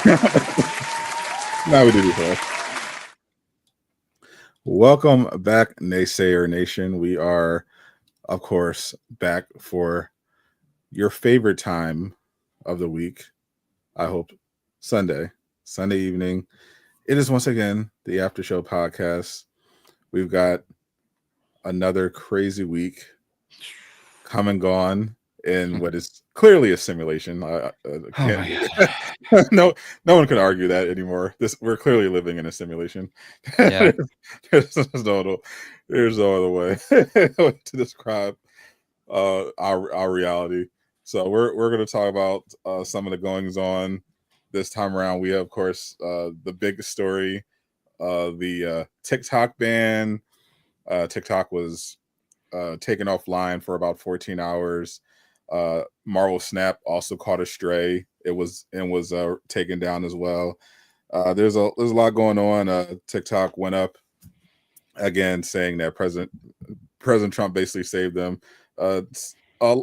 Now we do this. Welcome back, Naysayer Nation. We are, of course, back for your favorite time of the week. I hope Sunday evening. It is once again the Aftershow Podcast. We've got another crazy week come and gone in what is clearly a simulation. No one can argue that anymore. We're clearly living in a simulation. Yeah. there's no other way to describe our reality. So we're going to talk about some of the goings on this time around. We have, of course, the big story, the TikTok ban. TikTok was taken offline for about 14 hours. Marvel Snap also caught a stray. It was taken down as well. There's a lot going on. TikTok went up again, saying that President Trump basically saved them. It's a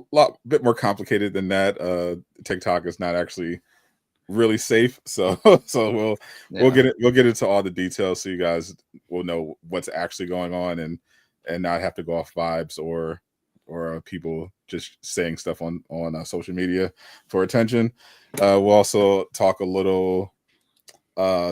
bit more complicated than that. TikTok is not actually really safe, so we'll get into all the details so you guys will know what's actually going on and not have to go off vibes or people just saying stuff on social media for attention. We'll also talk a little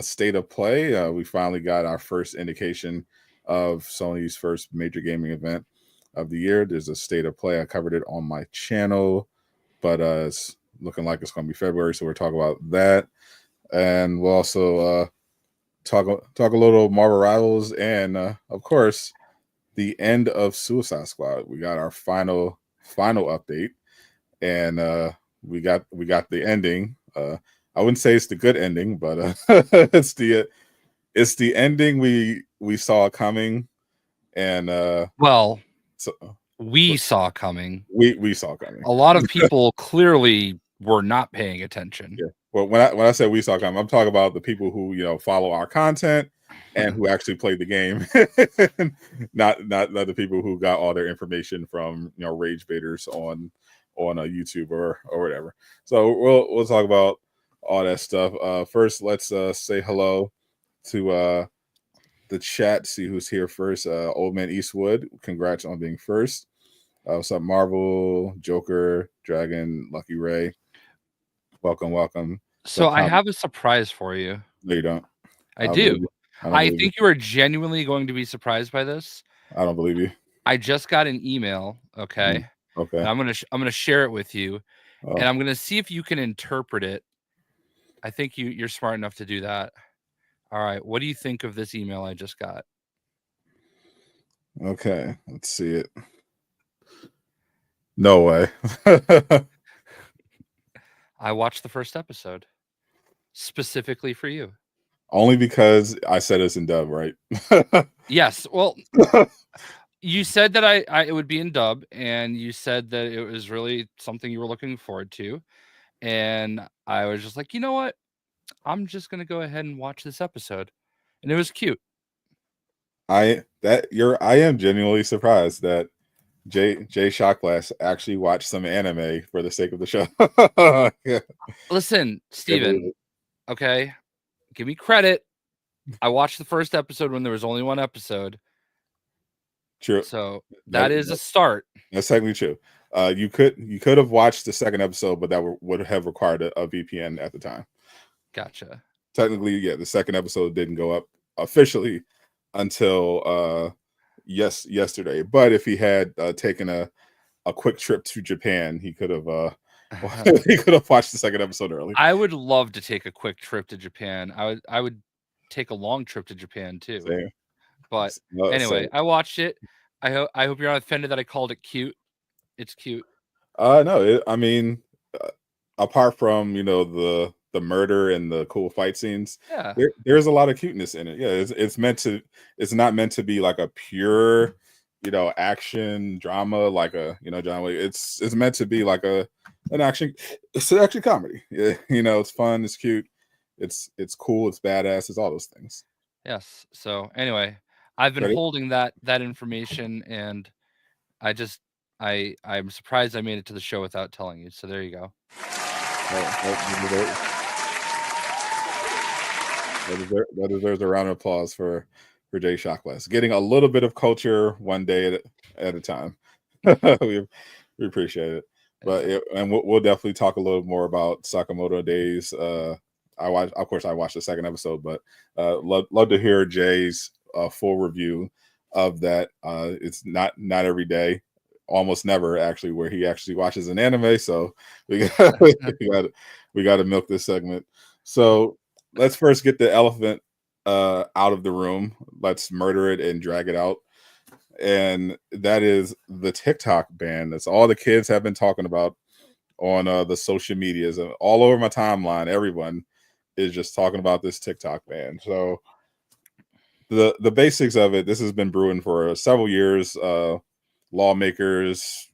state of play. We finally got our first indication of Sony's first major gaming event of the year. There's a state of play. I covered it on my channel, but it's looking like it's going to be February, so we're talking about that. And we'll also talk a little Marvel Rivals and, of course, the end of Suicide Squad. We got our final update, and we got the ending. I wouldn't say it's the good ending, but it's the ending we saw coming, and we saw coming. We saw coming. A lot of people clearly were not paying attention. Yeah. Well, when I say we saw coming, I'm talking about the people who follow our content and who actually played the game, not the people who got all their information from rage baiters on YouTube or whatever. So we'll talk about all that stuff. First, let's say hello to the chat. See who's here first. Old Man Eastwood, congrats on being first. What's up, Marvel, Joker, Dragon, Lucky Ray? Welcome. So I have a surprise for you. No, you don't. I do. I think you are genuinely going to be surprised by this. I don't believe you. I just got an email. Okay. Okay. And I'm gonna share it with you, and I'm gonna see if you can interpret it. I think you're smart enough to do that. All right. What do you think of this email I just got? Okay. Let's see it. No way. I watched the first episode specifically for you. Only because I said it's in dub, right? Yes. Well, you said that it would be in dub, and you said that it was really something you were looking forward to. And I was just like, you know what? I'm just gonna go ahead and watch this episode. And it was cute. I am genuinely surprised that JayShockblast actually watched some anime for the sake of the show. Yeah. Listen, Steven, okay, give me credit. I watched the first episode when there was only one episode. True. So that is a start. That's technically true. You could have watched the second episode, but that would have required a VPN at the time. Gotcha. Technically, yeah, the second episode didn't go up officially until yesterday. But if he had taken a quick trip to Japan, he could have watched the second episode early. I would love to take a quick trip to Japan. I would take a long trip to Japan too. Same. But anyway, I watched it. I hope you're not offended that I called it cute. It's cute. No, I mean, apart from the murder and the cool fight scenes, yeah, there's a lot of cuteness in it. Yeah, it's not meant to be like a pure action drama like a John Wick. It's meant to be like it's an action comedy. Yeah, it's fun, it's cute, it's cool, it's badass, it's all those things. Yes. So anyway, I've been holding that information, and I'm surprised I made it to the show without telling you. So there you go. That deserves a round of applause for JayShockblast. Getting a little bit of culture one day at a time. we appreciate it. But and we'll definitely talk a little more about Sakamoto Days. I watched the second episode, but love to hear Jay's full review of that. It's not every day, almost never actually, where he actually watches an anime. So we got to milk this segment. So let's first get the elephant out of the room. Let's murder it and drag it out. And that is the TikTok ban. That's all the kids have been talking about on the social medias. All over my timeline, everyone is just talking about this TikTok ban. So the basics of it, this has been brewing for several years. Lawmakers,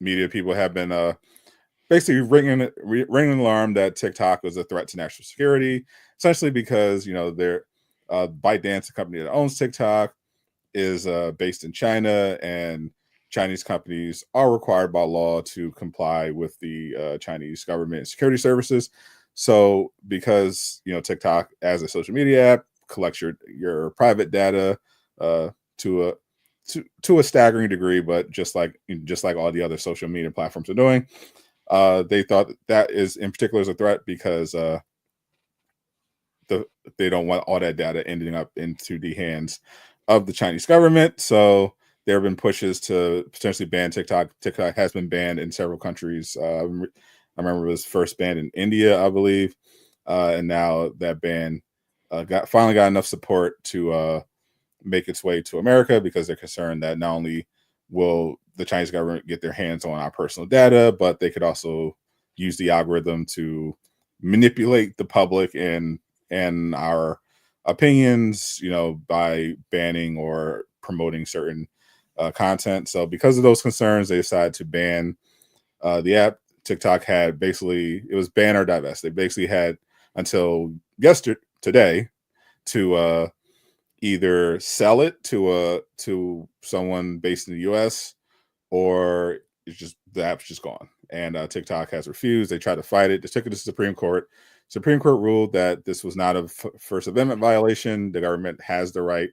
media people have been basically ringing an alarm that TikTok was a threat to national security, essentially because they're ByteDance, the company that owns TikTok, is based in China, and Chinese companies are required by law to comply with the Chinese government and security services. So because TikTok as a social media app collects your private data to a staggering degree, but just like all the other social media platforms are doing, they thought that is in particular is a threat because they don't want all that data ending up into the hands of the Chinese government. So there have been pushes to potentially ban TikTok. TikTok has been banned in several countries. I remember it was first banned in India, I believe, and now that ban finally got enough support to make its way to America, because they're concerned that not only will the Chinese government get their hands on our personal data, but they could also use the algorithm to manipulate the public and our opinions, by banning or promoting certain content. So because of those concerns, they decided to ban the app. TikTok had it was ban or divest. They basically had until today to either sell it to someone based in the US, or the app's just gone. And TikTok has refused. They tried to fight it. They took it to the Supreme Court. Supreme Court ruled that this was not a First Amendment violation. The government has the right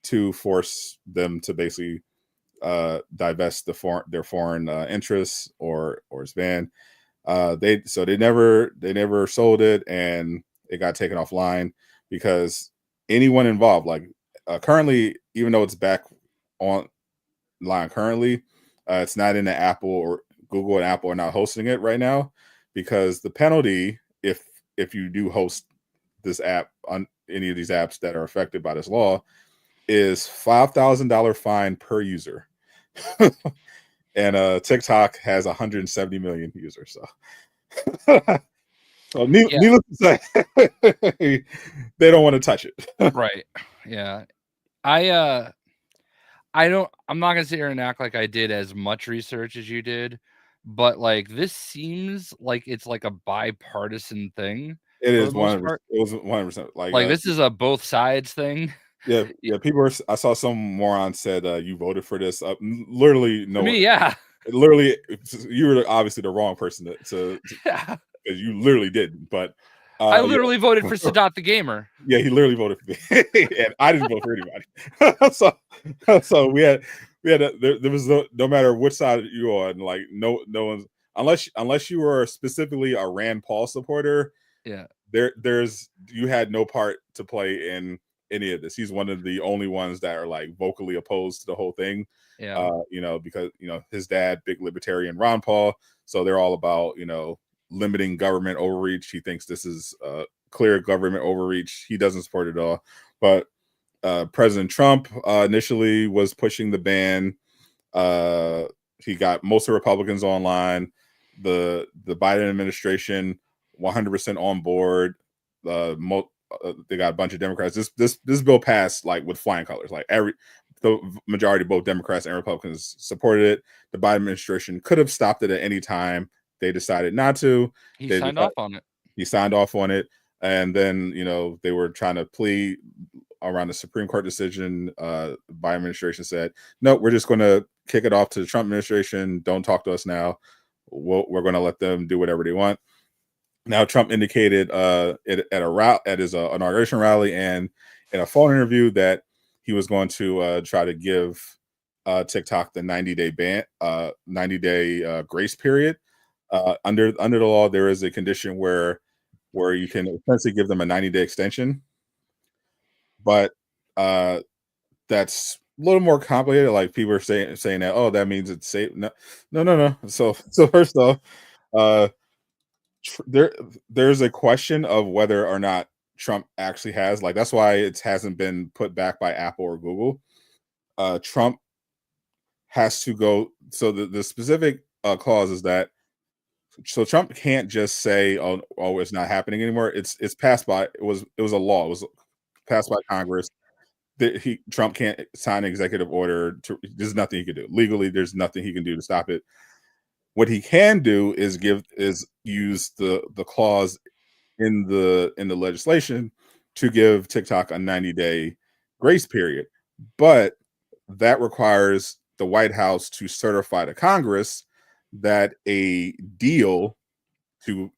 to force them to basically divest their foreign interests or it's banned. They never sold it, and it got taken offline because anyone involved, like currently, even though it's back online currently, it's not in the Apple, or Google and Apple are not hosting it right now, because the penalty if you do host this app on any of these apps that are affected by this law is $5,000 fine per user. And TikTok has 170 million users. So needless to say, they don't want to touch it. Right. Yeah. I'm not gonna sit here and act like I did as much research as you did, but like this seems like it's like a bipartisan thing. It is 100%. It was 100%. Like this is a both sides thing. Yeah. People I saw some moron said you voted for this. Literally, no. Me, yeah. Literally, you were obviously the wrong person to Yeah. you literally didn't. But I literally voted for Sadot the gamer. Yeah, he literally voted for me, and I didn't vote for anybody. so we had there was no matter which side you are on, like no one's, unless you were specifically a Rand Paul supporter. Yeah, you had no part to play in any of this. He's one of the only ones that are like vocally opposed to the whole thing. Yeah, because his dad, big libertarian Ron Paul, so they're all about limiting government overreach. He thinks this is clear government overreach. He doesn't support it at all. But President Trump initially was pushing the ban. He got most of Republicans online. The Biden administration 100% on board. They got a bunch of Democrats. This bill passed like with flying colors. Like the majority of both Democrats and Republicans supported it. The Biden administration could have stopped it at any time. They decided not to. He signed off on it. He signed off on it, and then they were trying to plead around the Supreme Court decision. Biden administration said, "No, we're just going to kick it off to the Trump administration. Don't talk to us now. We're going to let them do whatever they want." Now, Trump indicated at his inauguration rally and in a phone interview that he was going to try to give TikTok the 90-day grace period. Under the law, there is a condition where you can essentially give them a 90-day extension, but that's a little more complicated. Like people are saying that, oh, that means it's safe. No. So first off, uh, there's a question of whether or not Trump actually has, like, that's why it hasn't been put back by Apple or Google. Trump has to go. So the specific clause is that so Trump can't just say, oh, it's not happening anymore. It's passed by. It was a law. It was passed by Congress. Trump can't sign an executive order. There's nothing he can do legally. There's nothing he can do to stop it. What he can do is use the clause in the legislation to give TikTok a 90-day grace period, but that requires the White House to certify to Congress that a deal to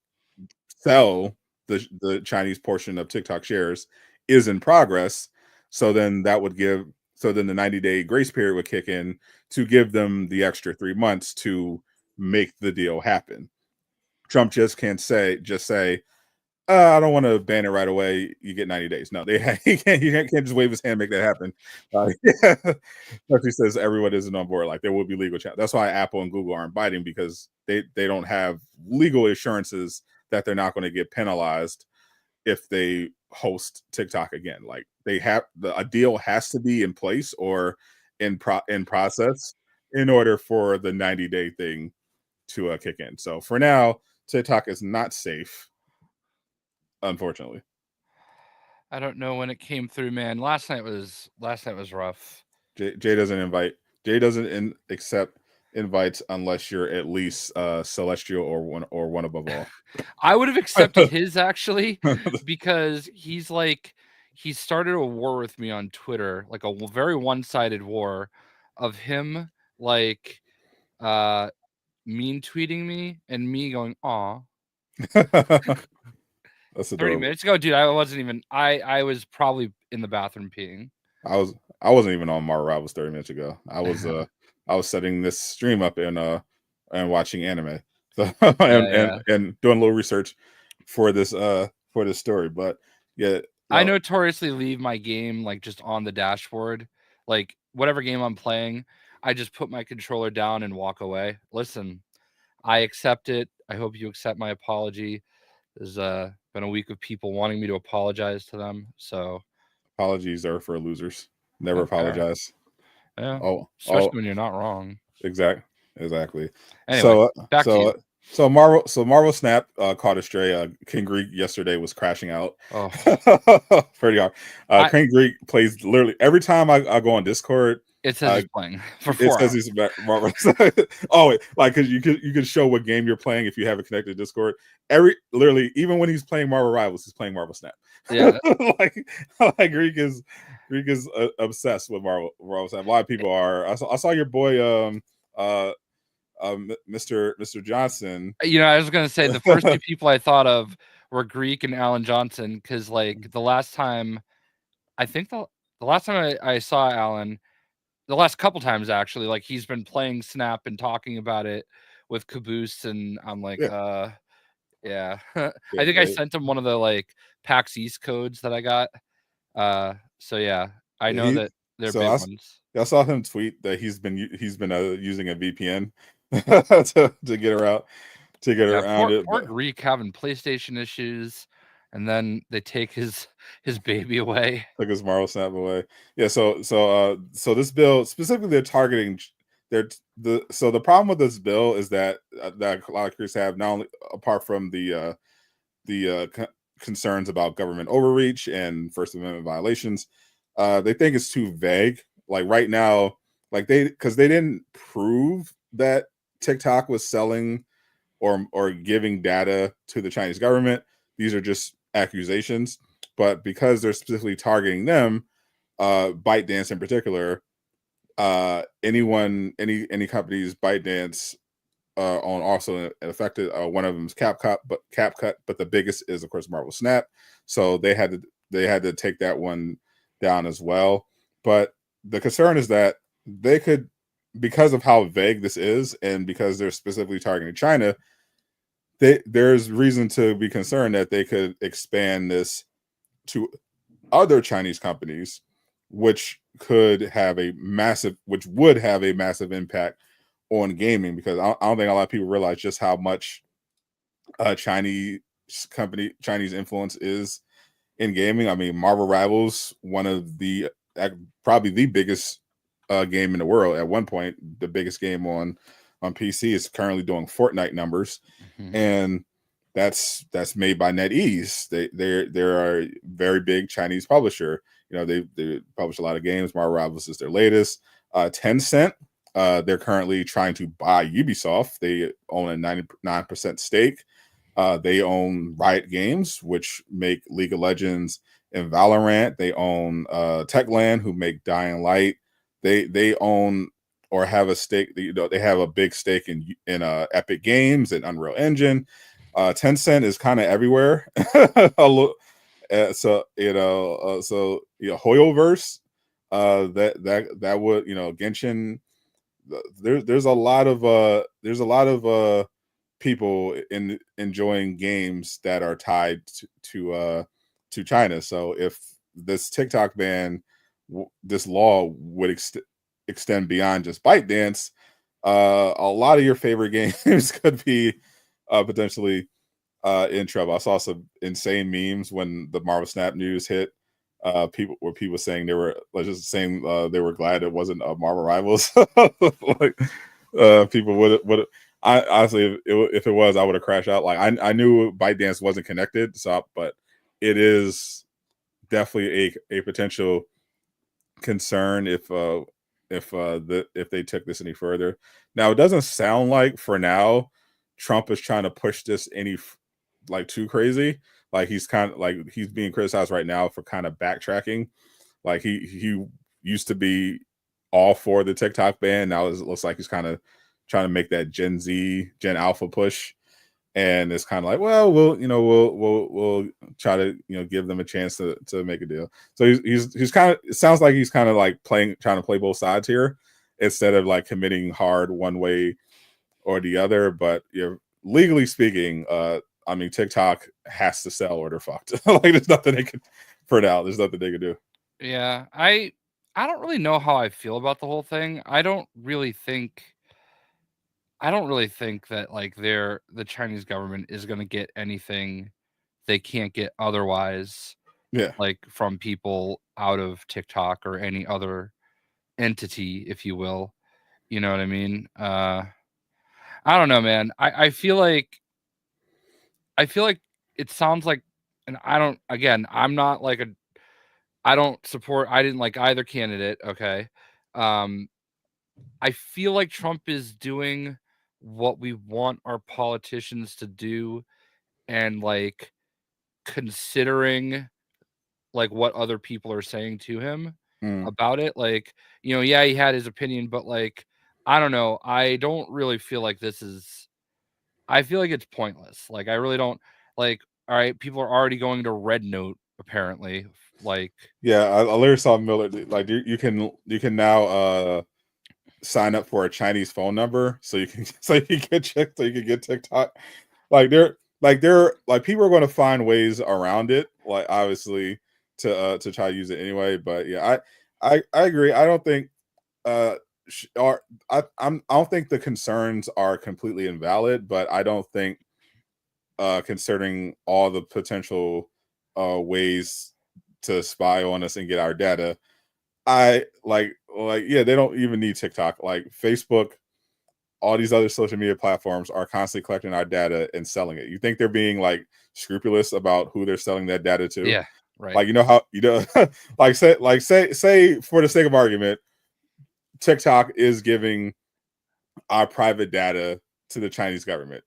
sell the Chinese portion of TikTok shares is in progress. So then the 90-day grace period would kick in to give them the extra 3 months to make the deal happen. Trump just can't say, I don't want to ban it right away. You get 90 days. No, he can't just wave his hand, make that happen. He says everyone isn't on board. Like, there will be legal challenges. That's why Apple and Google aren't biting, because they don't have legal assurances that they're not going to get penalized if they host TikTok again. Like, a deal has to be in place or in process in order for the 90-day thing to kick in. So for now, TikTok is not safe, unfortunately. I don't know when it came through, man. Last night was rough. Jay doesn't accept invites unless you're at least celestial or one above all. I would have accepted his, actually, because he started a war with me on Twitter, like a very one-sided war of him like mean tweeting me and me going, aw. That's 30 minutes ago, dude, I wasn't even. I was probably in the bathroom peeing. I wasn't even on Marvel Rivals 30 minutes ago. I was setting this stream up and watching anime, so, and doing a little research for this story. But yeah, I notoriously leave my game like just on the dashboard, like whatever game I'm playing. I just put my controller down and walk away. Listen, I accept it. I hope you accept my apology. There's been a week of people wanting me to apologize to them. So apologies are for losers. Never apologize. Yeah. Especially when you're not wrong. Exactly. Anyway, back to you. So Marvel Snap caught a stray. King Greek yesterday was crashing out. Oh, pretty hard. King Greek plays literally every time I go on Discord. It says he's playing for 4 hours. It says he's Marvel. Like, because you can show what game you're playing if you have it connected to Discord. Literally, even when he's playing Marvel Rivals, he's playing Marvel Snap. Yeah, like Greek is obsessed with Marvel Snap. A lot of people are. I saw your boy Mr. Johnson. I was gonna say the first 2 people I thought of were Greek and Alan Johnson, because like the last time, I think the last time I saw Alan, the last couple times actually, like he's been playing Snap and talking about it with Caboose, and I'm like, yeah. I think I sent him one of the like PAX East codes that I got. So yeah, I know that they're big ones. I saw him tweet that he's been using a VPN to get around it. Poor Greek having PlayStation issues, and then they take his baby away. Took his Marvel Snap away. Yeah. So this bill specifically, they're targeting. The problem with this bill is that a lot of creators have, not only apart from the concerns about government overreach and First Amendment violations, they think it's too vague. Like right now, like because they didn't prove that TikTok was selling or giving data to the Chinese government. These are just accusations. But because they're specifically targeting them, ByteDance in particular, any company's ByteDance on also affected. One of them is CapCut, but the biggest is of course Marvel Snap. So they had to take that one down as well. But the concern is that they could, because of how vague this is, and because they're specifically targeting China, there's reason to be concerned that they could expand this to other Chinese companies, which would have a massive impact on gaming, because I don't think a lot of people realize just how much Chinese influence is in gaming. I mean, Marvel Rivals, one of the probably the biggest game in the world at one point, the biggest game on PC, is currently doing Fortnite numbers, and that's made by NetEase. They're a very big Chinese publisher. You know, they publish a lot of games. Marvel Rivals is their latest. Tencent, they're currently trying to buy Ubisoft. They own a 99% stake. They own Riot Games, which make League of Legends and Valorant. They own Techland, who make Dying Light. They own or have a stake. You know, they have a big stake in Epic Games and Unreal Engine. Tencent is kind of everywhere. So Hoyoverse, that would, you know, Genshin. There's a lot of people enjoying games that are tied to China. So if this TikTok ban, this law would extend beyond just ByteDance, a lot of your favorite games could be potentially in trouble. I saw some insane memes when the Marvel Snap news hit. People saying they were they were glad it wasn't Marvel Rivals. Like people would. I honestly, if it was, I would have crashed out. Like I knew ByteDance wasn't connected, but it is definitely a potential concern if they took this any further. Now, it doesn't sound like for now Trump is trying to push this any too crazy. Like he's being criticized right now for kind of backtracking. Like he used to be all for the TikTok ban. Now it looks like he's kind of trying to make that Gen Alpha push. And it's kind of like, well, we'll try to, you know, give them a chance to make a deal. So he's kind of, it sounds like he's kind of like trying to play both sides here instead of like committing hard one way or the other. But you know, legally speaking, I mean, TikTok has to sell or they're fucked. Like there's nothing they can, for now, there's nothing they can do. Yeah, I don't really know how I feel about the whole thing. I don't really think that like the Chinese government is going to get anything they can't get otherwise. Yeah. Like from people out of TikTok or any other entity, if you will. You know what I mean? I don't know, man. I feel like it sounds like, and I'm not like I didn't like either candidate. Okay. I feel like Trump is doing what we want our politicians to do, and like considering like what other people are saying to him about it. Like, you know, yeah, he had his opinion, but like, I don't know. I don't really feel like I feel like it's pointless. Like, I really don't like, all right, people are already going to Red Note, apparently. Like, yeah, I literally saw Miller. Like you can now sign up for a Chinese phone number so you can get TikTok. Like people are going to find ways around it. Like obviously to try to use it anyway. But yeah, I agree. I don't think I don't think the concerns are completely invalid, but I don't think concerning all the potential ways to spy on us and get our data, I yeah, they don't even need TikTok. Like Facebook, all these other social media platforms are constantly collecting our data and selling it. You think they're being like scrupulous about who they're selling that data to? yeah, right. Like, you know how, you know, say for the sake of argument, TikTok is giving our private data to the Chinese government.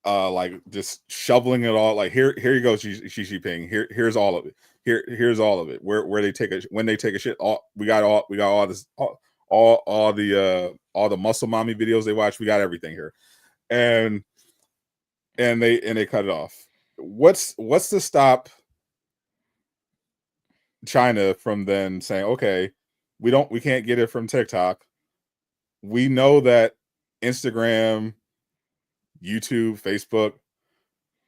Like just shoveling it all. Like here you go, Xi Jinping. Here's all of it. Here's all of it. Where they take when they take a shit. We got all this all the muscle mommy videos they watch. We got everything here. and they cut it off. What's to stop China from then saying, okay, we can't get it from TikTok. We know that Instagram, YouTube, Facebook,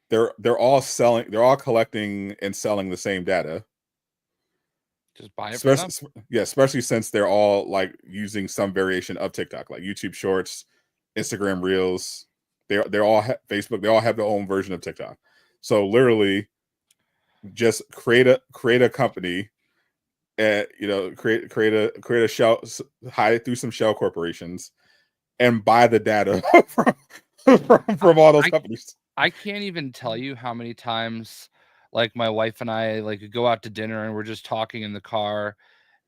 they're all collecting and selling the same data. Just buy it from them. Especially since they're all like using some variation of TikTok, like YouTube Shorts, Instagram Reels. They're all Facebook. They all have their own version of TikTok. So literally, just create a company, and create a shell, hide it through some shell corporations, and buy the data from all those companies. I can't even tell you how many times, like, my wife and I like go out to dinner and we're just talking in the car,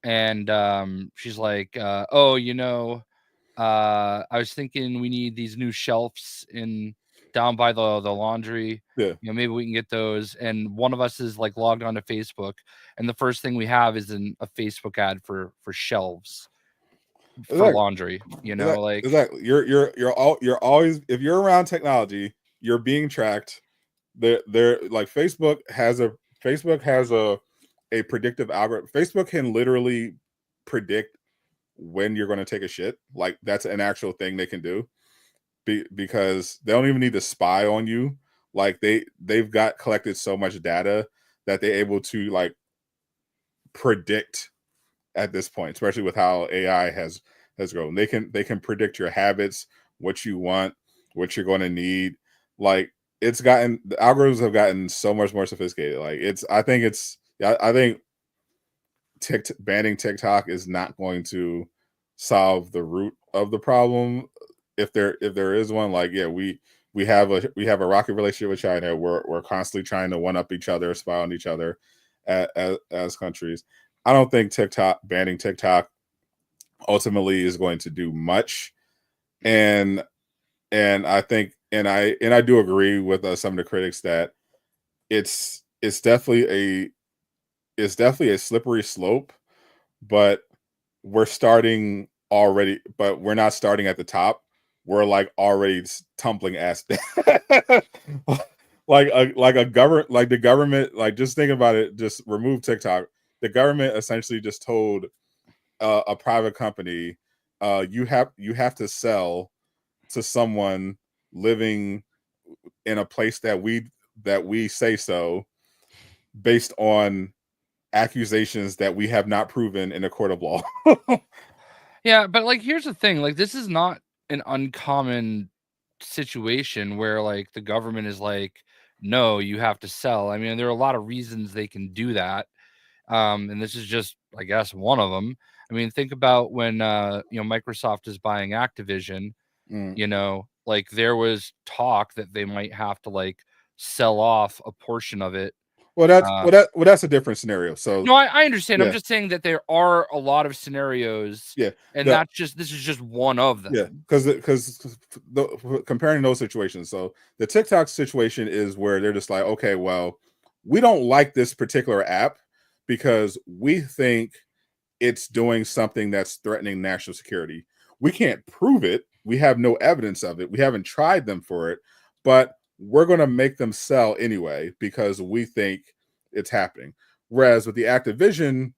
and she's like, "Oh, I was thinking we need these new shelves down by the laundry. Yeah, Maybe we can get those." And one of us is like logged onto Facebook, and the first thing we have is a Facebook ad for shelves for laundry. Exactly. You're always, if you're around technology, you're being tracked. They're like Facebook has a predictive algorithm. Facebook can literally predict when you're going to take a shit. Like, that's an actual thing they can do, because they don't even need to spy on you. Like, they've got collected so much data that they're able to like predict at this point, especially with how AI has grown. They can predict your habits, what you want, what you're going to need. Like, the algorithms have gotten so much more sophisticated. Like, I think banning TikTok is not going to solve the root of the problem. If there is one, like, yeah, we have a rocky relationship with China. We're constantly trying to one up each other, spy on each other as countries. I don't think banning TikTok ultimately is going to do much. And I think, and I do agree with some of the critics that it's definitely a slippery slope, but we're starting already, but we're not starting at the top. We're like already tumbling ass down. like the government, like, just think about it, just remove TikTok. The government essentially just told a private company, you have to sell to someone living in a place that we say so, based on accusations that we have not proven in a court of law. Yeah, but like, here's the thing, like, this is not an uncommon situation where like the government is like, no, you have to sell. I mean, there are a lot of reasons they can do that. And this is just, I guess, one of them. I mean, think about when Microsoft is buying Activision. Like, there was talk that they might have to like sell off a portion of it. Well, that's a different scenario. So no, I understand. Yeah. I'm just saying that there are a lot of scenarios. Yeah, and this is just one of them. Yeah, because comparing those situations. So the TikTok situation is where they're just like, okay, well, we don't like this particular app because we think it's doing something that's threatening national security. We can't prove it. We have no evidence of it. We haven't tried them for it, but we're going to make them sell anyway because we think it's happening. Whereas with the Activision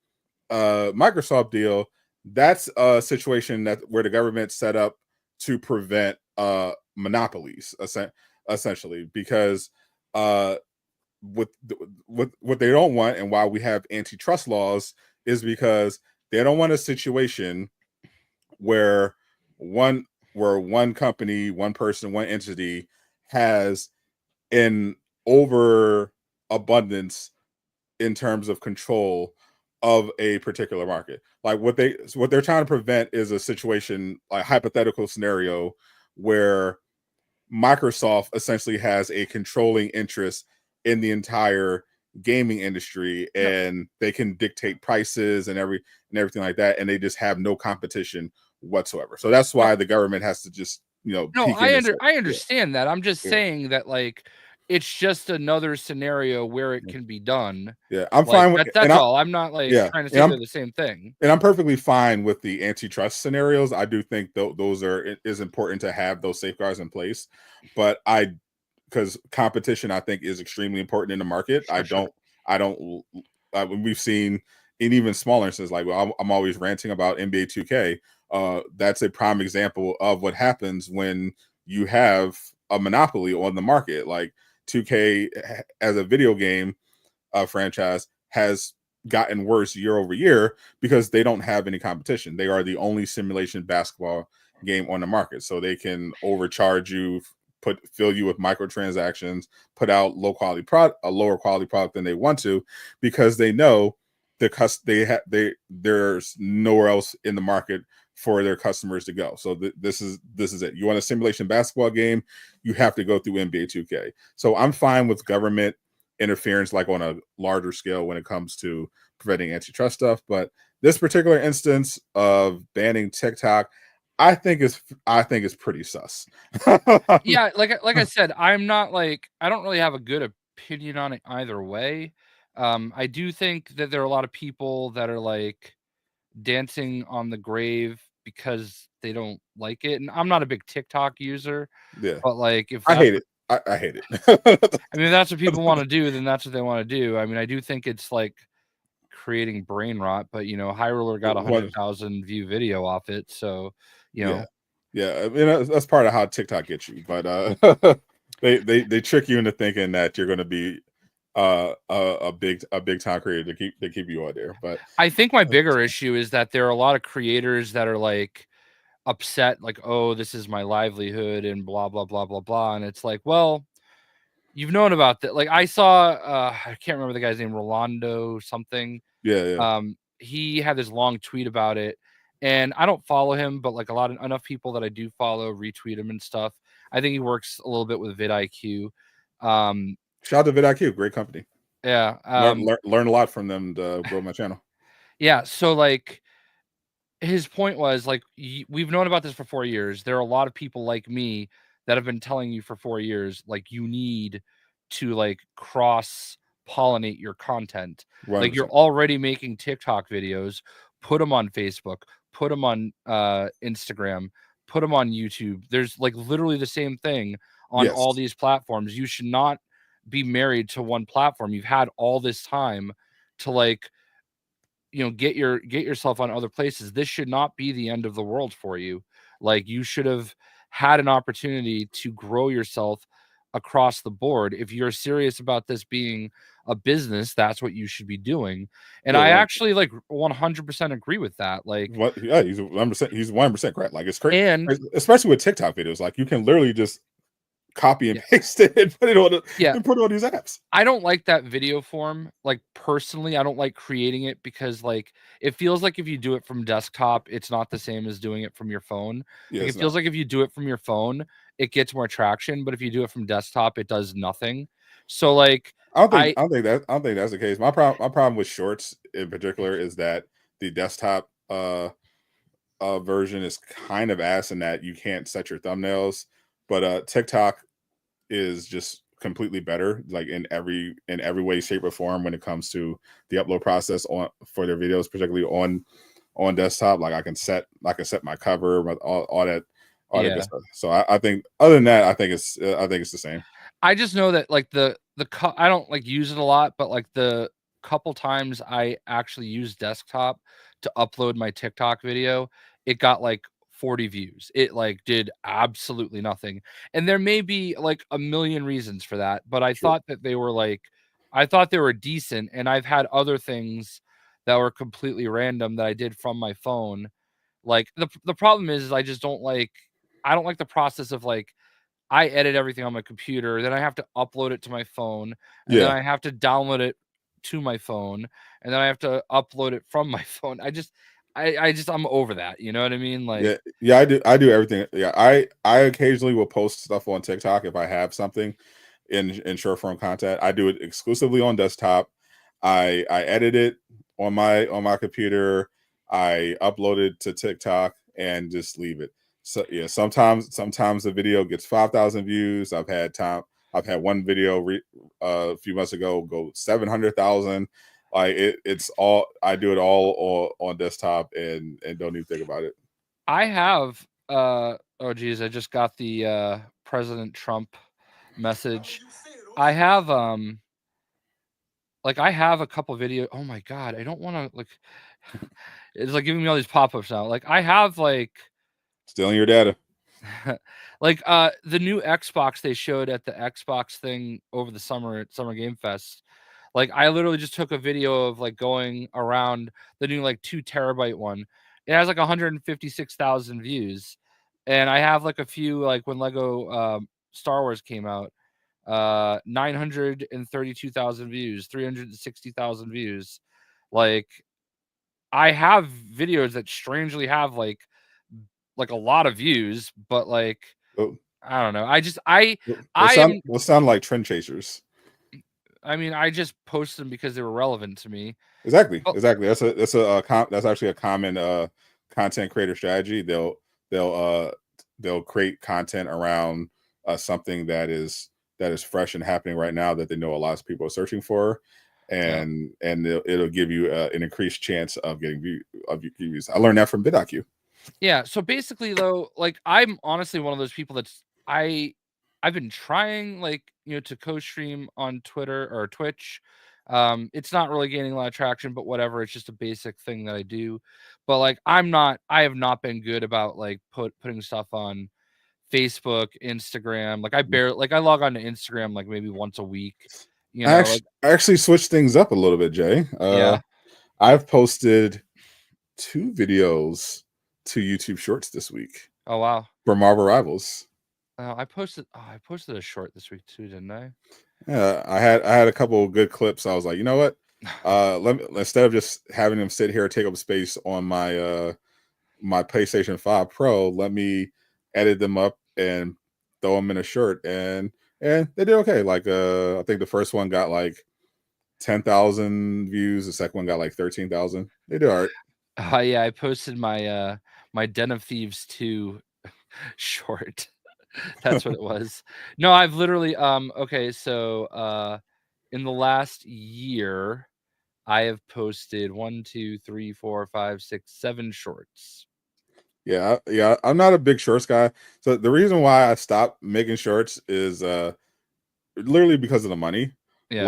Microsoft deal, that's a situation where the government set up to prevent monopolies, essentially, because what they don't want, and why we have antitrust laws, is because they don't want a situation where one company, one person, one entity has an overabundance in terms of control of a particular market. Like, what they're trying to prevent is a situation, like hypothetical scenario, where Microsoft essentially has a controlling interest in the entire gaming industry, and they can dictate prices and everything like that, and they just have no competition whatsoever. So that's why the government has to just I understand that. I'm just saying that, like, it's just another scenario where it can be done. Yeah, I'm Like fine with that's all. I'm not like yeah, trying to and say they're the same thing. I'm perfectly fine with the antitrust scenarios. I do think those is important to have those safeguards in place, but because competition I think is extremely important in the market. Sure. I don't we've seen in even smaller instances, like I'm always ranting about NBA 2K. That's a prime example of what happens when you have a monopoly on the market. Like 2K as a video game franchise has gotten worse year over year because they don't have any competition. They are the only simulation basketball game on the market, so they can overcharge you, fill you with microtransactions, put out a lower quality product than they want to, because they know there's nowhere else in the market for their customers to go. So this is it. You want a simulation basketball game, you have to go through NBA 2K. So I'm fine with government interference, like on a larger scale, when it comes to preventing antitrust stuff. But this particular instance of banning TikTok, I think is pretty sus. Yeah, like I said, I'm not like I don't really have a good opinion on it either way. I do think that there are a lot of people that are like dancing on the grave because they don't like it. And I'm not a big TikTok user, Yeah, but like if I that's hate what it. I hate it. I mean, if that's what people want to do, then that's what they want to do. I mean, I do think it's like creating brain rot, but High Roller got a What? 100,000 view video off it, so you Yeah, know. yeah. I mean, that's part of how TikTok gets you, but they trick you into thinking that you're going to be a big time creator to keep you on there. But I think my bigger issue is that there are a lot of creators that are like upset, like, oh, this is my livelihood and blah blah blah blah blah, and it's like, well, you've known about that. Like I saw, I can't remember the guy's name, Rolando something. yeah. He had this long tweet about it, and I don't follow him, but like enough people that I do follow retweet him and stuff. I think he works a little bit with vidIQ. Shout out to vidIQ, great company. Yeah. Learn a lot from them to grow my channel. Yeah. So like his point was like we've known about this for 4 years. There are a lot of people like me that have been telling you for 4 years, like you need to like cross pollinate your content. Like you're 100%. already making TikTok videos, put them on Facebook, put them on Instagram, put them on YouTube. There's like literally the same thing on all Yes. these platforms. You should not be married to one platform. You've had all this time to like get yourself on other places. This should not be the end of the world for you. Like you should have had an opportunity to grow yourself across the board. If you're serious about this being a business, that's what you should be doing. And Yeah. I actually like 100% agree with that. Like What? Yeah, he's 100%. He's 100% correct. Like it's crazy, and especially with TikTok videos. Like you can literally just copy and yeah, paste it and yeah. put it on these apps. I don't like that video form. Like personally, I don't like creating it because like it feels like if you do it from desktop, it's not the same as doing it from your phone. Yeah, Like it's it feels not. like if you do it from your phone, it gets more traction, but if you do it from desktop, it does nothing. So like I I don't think that's the case. My problem with shorts in particular is that the desktop version is kind of ass in that you can't set your thumbnails, but TikTok is just completely better, like in every way, shape, or form when it comes to the upload process on for their videos, particularly on desktop. Like I can set my cover, all that good yeah. stuff. So I think other than that, I think it's the same. I just know that like I don't like use it a lot, but like the couple times I actually used desktop to upload my TikTok video, it got like 40 views. It like did absolutely nothing. And there may be like a million reasons for that, but Sure. I thought they were decent, and I've had other things that were completely random that I did from my phone. Like the problem is I don't like the process of like I edit everything on my computer, then I have to upload it to my phone, and then Yeah. I have to download it to my phone, and then I have to upload it from my phone. I'm over that. You know what I mean? Like, Yeah. I do everything. Yeah, I occasionally will post stuff on TikTok if I have something in short form content. I do it exclusively on desktop. I edit it on my computer. I upload it to TikTok and just leave it. So yeah, sometimes the video gets 5,000 views. I've had I've had one video a few months ago go 700,000. Like it's all, I do it all on desktop and don't even think about it. I have oh geez, I just got the President Trump message. I have like I have a couple video. Oh my god, I don't want to like. It's like giving me all these pop-ups now. Like I have like stealing your data. like the new Xbox they showed at the Xbox thing over the summer at Summer Game Fest. Like I literally just took a video of like going around the new like 2 terabyte one. It has like 156,000 views, and I have like a few like when Lego Star Wars came out, 932,000 views, 360,000 views. Like I have videos that strangely have like a lot of views, but like I don't know. We'll sound like trend chasers. I mean, I just posted them because they were relevant to me. Exactly. That's actually a common content creator strategy. They'll create content around something that is fresh and happening right now that they know a lot of people are searching for, and it'll give you an increased chance of getting views. I learned that from BitIQ. Yeah. So basically, though, like I'm honestly one of those people that's I've been trying like to co-stream on Twitter or Twitch. It's not really gaining a lot of traction, but whatever. It's just a basic thing that I do. But like I have not been good about like putting stuff on Facebook, Instagram. Like I log on to Instagram like maybe once a week. I actually switched things up a little bit, Jay. Yeah. I've posted 2 videos to YouTube Shorts this week. Oh wow. For Marvel Rivals. I posted a short this week too, didn't I? Yeah, I had a couple of good clips. I was like, you know what? Instead of just having them sit here and take up space on my my PlayStation 5 Pro, let me edit them up and throw them in a short, and they did okay. Like I think the first one got like 10,000 views, the second one got like 13,000. They did all right. Yeah, I posted my my Den of Thieves 2 short. That's what it was. No, I've literally okay, so in the last year I have posted 1, 2, 3, 4, 5, 6, 7 shorts. Yeah, I'm not a big shorts guy. So the reason why I stopped making shorts is literally because of the money. Yeah.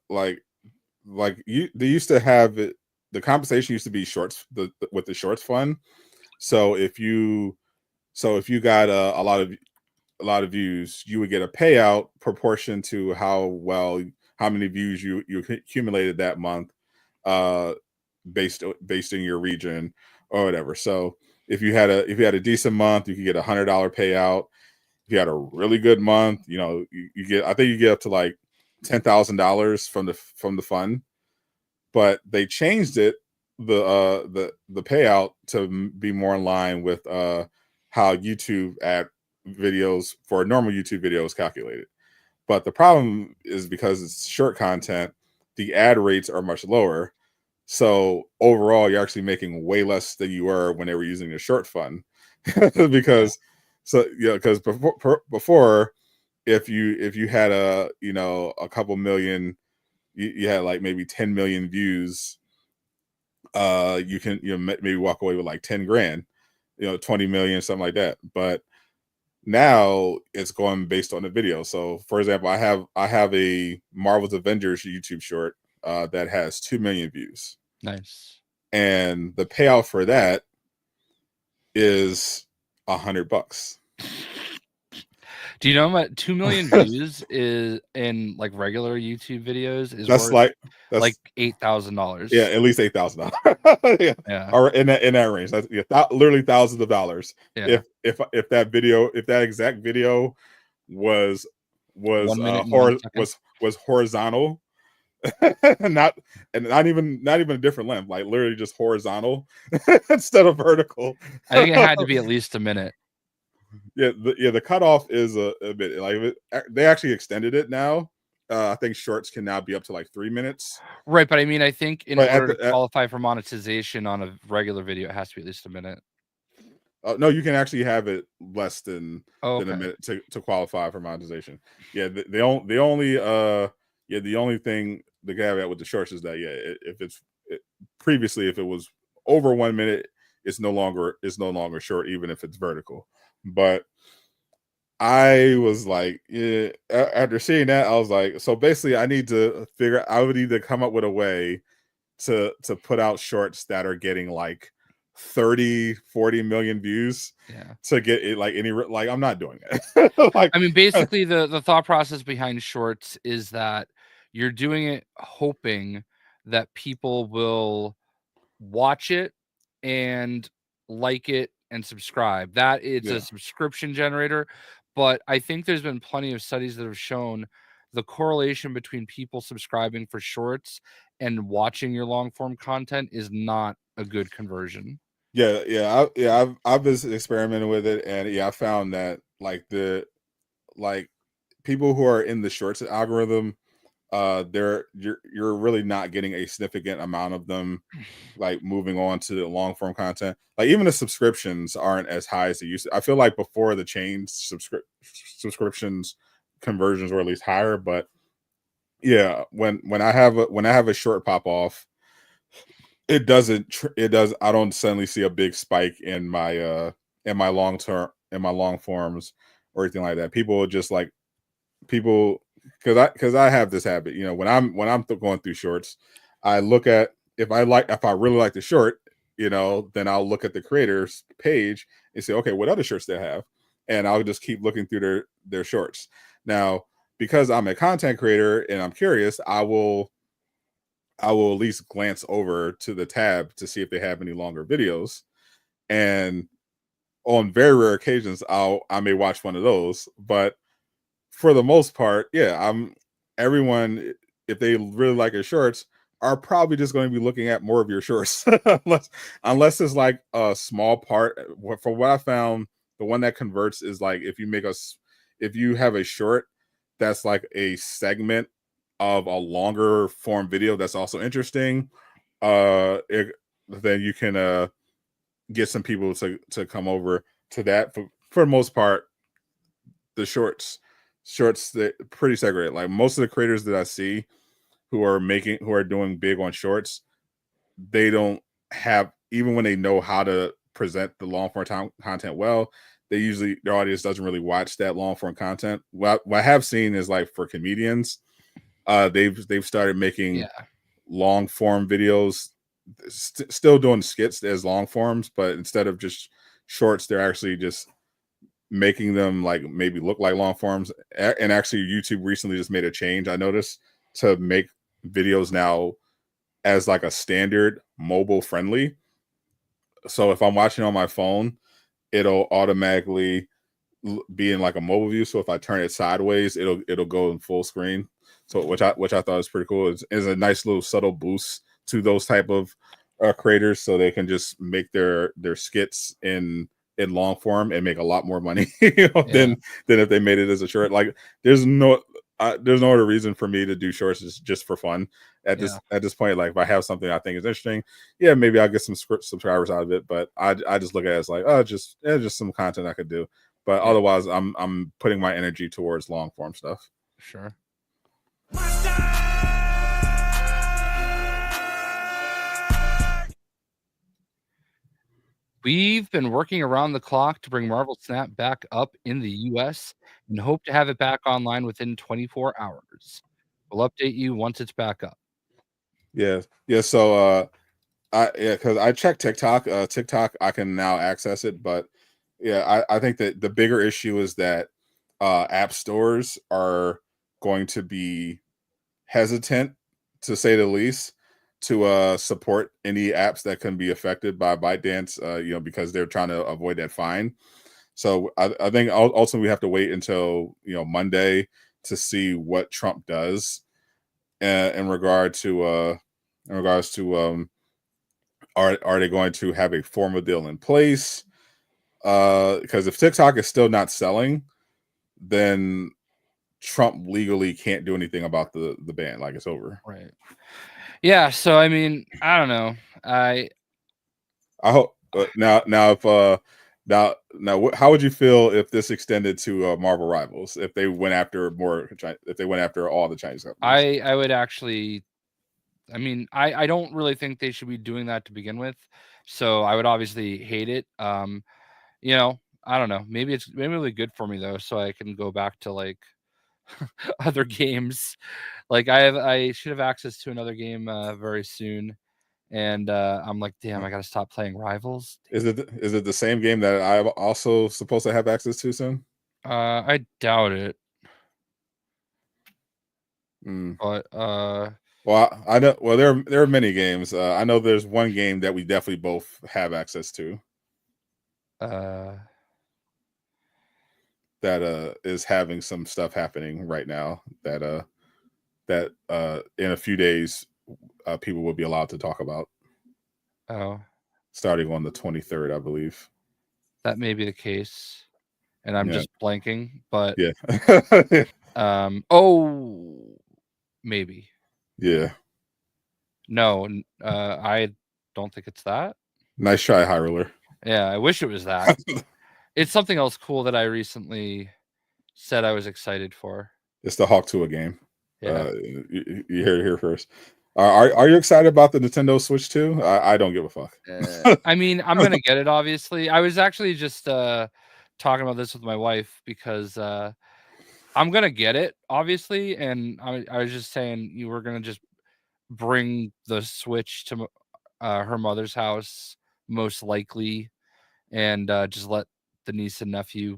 Like they used to have it, the compensation used to be shorts with the shorts fund. So if you got a lot of views, you would get a payout proportion to how many views you accumulated that month, based in your region or whatever. So if you had a decent month, you could get $100 payout. If you had a really good month, you get, I think you get up to like $10,000 from the fund. But they changed it, the payout, to be more in line with how YouTube ad videos for normal YouTube videos calculated. But the problem is because it's short content, the ad rates are much lower. So overall, you're actually making way less than you were when they were using the short fund. Because before, if you had a couple million, you had like maybe 10 million views, you can maybe walk away with like 10 grand, 20 million, something like that. But now it's going based on the video. So for example, I have a Marvel's Avengers YouTube short that has 2 million views. Nice. And the payout for that is $100. Do you know what 2 million views is in like regular YouTube videos is that's worth like $8,000? Yeah, at least $8,000. Yeah. Or in that range. That's literally thousands of dollars. Yeah. If that exact video was 1 minute and 1 second. was horizontal, not even a different length, like literally just horizontal instead of vertical. I think it had to be at least a minute. Yeah, the cutoff is a bit like they actually extended it now. I think shorts can now be up to like 3 minutes. Right, but I mean, I think in order to qualify for monetization on a regular video, it has to be at least a minute. No, you can actually have it less than Oh, a okay. minute to qualify for monetization. Yeah, the only thing, the caveat with the shorts is that if it's previously, if it was over 1 minute, it's no longer short, even if it's vertical. But I was like, yeah, after seeing that, I was like, so basically, I would need to come up with a way to put out shorts that are getting like 30-40 million views Yeah. to get it like like I'm not doing it. Like, I mean, basically, the thought process behind shorts is that you're doing it hoping that people will watch it and like it and subscribe. That it's a yeah, subscription generator. But I think there's been plenty of studies that have shown the correlation between people subscribing for shorts and watching your long form content is not a good conversion. I've been experimenting with it, and I found that like people who are in the shorts algorithm, you're really not getting a significant amount of them like moving on to the long form content. Like even the subscriptions aren't as high as they used to. I feel like before the change, subscriptions conversions were at least higher. But yeah, when I have a short pop off, it doesn't it does I don't suddenly see a big spike in my long forms or anything like that. People just like people because I have this habit, when I'm going through shorts, I look at if I really like the short, then I'll look at the creator's page and say, okay, what other shorts they have, and I'll just keep looking through their shorts. Now, because I'm a content creator and I'm curious, I will at least glance over to the tab to see if they have any longer videos, and on very rare occasions I may watch one of those, but for the most part, everyone, if they really like your shorts, are probably just going to be looking at more of your shorts, unless it's like a small part. From what I found, the one that converts is like if you have a short that's like a segment of a longer form video that's also interesting, then you can get some people to come over to that. For the most part, the shorts that pretty segregated. Like most of the creators that I see who are doing big on shorts, they don't have, even when they know how to present the long form content well, their audience doesn't really watch that long form content. What I have seen is like for comedians, they've started making Yeah. long form videos, still doing skits as long forms, but instead of just shorts, they're actually just making them like maybe look like long forms. And actually, YouTube recently just made a change, I noticed, to make videos now as like a standard mobile friendly. So if I'm watching on my phone, it'll automatically be in like a mobile view. So if I turn it sideways, it'll go in full screen. So which I thought was pretty cool. It's a nice little subtle boost to those type of creators, so they can just make their skits in long form and make a lot more money than if they made it as a short. Like there's no other reason for me to do shorts just for fun at this point. Like if I have something I think is interesting, maybe I'll get some subscribers out of it. But I just look at it as like, just some content I could do. But otherwise, I'm putting my energy towards long form stuff. Sure. We've been working around the clock to bring Marvel Snap back up in the US and hope to have it back online within 24 hours. We'll update you once it's back up. Yeah. So because I checked TikTok. TikTok, I can now access it, but I think that the bigger issue is that app stores are going to be hesitant, to say the least, to support any apps that can be affected by ByteDance, because they're trying to avoid that fine. So I think also we have to wait until Monday to see what Trump does in regards to are they going to have a formal deal in place? Because if TikTok is still not selling, then Trump legally can't do anything about the ban. Like it's over. Right. Yeah. So I mean, I don't know. I hope now if Now, how would you feel if this extended to Marvel Rivals? If they went after if they went after all the Chinese companies? I would actually. I mean, I don't really think they should be doing that to begin with. So I would obviously hate it. You know, I don't know. Maybe it's really good for me though, so I can go back to like other games. Like I should have access to another game very soon, and I'm like, damn, I gotta stop playing Rivals. Is it the same game that I'm also supposed to have access to soon? I doubt it, Mm. but Well, I know. Well, there are many games. I know there's one game that we definitely both have access to that is having some stuff happening right now that in a few days people will be allowed to talk about. oh, Starting on the 23rd, I believe. that may be the case, and I'm just blanking. But yeah, oh, maybe. yeah. No, I don't think it's that. Nice try, High Roller. Yeah, I wish it was that. It's something else cool that I recently said I was excited for. It's the Hawk Tuah game. Yeah. You heard it here first. Are you excited about the Nintendo Switch 2? I don't give a fuck. I mean, I'm gonna get it. Obviously, I was actually just talking about this with my wife because I'm gonna get it, obviously, and I was just saying you were gonna just bring the Switch to her mother's house, most likely, and just let the niece and nephew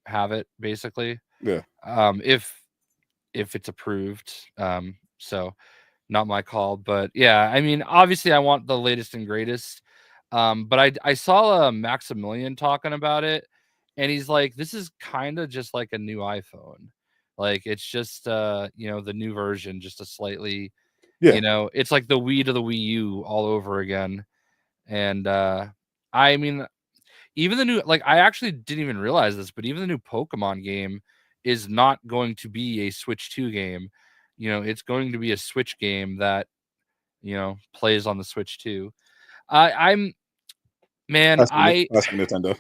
have it, basically. Yeah. If it's approved. So not my call, but yeah, I mean, obviously I want the latest and greatest. But I saw Maximilian talking about it, and he's like, this is kind of just like a new iPhone. Like it's just the new version, just a slightly, it's like the Wii to the Wii U all over again. And I mean, even the new, like, I actually didn't even realize this, but even the new Pokemon game is not going to be a Switch 2 game. It's going to be a Switch game that, plays on the Switch 2. I'm man, That's Nintendo.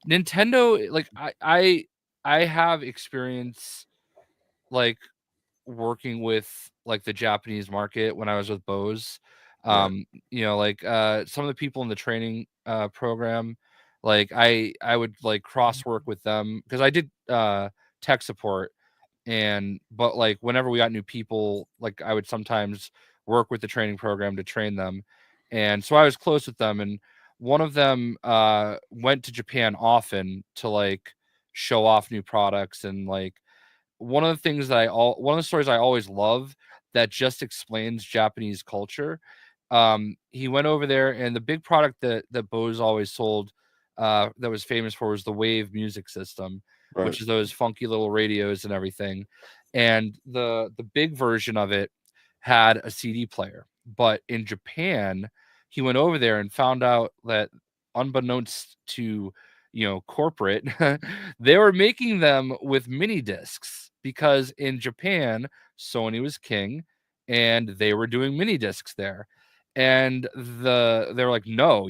Nintendo, like I have experience like working with like the Japanese market when I was with Bose. Right. Like some of the people in the training program, like I would like cross work with them because I did tech support, but like whenever we got new people, like I would sometimes work with the training program to train them. And so I was close with them, and one of them went to Japan often to like show off new products. And like one of the things that one of the stories I always love that just explains Japanese culture. He went over there, and the big product that Bose always sold, that was famous for, was the Wave music system, Right. which is those funky little radios and everything. And the big version of it had a CD player, but in Japan, he went over there and found out that, unbeknownst to corporate, they were making them with mini discs, because in Japan, Sony was king and they were doing mini discs there. And they're like, no,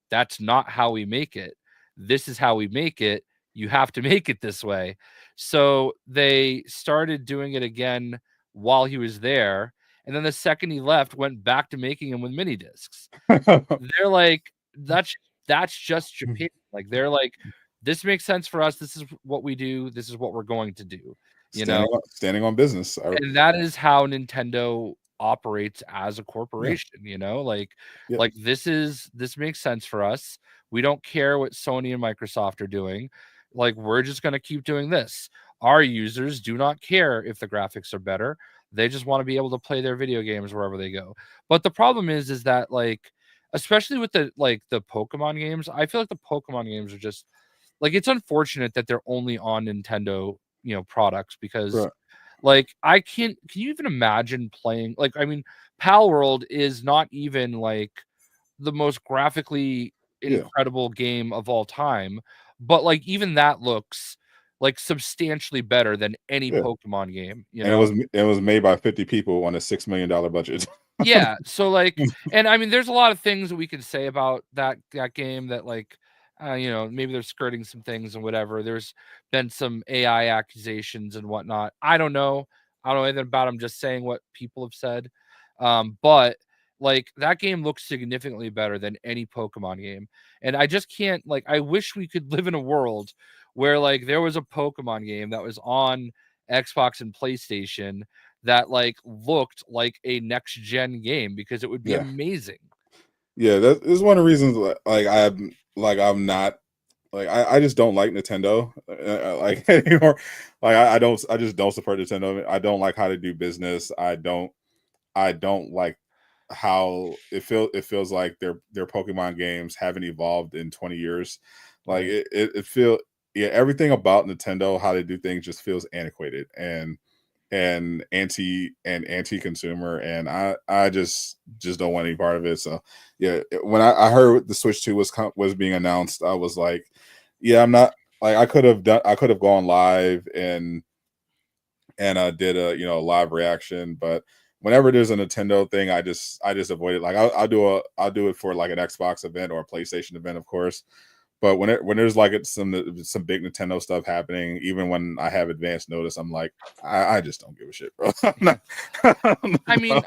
that's not how we make it. This is how we make it. You have to make it this way. So they started doing it again while he was there. And then the second he left, went back to making them with mini discs. They're like, that's just Japan. Like, they're like, this makes sense for us. This is what we do. This is what we're going to do. Standing on business. And that is how Nintendo operates as a corporation. Like this makes sense for us. We don't care what Sony and Microsoft are doing. Like, we're just going to keep doing this. Our users do not care if the graphics are better. They just want to be able to play their video games wherever they go. But the problem is that, like, especially with the Pokemon games, I feel like the Pokemon games are just like, it's unfortunate that they're only on Nintendo, products, because like, can you even imagine playing, like, I mean, Pal World is not even like the most graphically incredible game of all time, but like even that looks like substantially better than any Pokemon game, And it was made by 50 people on a $6 million budget. Yeah, so like, and I mean, there's a lot of things that we could say about that game that, like, maybe they're skirting some things and whatever. There's been some AI accusations and whatnot. I don't know. I don't know anything about. I'm just saying what people have said. But like that game looks significantly better than any Pokemon game, and I just can't. Like, I wish we could live in a world where like there was a Pokemon game that was on Xbox and PlayStation that like looked like a next gen game, because it would be amazing. Yeah, that is one of the reasons. I'm not like I just don't like Nintendo like anymore. Like I just don't support Nintendo. I don't like how they do business. I don't like how it feels like their Pokemon games haven't evolved in 20 years. Like Right. it feel everything about Nintendo, how they do things just feels antiquated and anti-consumer, and I just don't want any part of it. So yeah, when I heard the Switch 2 was being announced, I was like, yeah, I'm not like I could have gone live and did a live reaction, but whenever there's a Nintendo thing, I just avoid it. Like I'll do it for like an Xbox event or a PlayStation event, of course. But when there's like some big Nintendo stuff happening, even when I have advance notice, I'm like, I just don't give a shit, bro. I mean,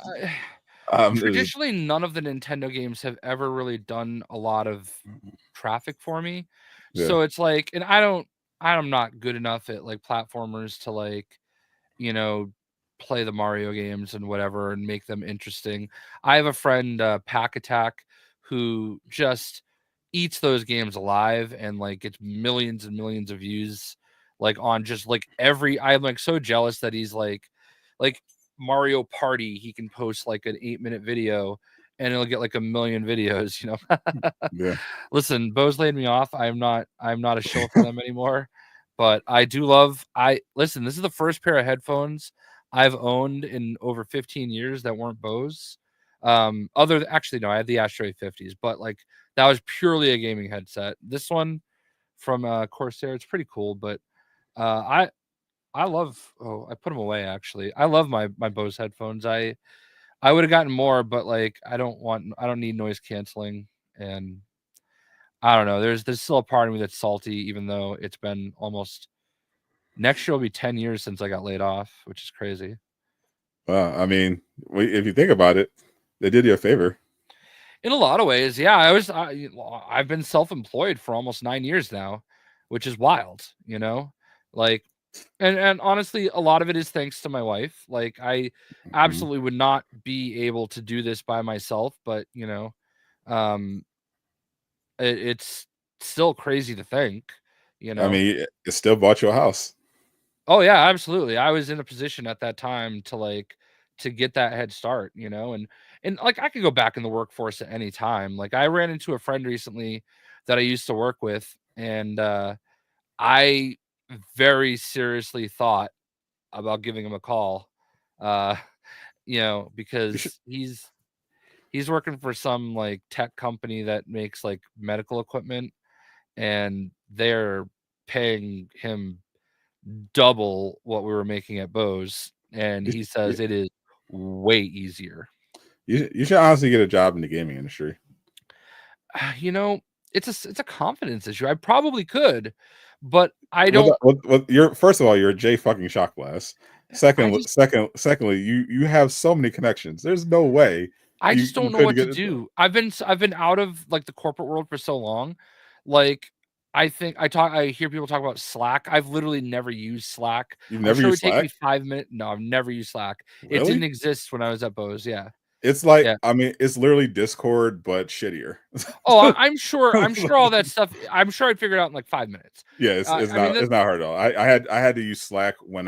Just, traditionally, none of the Nintendo games have ever really done a lot of traffic for me. yeah, So it's like, and I'm not good enough at like platformers to like, you know, play the Mario games and whatever and make them interesting. I have a friend, Pack Attack, who just eats those games alive and like gets millions and millions of views, like on just like every. I'm like so jealous that he's like Mario Party. He can post like an 8-minute video and it'll get like a million videos. yeah. Listen, Bo's laid me off. I'm not a shill for them anymore. But I do love. I listen. This is the first pair of headphones I've owned in over 15 years that weren't Bose. Actually, no, I had the Astro 50s, but like that was purely a gaming headset. This one from Corsair, it's pretty cool. But I love. Oh, I put them away. Actually, I love my Bose headphones. I would have gotten more, but like I don't need noise canceling, and I don't know. There's still a part of me that's salty, even though it's been almost. Next year will be 10 years since I got laid off, which is crazy. I mean, if you think about it, they did you a favor. In a lot of ways, yeah. I've been self-employed for almost 9 years now, which is wild. Like, and honestly, a lot of it is thanks to my wife. Like, I Mhm. absolutely would not be able to do this by myself, but um, it's still crazy to think, you I know. mean, it still bought you a house. Oh yeah, absolutely. I was in a position at that time to get that head start, and like I could go back in the workforce at any time. Like I ran into a friend recently that I used to work with, and I very seriously thought about giving him a call. Uh, You should. because he's working for some like tech company that makes like medical equipment, and they're paying him double what we were making at Bose, and You, he should- says it is way easier. you should honestly get a job in the gaming industry. You know, it's a confidence issue. I probably could, but I don't. You're first of all, you're a J fucking Shockblast. I just Secondly, you have so many connections. There's no way I just you don't know couldn't what get to a job. do. I've been out of like the corporate world for so long. Like I think I hear people talk about Slack. I've literally never used Slack. You've I'm never sure it used would take me Slack, 5 minutes. No, I've never used Slack. It didn't really? exist when I was at Bose. Yeah. It's like, Yeah. I mean, it's literally Discord but shittier. Oh, I'm sure. I'm sure all that stuff. I'm sure I'd figure it out in like 5 minutes. Yeah, I mean, it's not hard at all. I had to use Slack when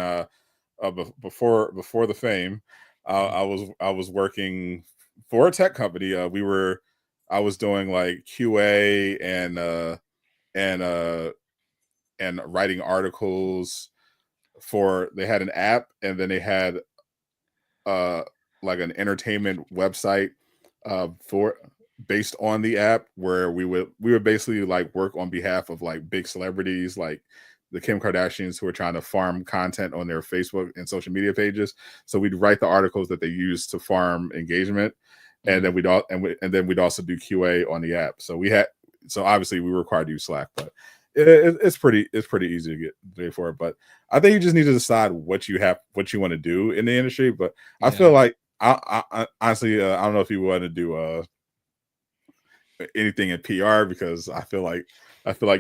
before the fame. I was working for a tech company. I was doing like QA and uh and writing articles for. They had an app, and then they had uh like an entertainment website for based on the app, where we would basically like work on behalf of like big celebrities like the Kim Kardashians, who are trying to farm content on their Facebook and social media pages. So we'd write the articles that they use to farm engagement, and mm, then we'd also do QA on the app. So so obviously we were required to use Slack, but it's pretty easy to get for it. But I think you just need to decide what you want to do in the industry. But I feel like I honestly I don't know if you want to do anything in PR, because I feel like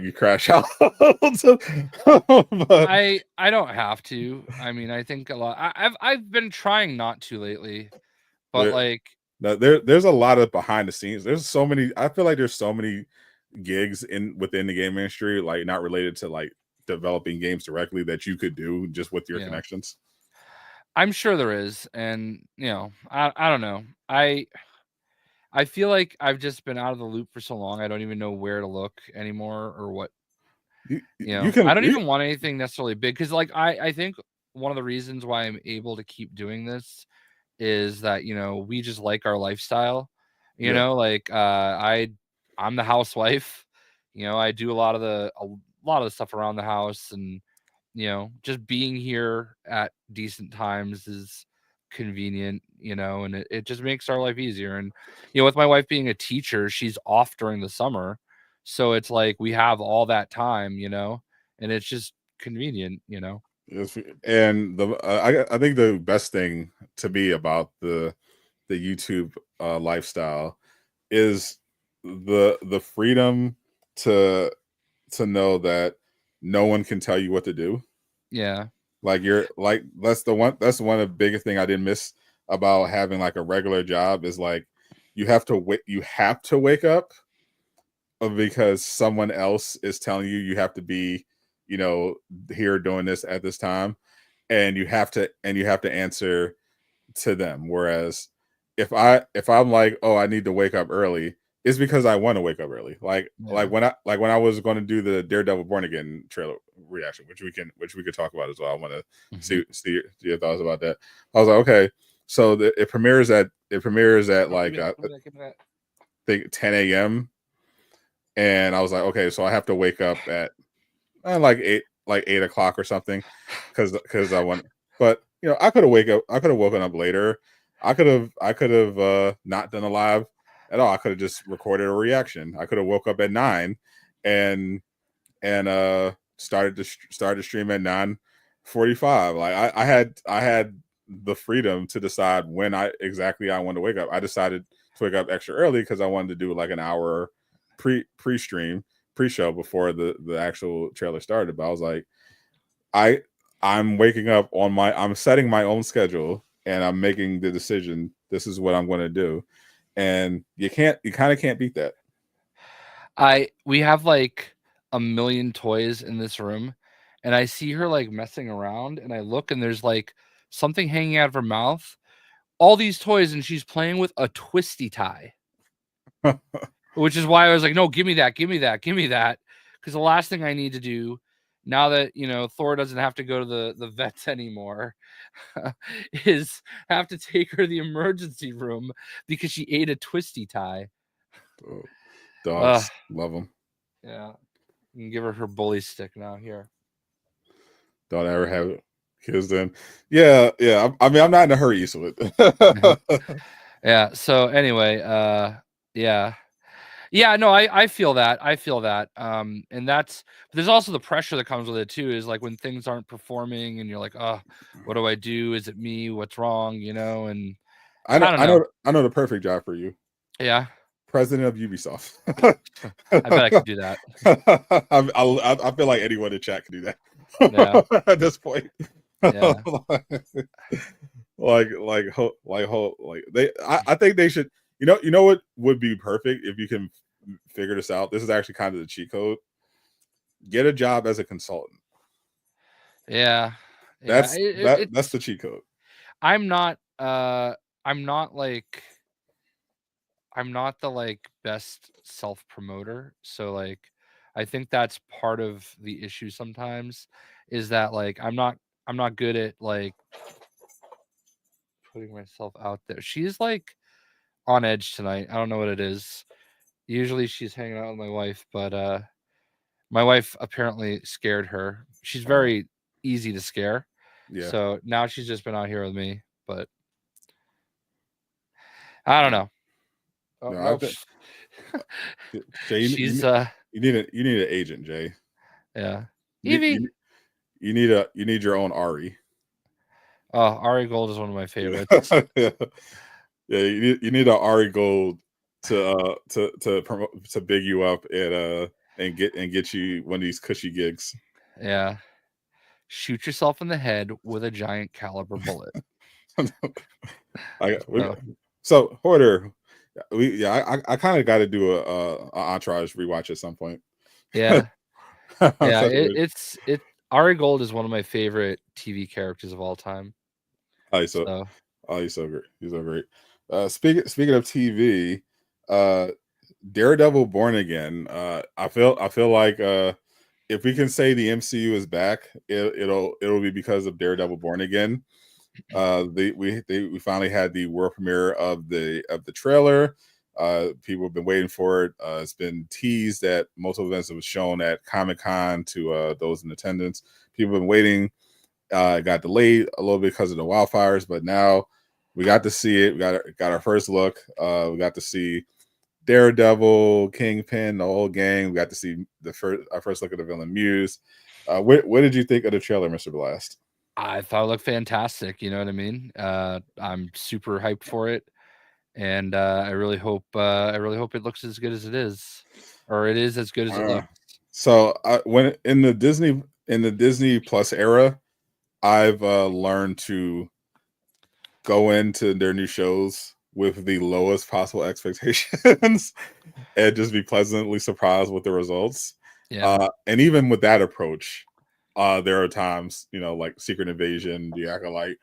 you crash out. But I don't have to. I mean, I think a lot. I've been trying not to lately, but there's a lot of behind the scenes. There's so many. I feel like there's so many gigs within the game industry, like not related to like developing games directly, that you could do just with your connections. I'm sure there is, and I don't know. I feel like I've just been out of the loop for so long. I don't even know where to look anymore or what. I don't even want anything necessarily big, because like I think one of the reasons why I'm able to keep doing this is that we just like our lifestyle. Like I'm the housewife. I do a lot of the stuff around the house, and just being here at decent times is convenient, and it just makes our life easier. And with my wife being a teacher, she's off during the summer, so it's like we have all that time, and it's just convenient. And I think the best thing to me about the YouTube lifestyle is the freedom to know that no one can tell you what to do. Yeah. Like that's one of the biggest thing I didn't miss about having like a regular job, is like you have to wake up because someone else is telling you have to be here doing this at this time, and you have to answer to them. Whereas if I'm like, oh, I need to wake up early, it's because I want to wake up early. Like when I was going to do the Daredevil Born Again trailer reaction, which we could talk about as well. I want to see your thoughts about that. I was like, okay, so it premieres at like I think 10 a.m. and I was like, okay, so I have to wake up at like 8 o'clock or something, because I want. But I could have woken up later. I could have not done a live at all. I could have just recorded a reaction. I could have woke up at 9 and started to stream at 9:45. Like I had the freedom to decide when I wanted to wake up. I decided to wake up extra early because I wanted to do like an hour pre-stream pre-show before the actual trailer started. But I was like, I'm waking up I'm setting my own schedule, and I'm making the decision. This is what I'm going to do. And you kind of can't beat that. We have like a million toys in this room, and I see her like messing around, and I look, and there's like something hanging out of her mouth, all these toys, and she's playing with a twisty tie. Which is why I was like, no, give me that. Because the last thing I need to do, now that Thor doesn't have to go to the vets anymore, is have to take her to the emergency room because she ate a twisty tie. Oh, dogs love them. Yeah, you can give her bully stick now. Here, don't ever have it, because then yeah. I mean, I'm not in a hurry, so yeah. So anyway, yeah, no, I feel that. And there's also the pressure that comes with it too, is like when things aren't performing and you're like, oh, what do I do? Is it me? What's wrong? And I know the perfect job for you. Yeah. President of Ubisoft. I bet I could do that. I feel like anyone in chat could do that. Yeah. At this point. Yeah. I think they should. You know what would be perfect if you can figure this out? This is actually kind of the cheat code. Get a job as a consultant. Yeah. That's the cheat code. I'm not the best self-promoter. So like I think that's part of the issue sometimes, is that like I'm not good at like putting myself out there. She's like on edge tonight. I don't know what it is. Usually she's hanging out with my wife, but my wife apparently scared her. She's very easy to scare. Yeah. So now she's just been out here with me, but I don't know. Oh, no, Jay, She's you need an agent, Jay. yeah. You, Evie. you, you need your own Ari. Oh, Ari Gold is one of my favorites. Yeah, yeah. You need an Ari Gold to promote, to big you up and get you one of these cushy gigs. Yeah. Shoot yourself in the head with a giant caliber bullet. So, So Hoarder, I kind of got to do a Entourage rewatch at some point. yeah. Yeah, So, it Ari Gold is one of my favorite TV characters of all time. oh, he's so So he's so great. He's so great. Speaking of TV, Daredevil Born Again. I feel like if we can say the MCU is back, it'll be because of Daredevil Born Again. We finally had the world premiere of the trailer. People have been waiting for it. It's been teased at multiple events. It was shown at Comic-Con to those in attendance. People have been waiting. It got delayed a little bit because of the wildfires, but now we got to see it. We got our first look. We got to see Daredevil, Kingpin, the whole gang. We got to see our first look at the villain Muse. What did you think of the trailer, Mr. Blast? I thought it looked fantastic. You know what I mean? I'm super hyped for it, and I really hope it looks as good as it is, or it is as good as it looks. So when in the Disney Plus era, I've learned to go into their new shows with the lowest possible expectations and just be pleasantly surprised with the results. Yeah. And even with that approach, there are times, like Secret Invasion, the Acolyte,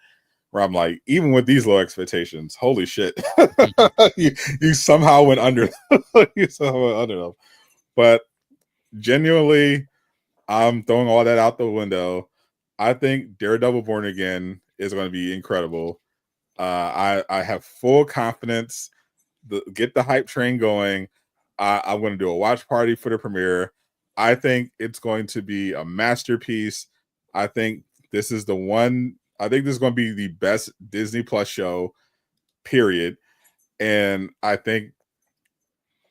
where I'm like, even with these low expectations, holy shit, you somehow went under. You somehow went under them. But genuinely, I'm throwing all that out the window. I think Daredevil Born Again is going to be incredible. I have full confidence. Get the hype train going. I'm going to do a watch party for the premiere. I think it's going to be a masterpiece. I think this is the one. I think this is going to be the best Disney Plus show, period. And I think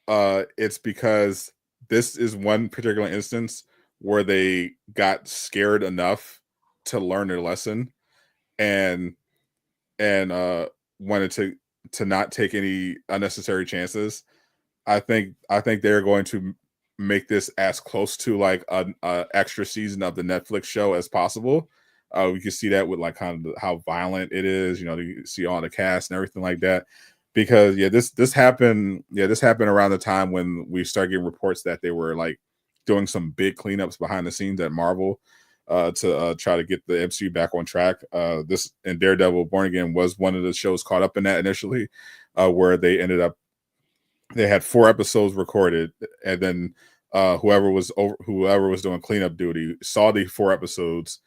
it's because this is one particular instance where they got scared enough to learn their lesson and wanted to not take any unnecessary chances. I think they're going to make this as close to like a extra season of the Netflix show as possible. We can see that with like kind of how violent it is. You see all the cast and everything like that. Because this happened. Yeah, this happened around the time when we started getting reports that they were like doing some big cleanups behind the scenes at Marvel to try to get the MCU back on track. This and Daredevil Born Again was one of the shows caught up in that initially, where they had 4 episodes recorded, and then whoever was doing cleanup duty saw the 4 episodes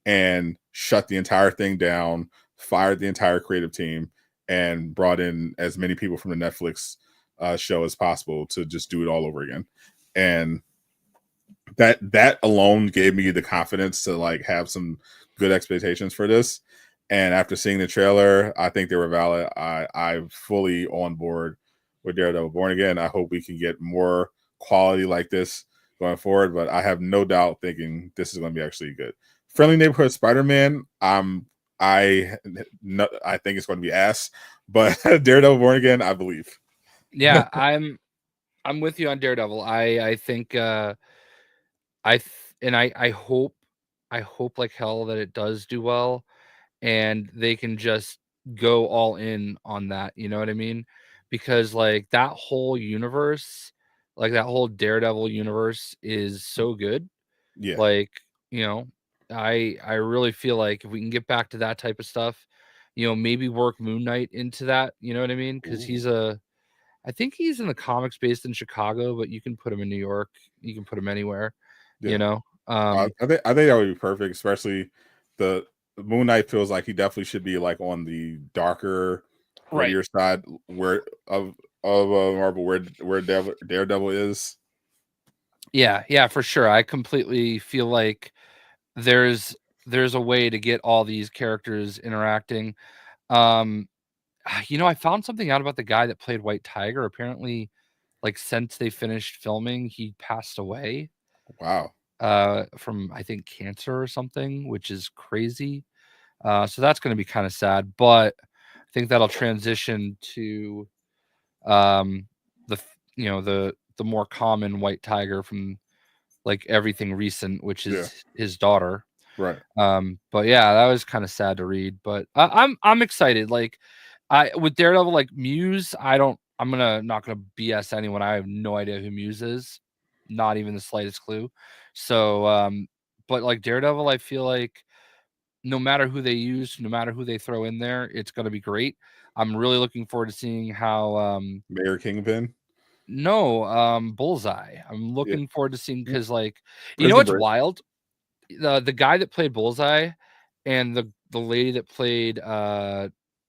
and shut the entire thing down, fired the entire creative team, and brought in as many people from the Netflix show as possible to just do it all over again. And that alone gave me the confidence to like have some good expectations for this. And after seeing the trailer, I think they were valid. I'm fully on board with Daredevil Born Again. I hope we can get more quality like this going forward, but I have no doubt thinking this is going to be actually good. Friendly Neighborhood Spider-Man, I think it's going to be ass, but Daredevil Born Again, I believe. Yeah, I'm with you on Daredevil. I think I hope like hell that it does do well and they can just go all in on that, you know what I mean? Because like that whole universe, like that whole Daredevil universe is so good. Yeah. Like, I really feel like if we can get back to that type of stuff, maybe work Moon Knight into that, you know what I mean? Because I think he's in the comics based in Chicago, but you can put him in New York, you can put him anywhere, Yeah. I think that would be perfect, especially the Moon Knight feels like he definitely should be like on the darker, grittier side of Marvel, where Daredevil is. Yeah, for sure. I completely feel like there's a way to get all these characters interacting. I found something out about the guy that played White Tiger. Apparently, like since they finished filming, he passed away Wow. from I think cancer or something, which is crazy. So that's going to be kind of sad, but I think that'll transition to the the more common white tiger from like everything recent, which Yeah. is his daughter. Right. But yeah, that was kind of sad to read, but I'm excited. Like I with Daredevil, like Muse, I'm not gonna BS anyone. I have no idea who Muse is, not even the slightest clue. So but like Daredevil, I feel like no matter who they use, no matter who they throw in there, it's gonna be great. I'm really looking forward to seeing how Mayor Kingpin. no, Bullseye. I'm Yeah. looking forward to seeing because like you know Prison what's Break. wild? The guy that played Bullseye and the lady that played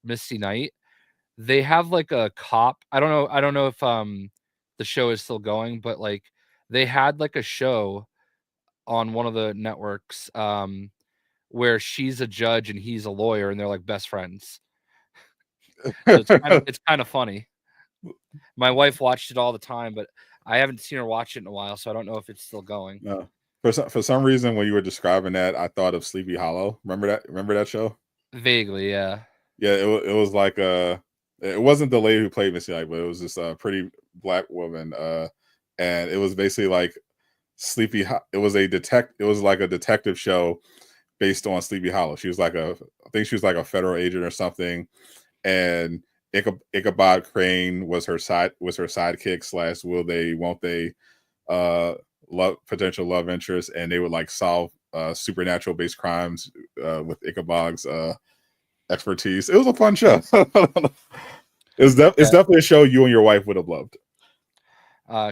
Misty Knight, they have like a cop. I don't know if the show is still going, but like they had like a show on one of the networks where she's a judge and he's a lawyer and they're like best friends. So it's kind of funny. My wife watched it all the time, but I haven't seen her watch it in a while, so I don't know if it's still going. No. For some reason, when you were describing that, I thought of Sleepy Hollow. Remember that? Remember that show? Vaguely, yeah. Yeah, it was like it wasn't the lady who played Missy Light, but it was this pretty black woman. And it was basically like it was it was like a detective show based on Sleepy Hollow. She was like I think she was like a federal agent or something, and Ichabod Crane was her sidekick slash will they won't they potential love interest, and they would like solve supernatural based crimes with Ichabod's expertise. It was a fun show. It's definitely a show you and your wife would have loved.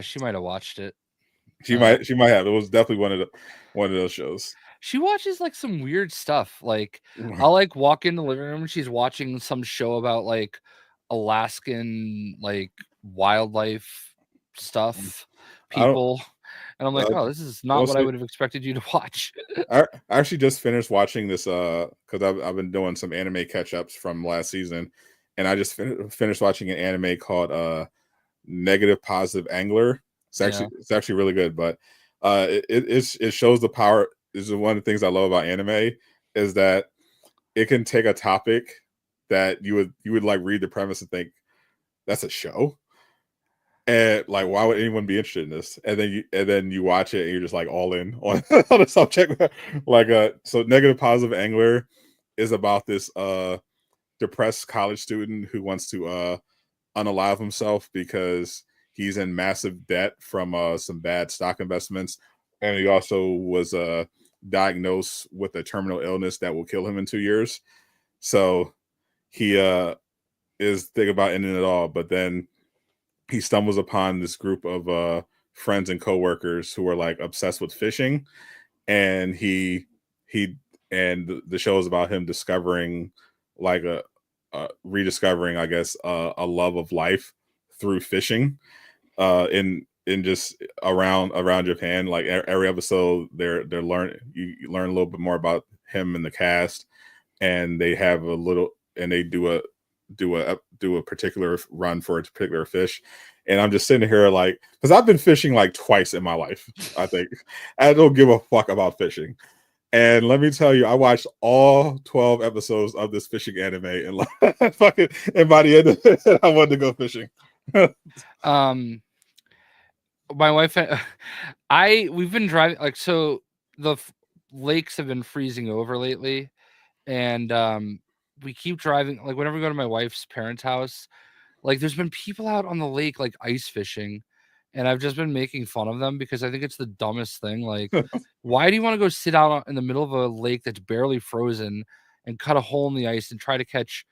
She might have watched it. She might have. It was definitely one of those shows. She watches like some weird stuff. Like I'll like walk in the living room and she's watching some show about like Alaskan like wildlife stuff, people. And I'm like, oh, this is not what I would have expected you to watch. I actually just finished watching this because I've been doing some anime catch ups from last season, and I just finished watching an anime called Negative Positive Angler. It's actually really good, but it shows the power. This is one of the things I love about anime is that it can take a topic that you would like read the premise and think that's a show, and like why would anyone be interested in this, and then you watch it and you're just like all in on, on the subject. Like so Negative Positive Angler is about this depressed college student who wants to unalive himself because he's in massive debt from some bad stock investments, and he also was diagnosed with a terminal illness that will kill him in 2 years. So he is thinking about ending it all, but then he stumbles upon this group of friends and coworkers who are like obsessed with fishing, and he and the show is about him discovering like rediscovering, I guess, a love of life through fishing in just around Japan. Like every episode they're you learn a little bit more about him and the cast, and they have a little and they do a particular run for a particular fish. And I'm just sitting here like, because I've been fishing like twice in my life. I think I don't give a fuck about fishing. And let me tell you, I watched all 12 episodes of this fishing anime, and like, fucking, and by the end of it, I wanted to go fishing. My wife, we've been driving like so. The lakes have been freezing over lately, and we keep driving. Like whenever we go to my wife's parents' house, like there's been people out on the lake like ice fishing, and I've just been making fun of them because I think it's the dumbest thing. Like, why do you want to go sit out in the middle of a lake that's barely frozen and cut a hole in the ice and try to catch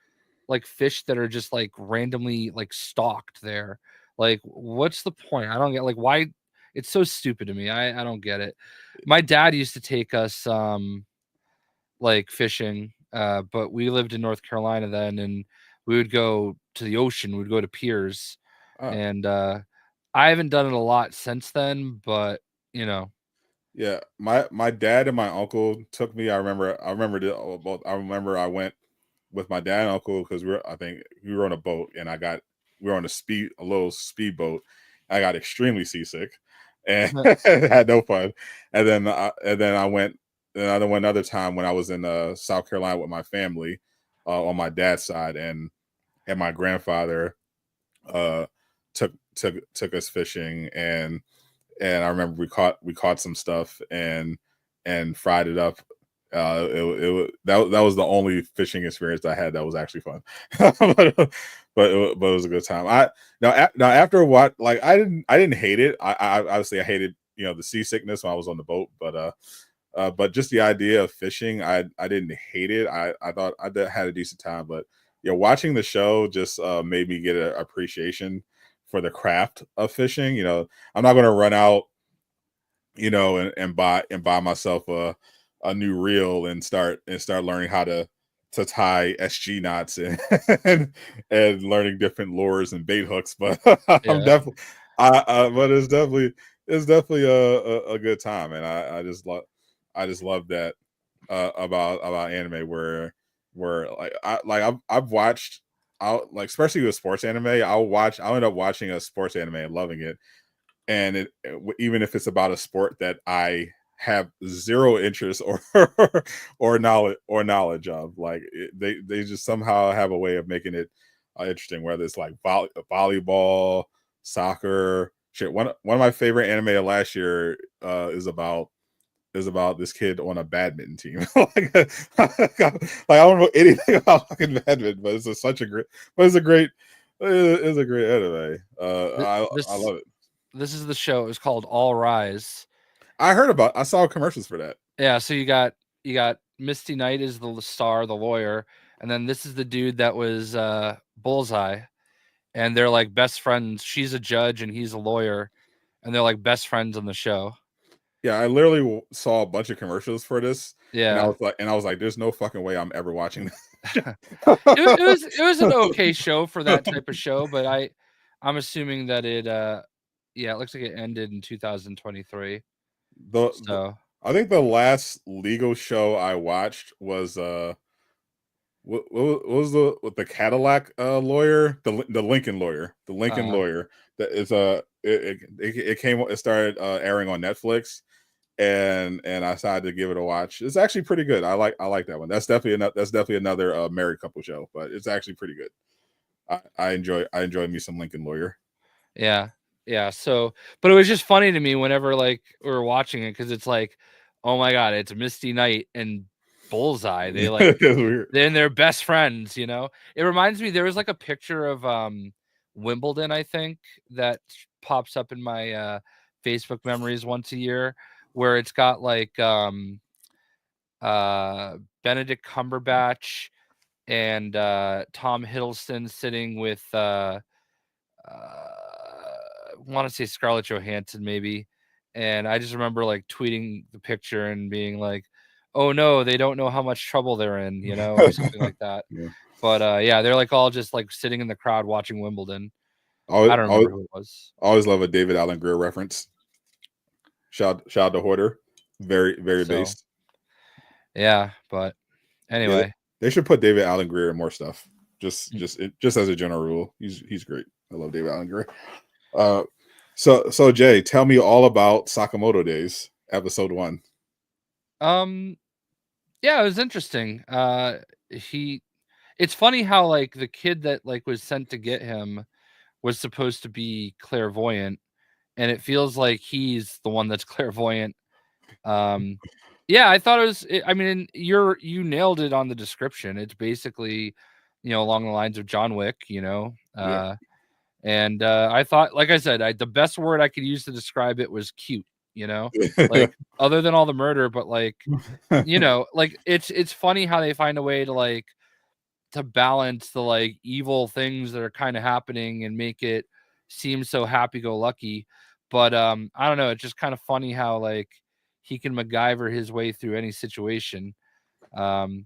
like fish that are just like randomly like stalked there? Like, what's the point? I don't get like why it's so stupid to me. I don't get it. My dad used to take us like fishing, but we lived in North Carolina then, and we would go to the ocean. We'd go to piers, and I haven't done it a lot since then. But you know, yeah, my dad and my uncle took me. I remember I went with my dad and uncle because I think we were on a boat, and we were on a little speedboat, I got extremely seasick and had no fun. And then I went another time when I was in South Carolina with my family on my dad's side, and my grandfather took us fishing, and I remember we caught some stuff and fried it up. That was the only fishing experience I had that was actually fun, but it was a good time. Now after what, like I didn't hate it. I obviously I hated the seasickness when I was on the boat, but just the idea of fishing, I didn't hate it. I thought I had a decent time, but watching the show just made me get an appreciation for the craft of fishing. I'm not going to run out, and buy myself a new reel and start learning how to tie SG knots and learning different lures and bait hooks. But I'm definitely, but it's definitely a good time, and I just love that about anime where I've watched, especially with sports anime, I'll end up watching a sports anime and loving it, and even if it's about a sport that I have zero interest or knowledge of, they just somehow have a way of making it interesting, whether it's like volleyball, soccer. Shit, one of my favorite anime of last year is about this kid on a badminton team. I don't know anything about fucking badminton, but it's a great anime. I love it. This is the show. It was called All Rise. I saw commercials for that. Yeah, so you got Misty Knight is the star, the lawyer, and then this is the dude that was Bullseye, and they're like best friends. She's a judge and he's a lawyer, and they're like best friends on the show. Yeah, I literally saw a bunch of commercials for this. Yeah, and I was like, "There's no fucking way I'm ever watching this." it was an okay show for that type of show, but I'm assuming that it looks like it ended in 2023. I think the last legal show I watched was what was the Cadillac lawyer, the Lincoln lawyer, lawyer. That is it started airing on Netflix, and I decided to give it a watch. It's actually pretty good. I like that one. That's definitely another married couple show, but it's actually pretty good. I enjoy me some Lincoln Lawyer. Yeah. So, but it was just funny to me whenever like we were watching it, because it's like, oh my god, it's Misty Knight and Bullseye. They like they're best friends. It reminds me, there was like a picture of Wimbledon, I think, that pops up in my Facebook memories once a year, where it's got like Benedict Cumberbatch and Tom Hiddleston sitting with want to say Scarlett Johansson maybe, and I just remember like tweeting the picture and being like, oh no, they don't know how much trouble they're in, or something like that. Yeah. But they're like all just like sitting in the crowd watching Wimbledon. I don't remember who it was. I always love a David Alan Grier reference. Shout out to Hoarder. Very, very based. Yeah, but anyway. They should put David Alan Grier in more stuff. Just as a general rule. He's great. I love David Alan Grier. So Jay, tell me all about Sakamoto Days, episode 1. Yeah, it was interesting. It's funny how like the kid that like was sent to get him was supposed to be clairvoyant, and it feels like he's the one that's clairvoyant. Yeah, I thought it was. I mean, you nailed it on the description. It's basically, along the lines of John Wick. Yeah. And I thought, like I said, the best word I could use to describe it was cute. Like other than all the murder, but like, like it's funny how they find a way to like to balance the like evil things that are kind of happening and make it seem so happy-go-lucky. But I don't know, it's just kind of funny how like he can MacGyver his way through any situation. It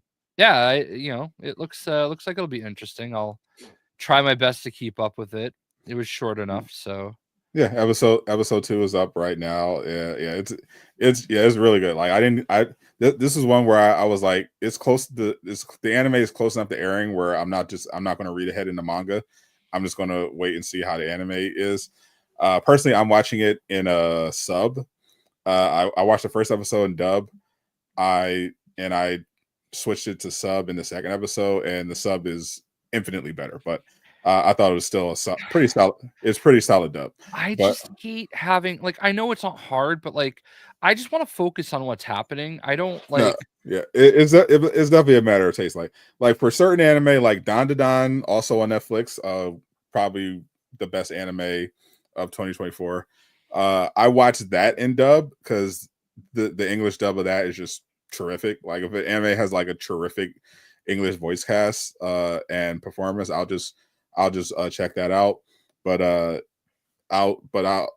looks like it'll be interesting. I'll try my best to keep up with it. It was short enough, so yeah. Episode 2 is up right now. Yeah. It's really good. Like this is one where I was like, it's close to the anime is close enough to airing where I'm not going to read ahead in the manga. I'm just going to wait and see how the anime is. Personally, I'm watching it in a sub. I watched the first episode in dub. I switched it to sub in the second episode, and the sub is infinitely better. But I thought it was still pretty solid. It's pretty solid dub. I But just hate having like I know it's not hard, but like I just want to focus on what's happening. I don't no, like yeah, it's definitely a matter of taste. Like for certain anime, like Don to Don, also on Netflix, probably the best anime of 2024. I watched that in dub because the English dub of that is just terrific. Like if an anime has like a terrific English voice cast and performance, I'll just check that out. But I'll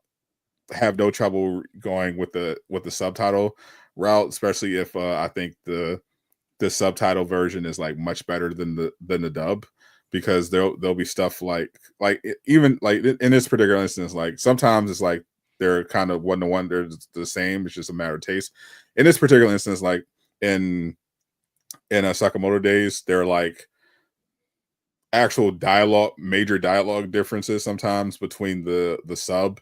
have no trouble going with the subtitle route, especially if I think the subtitle version is like much better than the dub, because there'll be stuff like even like in this particular instance, like sometimes it's like they're kind of one to one, they're the same. It's just a matter of taste. In this particular instance, like in a Sakamoto Days, they're like actual major dialogue differences sometimes between the sub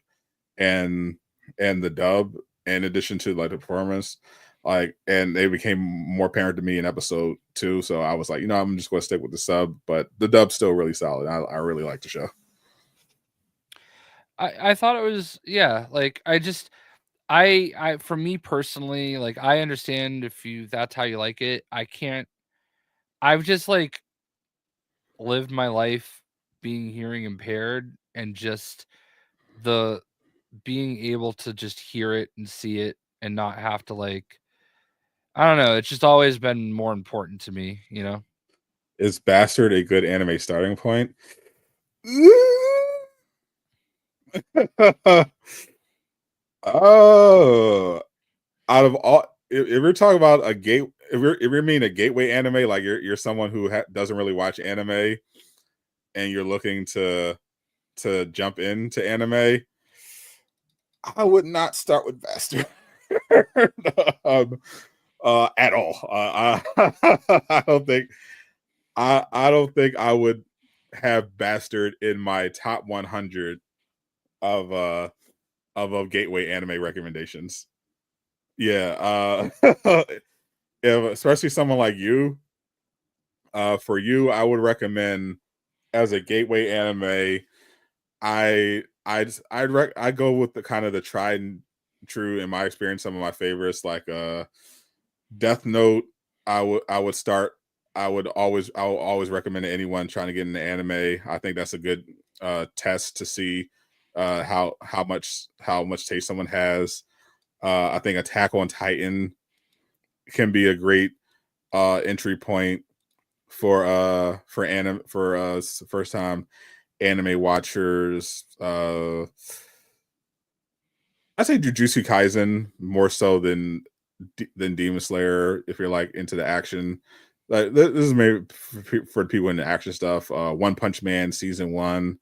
and the dub, in addition to like the performance, like, and they became more apparent to me in episode 2. So I was like, I'm just going to stick with the sub, but the dub's still really solid. I really like the show. I thought it was like I for me personally, like I understand if that's how you like it. I've just like lived my life being hearing impaired, and just the being able to just hear it and see it and not have to like I don't know, it's just always been more important to me, Is Bastard a good anime starting point? Oh, out of all, if we're talking about a gate, if you're meaning a gateway anime, like you're someone who doesn't really watch anime, and you're looking to jump into anime, I would not start with Bastard. At all. I don't think I don't think I would have Bastard in my top 100 of gateway anime recommendations. Yeah, especially someone like you. For you, I would recommend as a gateway anime. I go with the kind of the tried and true, in my experience, some of my favorites like Death Note. I would start. I will always recommend to anyone trying to get into anime. I think that's a good test to see how much taste someone has. I think Attack on Titan can be a great entry point for anime for first time anime watchers. I say Jujutsu Kaisen more so than Demon Slayer if you're like into the action. Like this is maybe for people into action stuff. One Punch Man season 1.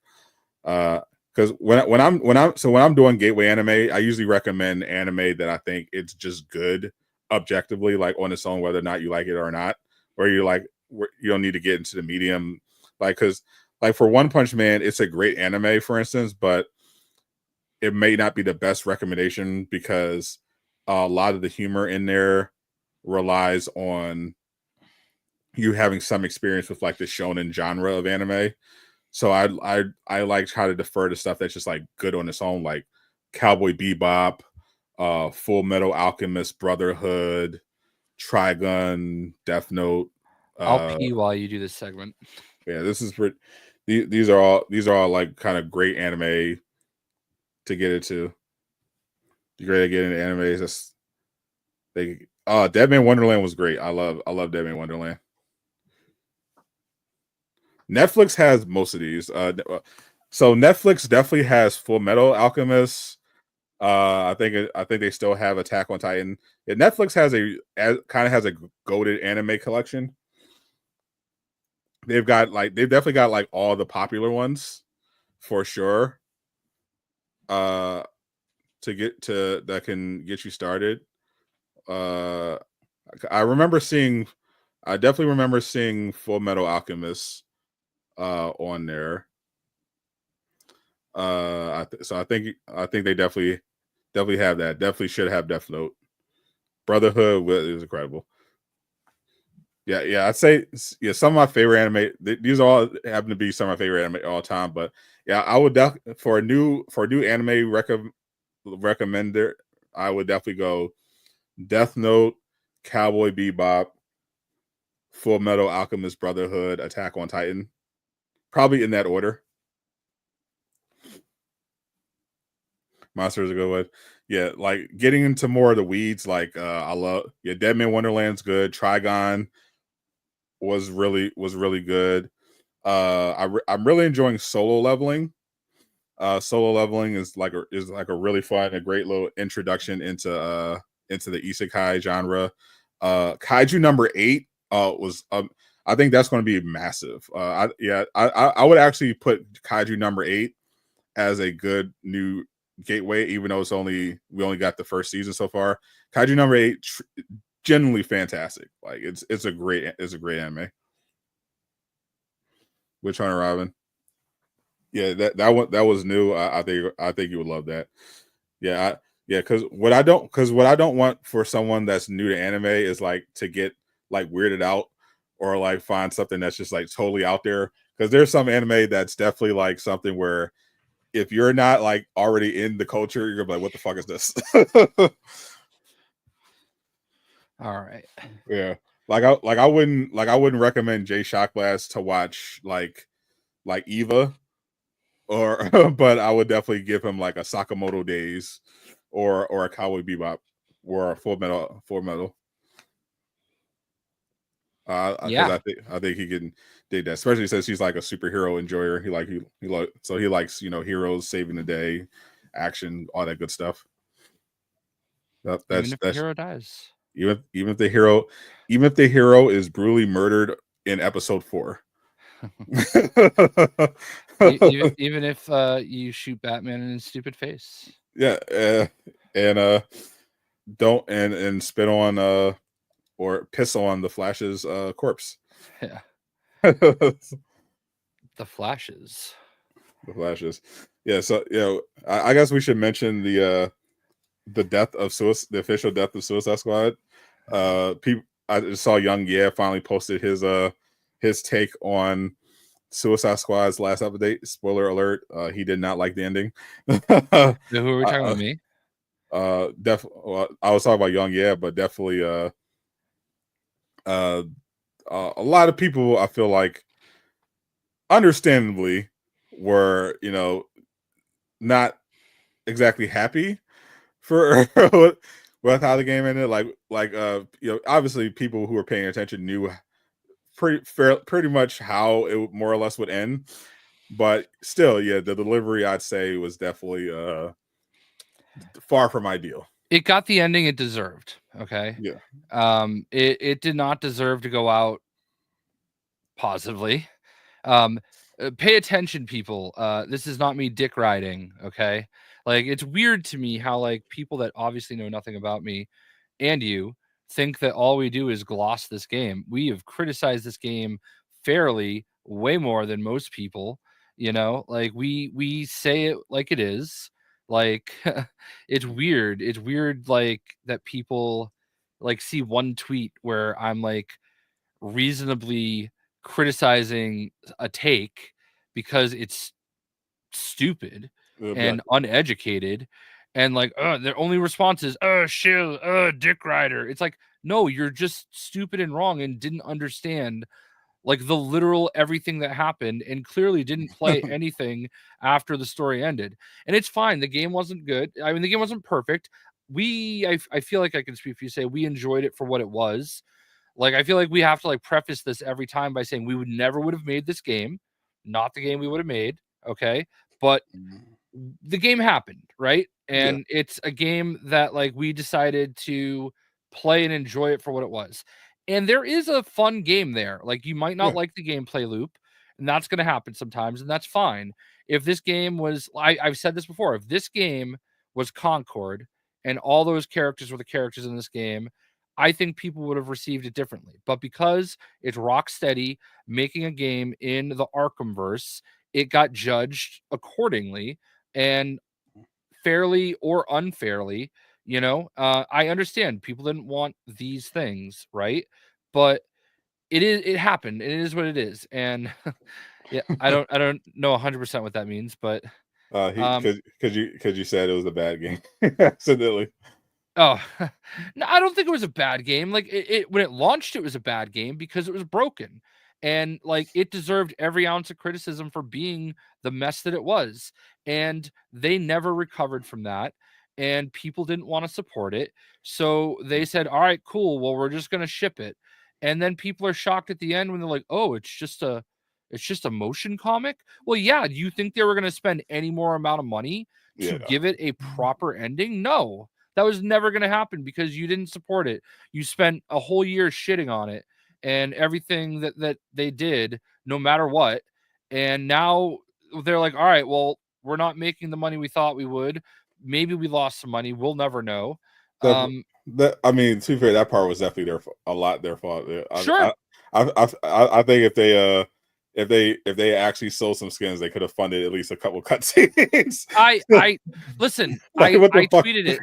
Because when I'm doing gateway anime, I usually recommend anime that I think it's just good objectively, like on its own, whether or not you like it or not, or you like you don't need to get into the medium, like because like for One Punch Man, it's a great anime, for instance, but it may not be the best recommendation because a lot of the humor in there relies on you having some experience with like the shonen genre of anime. So I like try to defer to stuff that's just like good on its own, like Cowboy Bebop, Full Metal Alchemist Brotherhood, Trigun, Death Note. I'll pee while you do this segment. Yeah, this is for these are all like kind of great anime to get into. Great at getting into anime. That's Dead Man Wonderland was great. I love Dead Man Wonderland. Netflix has most of these. So Netflix definitely has Full Metal Alchemist. I think they still have Attack on Titan. Yeah, Netflix has kind of has a goated anime collection. They've definitely got like all the popular ones for sure. To get to that can get you started. Uh, I definitely remember seeing Full Metal Alchemist on there. So I think they definitely have that. Definitely should have Death Note. Brotherhood is incredible. Yeah, I'd say some of my favorite anime. These all happen to be some of my favorite anime all time. But yeah, I would for a new anime recommender, I would definitely go Death Note, Cowboy Bebop, Full Metal Alchemist Brotherhood, Attack on Titan. Probably in that order. Monster is a good one. Yeah, like getting into more of the weeds. Like I love Dead Man Wonderland's good. Trigon was really good. I'm really enjoying Solo Leveling. Solo Leveling is like a really fun, a great little introduction into the isekai genre. Kaiju number 8 was I think that's going to be massive. I would actually put Kaiju number 8 as a good new gateway, even though we only got the first season so far. Kaiju number 8 genuinely fantastic. Like it's a great anime. Which one, Robin? Yeah, that was new. I think you would love that. Yeah, because what I don't want for someone that's new to anime is like to get like weirded out or like find something that's just like totally out there. Because there's some anime that's definitely like something where if you're not like already in the culture, you're gonna be like, what the fuck is this? All right. Yeah. I wouldn't recommend JayShockblast to watch like Eva or but I would definitely give him like a Sakamoto Days or a Cowboy Bebop or a Full Metal. Because I think he can dig that, especially since he's like a superhero enjoyer. He likes heroes saving the day, action, all that good stuff. Even if the hero dies. Even if the hero is brutally murdered in episode 4. even if you shoot Batman in his stupid face. Yeah, and don't and spit on or piss on the Flash's corpse. Yeah. The Flashes. The Flashes. Yeah, so I guess we should mention the death of the official death of Suicide Squad. People, I just saw Young finally posted his take on Suicide Squad's last update. Spoiler alert: he did not like the ending. Who are we talking about? Me? I was talking about Young, but definitely a lot of people, I feel like, understandably, were not exactly happy for with how the game ended. Obviously people who were paying attention knew pretty much how it more or less would end, but still, the delivery, I'd say, was definitely far from ideal. It got the ending it deserved. Okay. Yeah. It did not deserve to go out positively. Pay attention, people. This is not me dick riding. Okay. Like, it's weird to me how like people that obviously know nothing about me and you think that all we do is gloss this game. We have criticized this game fairly, way more than most people. Like we say it like it is. Like it's weird. It's weird like that people like see one tweet where I'm like reasonably criticizing a take because it's stupid and uneducated, and like their only response is shill, dick rider. It's like, no, you're just stupid and wrong and didn't understand like the literal everything that happened and clearly didn't play anything after the story ended. And it's fine, the game wasn't good. I mean, the game wasn't perfect. I feel like I can speak for you, say we enjoyed it for what it was. Like, I feel like we have to like preface this every time by saying we would have made this game, not the game we would have made. Okay. But the game happened, right? And it's a game that like we decided to play and enjoy it for what it was. And there is a fun game there. Like, you might not like the gameplay loop, and that's going to happen sometimes, and that's fine. If this game was, I've said this before, if this game was Concord and all those characters were the characters in this game, I think people would have received it differently. But because it's Rocksteady making a game in the Arkhamverse, it got judged accordingly, and fairly or unfairly. I understand people didn't want these things, right? But it happened, and it is what it is. And yeah, I don't know 100% what that means, but because you said it was a bad game accidentally. oh, no, I don't think it was a bad game. Like it when it launched, it was a bad game because it was broken, and like it deserved every ounce of criticism for being the mess that it was. And they never recovered from that, and people didn't want to support it, so they said, "All right, cool. Well, we're just gonna ship it." And then people are shocked at the end when they're like, "Oh, it's just a motion comic." Well, yeah. Do you think they were gonna spend any more amount of money to Yeah. give it a proper ending? No. That was never going to happen because you didn't support it. You spent a whole year shitting on it and everything that they did, no matter what. And now they're like, all right, well, we're not making the money we thought we would. Maybe we lost some money. We'll never know. I mean, to be fair, that part was definitely a lot their fault. Sure. I think if they actually sold some skins, they could have funded at least a couple cutscenes. I listen. Like, I what the fuck? tweeted it.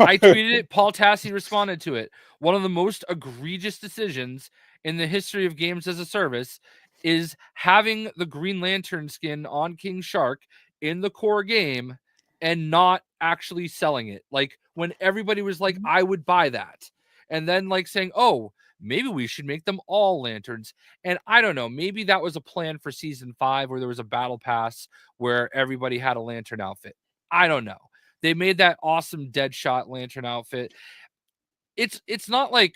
I tweeted it. Paul Tassi responded to it. One of the most egregious decisions in the history of games as a service is having the Green Lantern skin on King Shark in the core game and not actually selling it. Like when everybody was like, I would buy that. And then like saying, oh, maybe we should make them all lanterns. And I don't know, maybe that was a plan for season 5 where there was a battle pass where everybody had a lantern outfit. I don't know. They made that awesome Deadshot lantern outfit. It's not like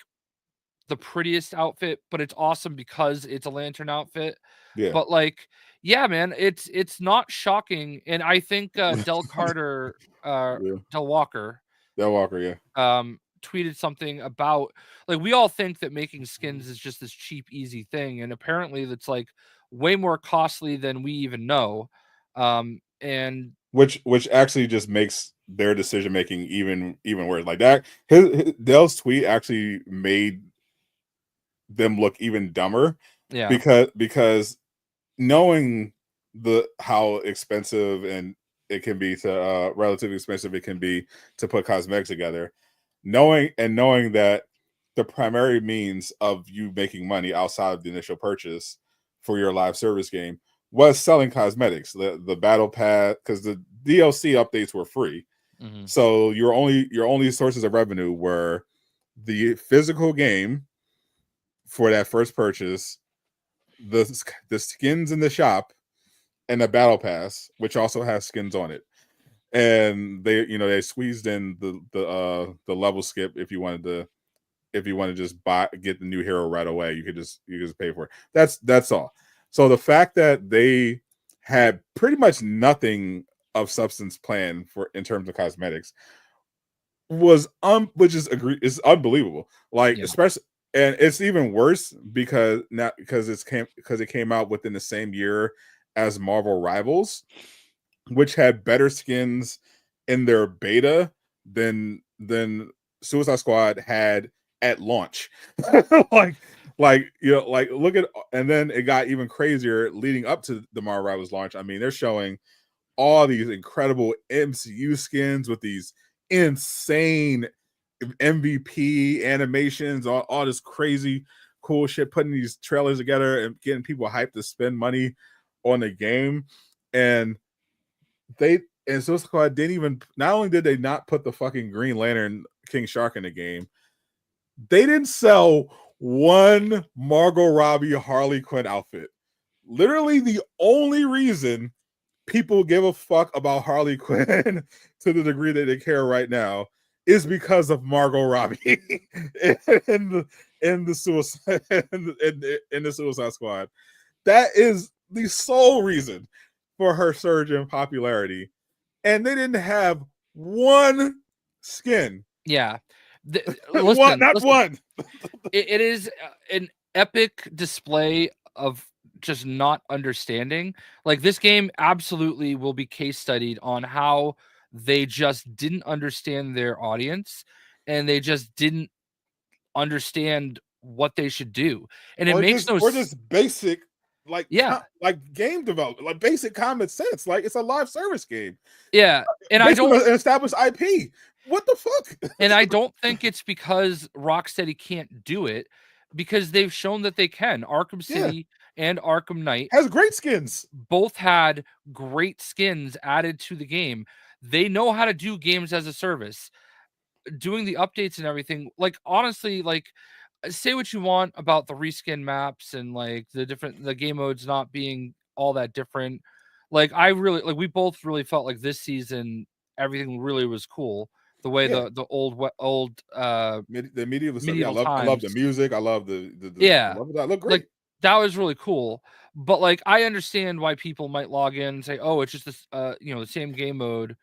the prettiest outfit, but it's awesome because it's a lantern outfit. Yeah. But like, yeah, man, it's not shocking. And I think Del Carter, Del Walker, Yeah. tweeted something about like we all think that making skins is just this cheap, easy thing, and apparently that's like way more costly than we even know. And Which actually just makes their decision making even worse. Like that, his Dell's tweet actually made them look even dumber. yeah, because knowing how expensive and it can be to relatively expensive it can be to put cosmetics together, knowing that the primary means of you making money outside of the initial purchase for your live service game was selling cosmetics, the battle pass, because the DLC updates were free. mm-hmm. So your only sources of revenue were the physical game for that first purchase, the skins in the shop, and the battle pass, which also has skins on it. And they squeezed in the level skip if you wanted to just get the new hero right away. You could just pay for it. That's all. So the fact that they had pretty much nothing of substance planned for in terms of cosmetics was which is unbelievable. Like, Yeah. especially, and it's even worse because it came out within the same year as Marvel Rivals, which had better skins in their beta than Suicide Squad had at launch. like look at, and then it got even crazier leading up to the Marvel Rivals launch. I mean, they're showing all these incredible MCU skins with these insane MVP animations, all this crazy cool shit, putting these trailers together and getting people hyped to spend money on the game. And Suicide Squad didn't even, not only did they not put the fucking Green Lantern King Shark in the game, they didn't sell one Margot Robbie Harley Quinn outfit. Literally the only reason people give a fuck about Harley Quinn to the degree that they care right now is because of Margot Robbie in the Suicide Squad. That is the sole reason for her surge in popularity. And they didn't have one skin. Yeah. Listen, one. It is an epic display of just not understanding. Like this game absolutely will be case studied on how they just didn't understand their audience and they just didn't understand what they should do. And it makes no or just basic like Yeah. like game development, like basic common sense. Like it's a live service game. Yeah. And based on an established IP. What the fuck? And I don't think it's because Rocksteady can't do it, because they've shown that they can. Arkham City and Arkham Knight has great skins. Both had great skins added to the game. They know how to do games as a service. Doing the updates and everything, like honestly, like say what you want about the reskin maps and like the game modes not being all that different. Like I really like we both really felt like this season everything really was cool. The way the old the medieval times. I love the music. I love the yeah. I love that. Look great. Like that was really cool. But like I understand why people might log in and say, oh, it's just this the same game mode,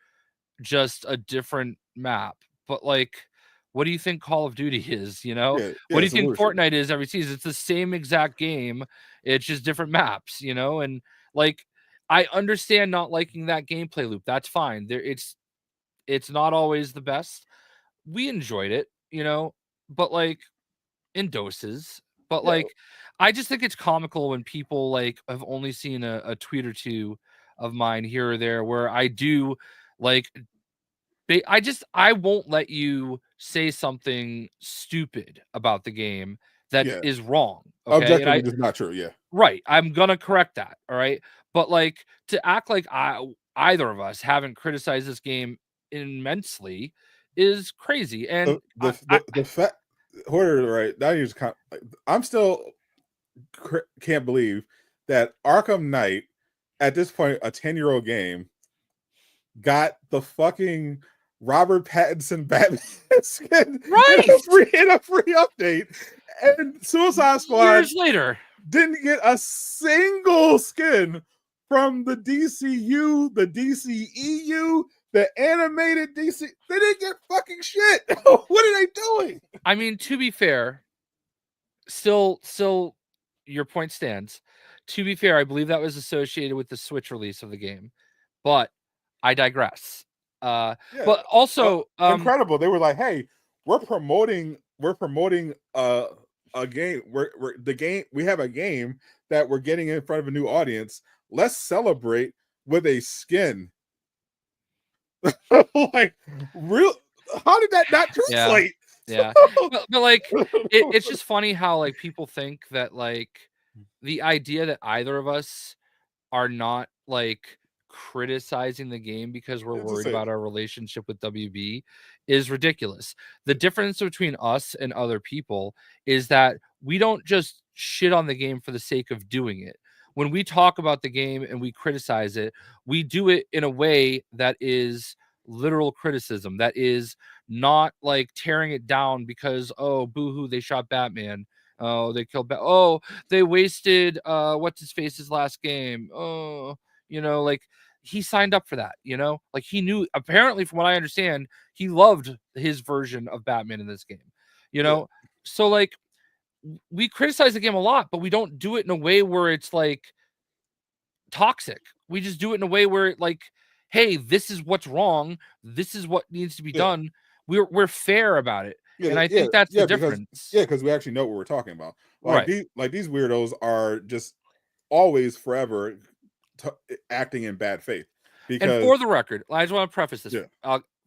just a different map. But like, what do you think Call of Duty is? What do you think Fortnite is every season? It's the same exact game. It's just different maps, and like I understand not liking that gameplay loop. That's fine. It's not always the best. We enjoyed it, but like in doses. But like I just think it's comical when people like have only seen a tweet or two of mine here or there where I do like I won't let you say something stupid about the game that is wrong. Okay. Objectively, just not true. Yeah. Right. I'm gonna correct that. All right. But like to act like either of us haven't criticized this game immensely is crazy. And the fact, Hoarder, right? Now you just I'm still can't believe that Arkham Knight, at this point, a 10-year-old game, got the fucking Robert Pattinson Batman skin in a free update, and Suicide Squad years later didn't get a single skin from the DCU, the DCEU, the animated DC. They didn't get fucking shit. What are they doing? I mean, to be fair, still your point stands. To be fair, I believe that was associated with the Switch release of the game, but I digress. But also incredible. They were like, "Hey, we're promoting a game. We have a game that we're getting in front of a new audience. Let's celebrate with a skin." Like, real? How did that not translate? Yeah. But like, it's just funny how like people think that like the idea that either of us are not like criticizing the game because we're worried about our relationship with WB is ridiculous. The difference between us and other people is that we don't just shit on the game for the sake of doing it. When we talk about the game and we criticize it, we do it in a way that is literal criticism, that is not like tearing it down because, oh, boo-hoo, they shot Batman. Oh, they killed oh, they wasted what's his face's last game. Oh, like he signed up for that, like he knew, apparently from what I understand, he loved his version of Batman in this game, so like we criticize the game a lot, but we don't do it in a way where it's like toxic. We just do it in a way where like, hey, this is what's wrong, this is what needs to be done. We're fair about it. And I think that's the difference. Because we actually know what we're talking about. Like these weirdos are just always forever acting in bad faith. Because, and for the record, I just want to preface this.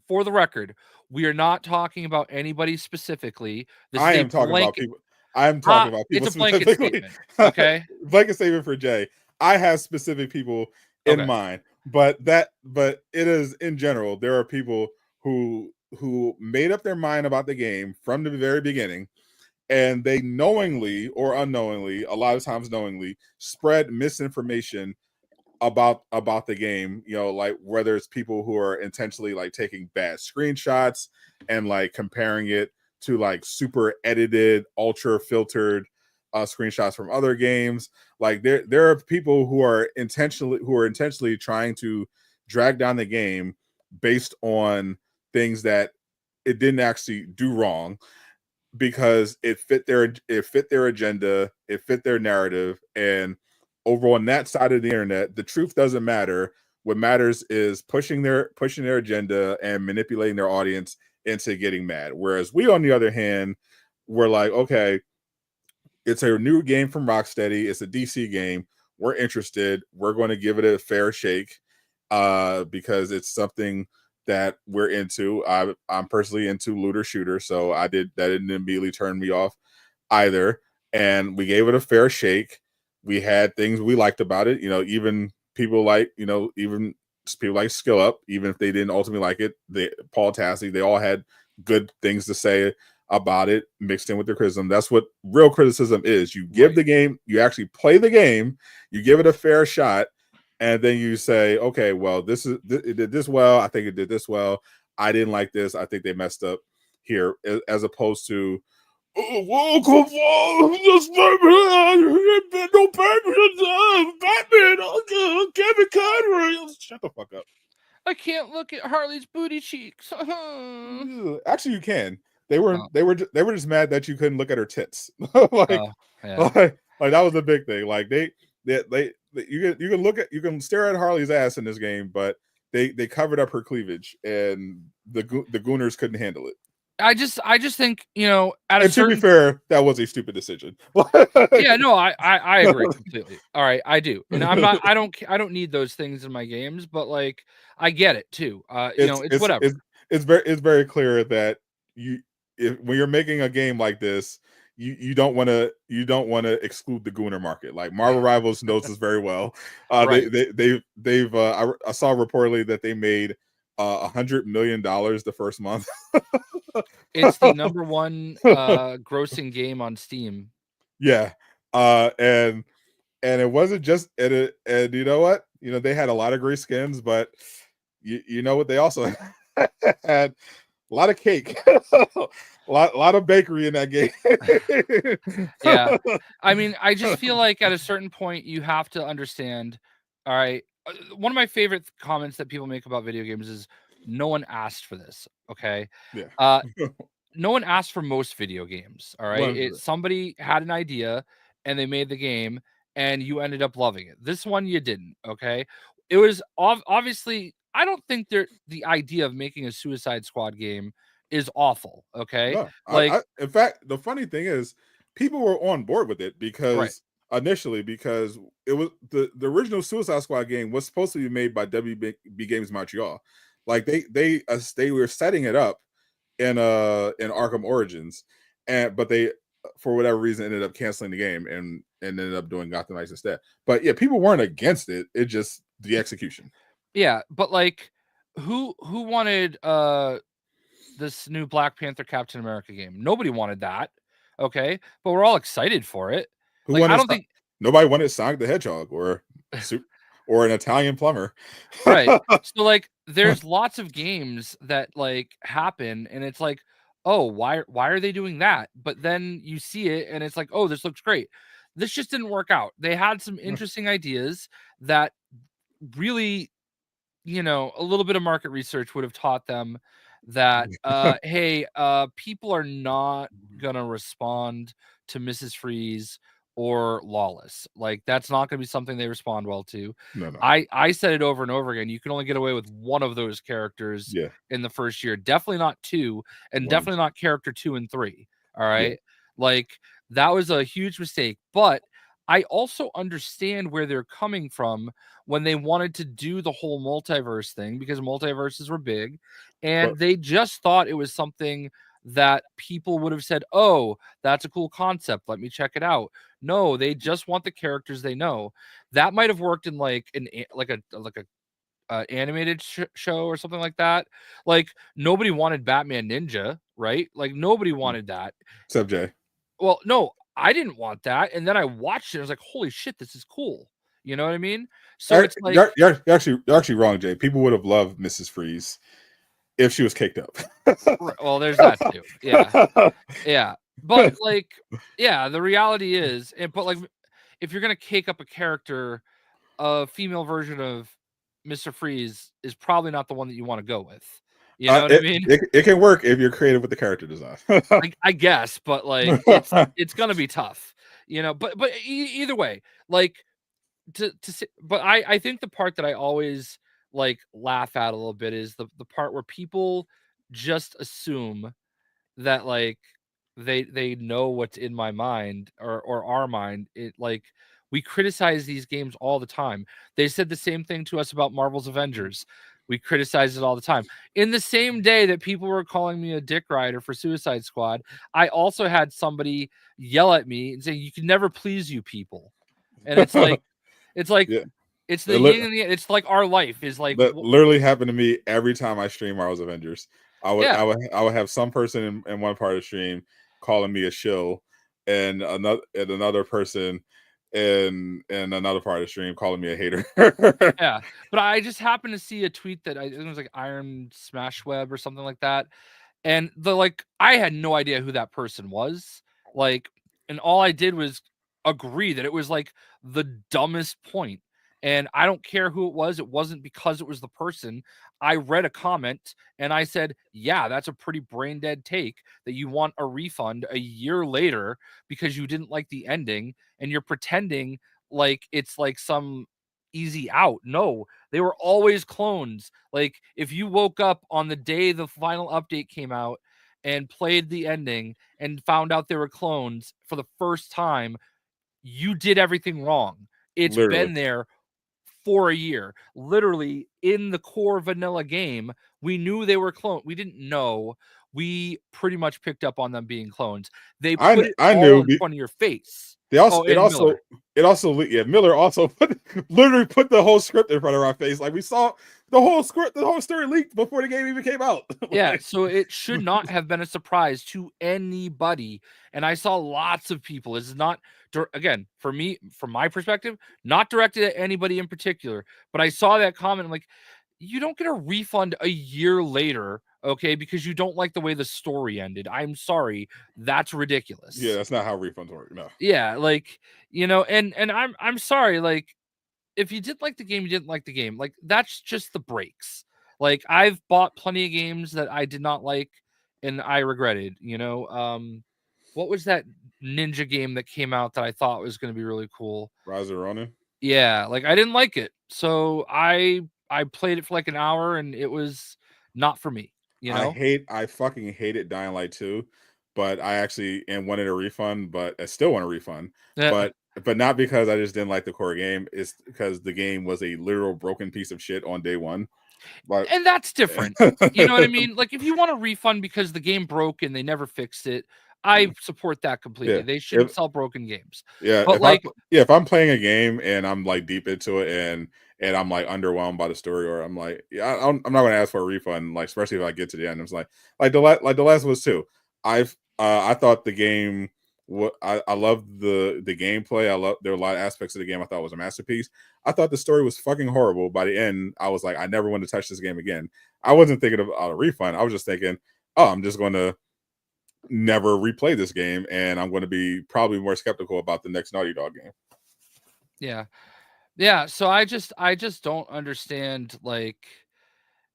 For the record, we are not talking about anybody specifically. I am talking about people. I'm talking about people. It's a blanket statement. Okay. Blanket statement for Jay. I have specific people in mind, but it is in general. There are people who made up their mind about the game from the very beginning, and they knowingly or unknowingly, a lot of times knowingly, spread misinformation about the game, like whether it's people who are intentionally like taking bad screenshots and like comparing it to like super edited, ultra filtered screenshots from other games. Like there are people who are intentionally trying to drag down the game based on things that it didn't actually do wrong, because it fit their agenda, it fit their narrative. And over on that side of the internet, the truth doesn't matter. What matters is pushing their agenda and manipulating their audience into getting mad. Whereas we, on the other hand, we're like, okay, it's a new game from Rocksteady, it's a DC game. we're interested. We're going to give it a fair shake because it's something that we're into. I'm personally into looter shooter, so that didn't immediately turn me off either. And we gave it a fair shake. We had things we liked about it. Even people like even people like Skill Up, even if they didn't ultimately like it. Paul Tassi, they all had good things to say about it, mixed in with the criticism. That's what real criticism is. You give the game, you actually play the game, you give it a fair shot, and then you say, okay, well, it did this well. I think it did this well. I didn't like this. I think they messed up here, as opposed to, welcome this Batman, no Batman, Kevin Conroy. Shut the fuck up. I can't look at Harley's booty cheeks. Actually, you can. They were just mad that you couldn't look at her tits. Yeah. like that was a big thing. Like you can stare at Harley's ass in this game, but they covered up her cleavage, and the Gooners couldn't handle it. I just think, to be fair, that was a stupid decision. Yeah, no, I agree completely. All right, I do, and I don't need those things in my games, but like I get it too. It's whatever. It's very clear that when you're making a game like this, you don't want to exclude the Gooner market. Like Marvel Rivals knows this very well. Right. They've I saw reportedly that they made $100 million the first month. It's the number one grossing game on Steam. Yeah, and it wasn't just and you know what? They had a lot of great skins, but you know what? They also had a lot of cake, a lot of bakery in that game. Yeah, I mean, I just feel like at a certain point you have to understand. All right, one of my favorite comments that people make about video games is no one asked for this. Okay, yeah. No one asked for most video games. All right, somebody had an idea and they made the game, and you ended up loving it. This one you didn't. Okay, it was obviously. I don't think the idea of making a Suicide Squad game is awful. Okay, no, in fact, the funny thing is, people were on board with it because initially, because it was the original Suicide Squad game was supposed to be made by WB Games Montreal. Like they were setting it up in Arkham Origins, but they, for whatever reason, ended up canceling the game and ended up doing Gotham Knights instead. But yeah, people weren't against it. It just the execution. Yeah, but like, who wanted this new Black Panther Captain America game? Nobody wanted that. Okay, but we're all excited for it. I don't think nobody wanted Sonic the Hedgehog or an Italian plumber. Right. So like there's lots of games that like happen and it's like, oh, why are they doing that? But then you see it and it's like, oh, this looks great. This just didn't work out. They had some interesting ideas that really, a little bit of market research would have taught them that hey, people are not gonna respond to Mrs. Freeze or Lawless. Like that's not gonna be something they respond well to. No. I said it over and over again. You can only get away with one of those characters in the first year. Definitely not two, and definitely not character 2 and 3. All right. Yeah. Like that was a huge mistake. But I also understand where they're coming from when they wanted to do the whole multiverse thing, because multiverses were big and they just thought it was something that people would have said, oh, that's a cool concept. Let me check it out. No, they just want the characters they know. That might have worked in like a animated show or something like that. Like nobody wanted Batman Ninja, right? Like nobody wanted that. Except Jay. Well, no, I didn't want that. And then I watched it. I was like, holy shit, this is cool. You know what I mean? So it's like you're actually wrong, Jay. People would have loved Mrs. Freeze if she was caked up. Well, there's that too. Yeah. Yeah. But like, yeah, the reality is, but like if you're gonna cake up a character, a female version of Mr. Freeze is probably not the one that you want to go with. You know what I mean? It can work if you're creative with the character design. I guess, but like it's gonna be tough, But either way, like but I think the part that I always like laugh at a little bit is the part where people just assume that like they know what's in my mind or our mind. It like We criticize these games all the time. They said the same thing to us about Marvel's Avengers. We criticize it all the time. In the same day that people were calling me a dick rider for Suicide Squad, I also had somebody yell at me and say, "You can never please you people." And it's like, Yeah. it's the yin and the yang. It's like our life is like, That literally happened to me every time I stream Marvel's Avengers. yeah, I would have some person in one part of the stream calling me a shill, and another person in another part of the stream calling me a hater. yeah. But I just happened to see a tweet that I think it was like Iron Smash Web or something like that. And I had no idea who that person was. Like, and all I did was agree that it was like the dumbest point. And I don't care who it was. It wasn't because it was the person. I read a comment and I said, yeah, that's a pretty brain dead take that you want a refund a year later because you didn't like the ending and you're pretending like it's like some easy out. No, they were always clones. Like, if you woke up on the day the final update came out and played the ending and found out they were clones for the first time, you did everything wrong. It's Literally, been there for a year. Literally, in the core vanilla game, we knew they were clones. We didn't know. We pretty much picked up on them being clones. They put it I all knew. in front of your face. They also Oh, and Miller. Miller also literally put the whole script in front of our face. Like, we saw the whole script, the whole story leaked before the game even came out. Yeah, so it should not have been a surprise to anybody. And I saw lots of people. It's not, again, for me, from my perspective, not directed at anybody in particular. But I saw that comment. I'm like, you don't get a refund a year later, okay, because you don't like the way the story ended. I'm sorry, that's ridiculous. Yeah, that's not how refunds work. No. Yeah, like, and I'm sorry, like, if you didn't like the game, you didn't like the game. Like, that's just the breaks. Like, I've bought plenty of games that I did not like and I regretted, what was that ninja game that came out that I thought was going to be really cool? Rise of Ronin. Yeah, like, I didn't like it. So I played it for like an hour and it was not for me, I fucking hated Dying Light 2, but I actually wanted a refund, but I still want a refund. Yeah. But not because I just didn't like the core game. It's because the game was a literal broken piece of shit on day one. But And that's different. You know what I mean? Like, if you want a refund because the game broke and they never fixed it, I support that completely. Yeah, They shouldn't sell broken games. yeah. But like, If I'm playing a game and I'm like deep into it and I'm like underwhelmed by the story, or I'm like, yeah, I'm not going to ask for a refund. Like, especially if I get to the end, it's like the Last of Us 2. I thought the game. I love the gameplay. There were a lot of aspects of the game I thought was a masterpiece. I thought the story was fucking horrible. By the end, I was like, I never want to touch this game again. I wasn't thinking about a refund. I was just thinking, oh, I'm just going to never replay this game, and I'm going to be probably more skeptical about the next Naughty Dog game. yeah. So I just don't understand. Like,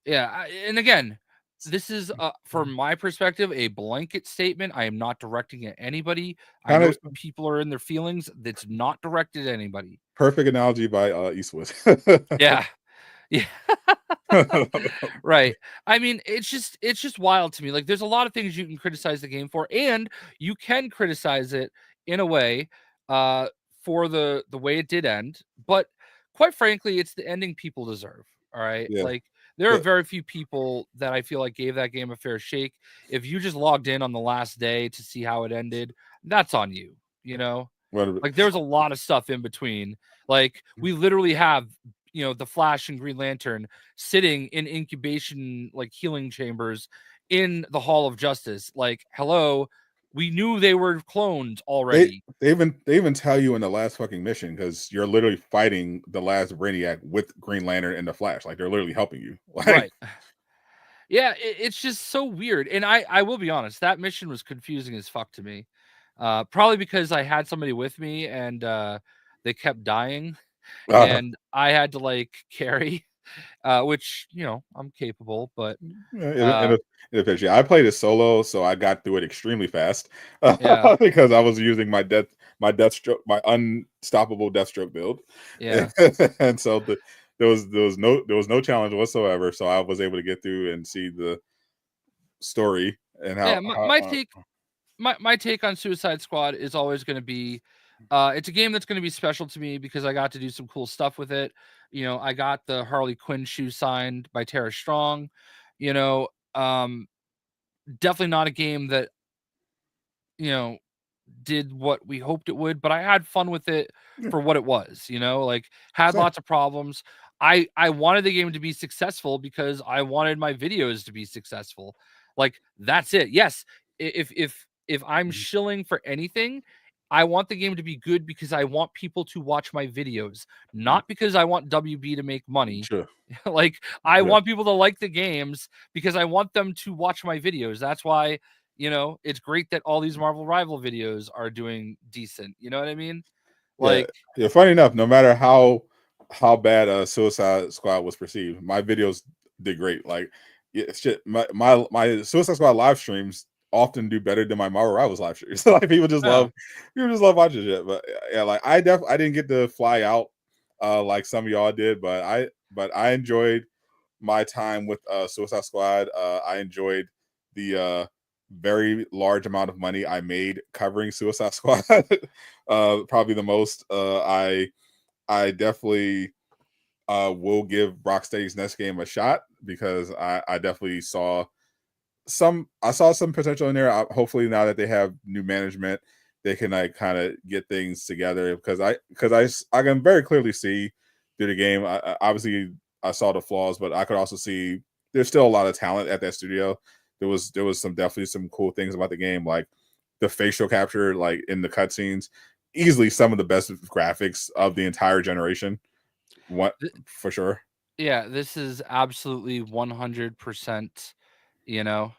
yeah. And again, this is from my perspective a blanket statement. I am not directing at anybody. I Kind know of some people are in their feelings. That's not directed at anybody. perfect analogy by Eastwood. Yeah. Yeah. Right. I mean, it's just wild to me. Like, there's a lot of things you can criticize the game for, and you can criticize it in a way for the way it did end. But quite frankly, it's the ending people deserve. All right. Yeah. Like, there are Yeah. very few people that I feel like gave that game a fair shake. If you just logged in on the last day to see how it ended, that's on you, Like, there's a lot of stuff in between. Like, we literally have, the Flash and Green Lantern sitting in incubation, like, healing chambers in the Hall of Justice. Like, hello, we knew they were clones already. They even tell you in the last fucking mission, because you're literally fighting the last Brainiac with Green Lantern and the Flash. Like, they're literally helping you. Like, Right. Yeah, it's just so weird. And I will be honest, that mission was confusing as fuck to me. Probably because I had somebody with me and they kept dying and I had to like carry, which, I'm capable, but eventually, I played it solo, so I got through it extremely fast. Yeah. Because I was using my my unstoppable Deathstroke build. Yeah. And so there was no challenge whatsoever. So I was able to get through and see the story and Yeah, my take on Suicide Squad is always going to be It's a game that's going to be special to me because I got to do some cool stuff with it. I got the Harley Quinn shoe signed by Tara Strong. You know, um, Definitely not a game that you know did what we hoped it would, but I had fun with it Yeah, for what it was, like had same. lots of problems. I wanted the game to be successful because I wanted my videos to be successful. Like that's it. Yes, if I'm Mhm. shilling for anything, I want the game to be good because I want people to watch my videos, Yeah, not because I want WB to make money. sure. Like I Yeah, want people to like the games because I want them to watch my videos. That's why it's great that all these Marvel Rival videos are doing decent. You know what I mean? yeah, Like, yeah. Funny enough, no matter how bad Suicide Squad was perceived, my videos did great. Like, yeah, shit, my Suicide Squad live streams often do better than my Marvel Rivals live streams. Like yeah, people just love watching shit. But yeah, like I didn't get to fly out like some of y'all did, but I enjoyed my time with Suicide Squad. I enjoyed the very large amount of money I made covering Suicide Squad. Probably the most. I definitely will give Rocksteady's next game a shot because I definitely I saw some potential in there. Hopefully now that they have new management, they can like kind of get things together because I can very clearly see through the game. Obviously I saw the flaws, but I could also see there's still a lot of talent at that studio. There was some definitely some cool things about the game, like the facial capture, like in the cutscenes, easily some of the best graphics of the entire generation. What th- for sure. yeah, this is absolutely 100%, you know,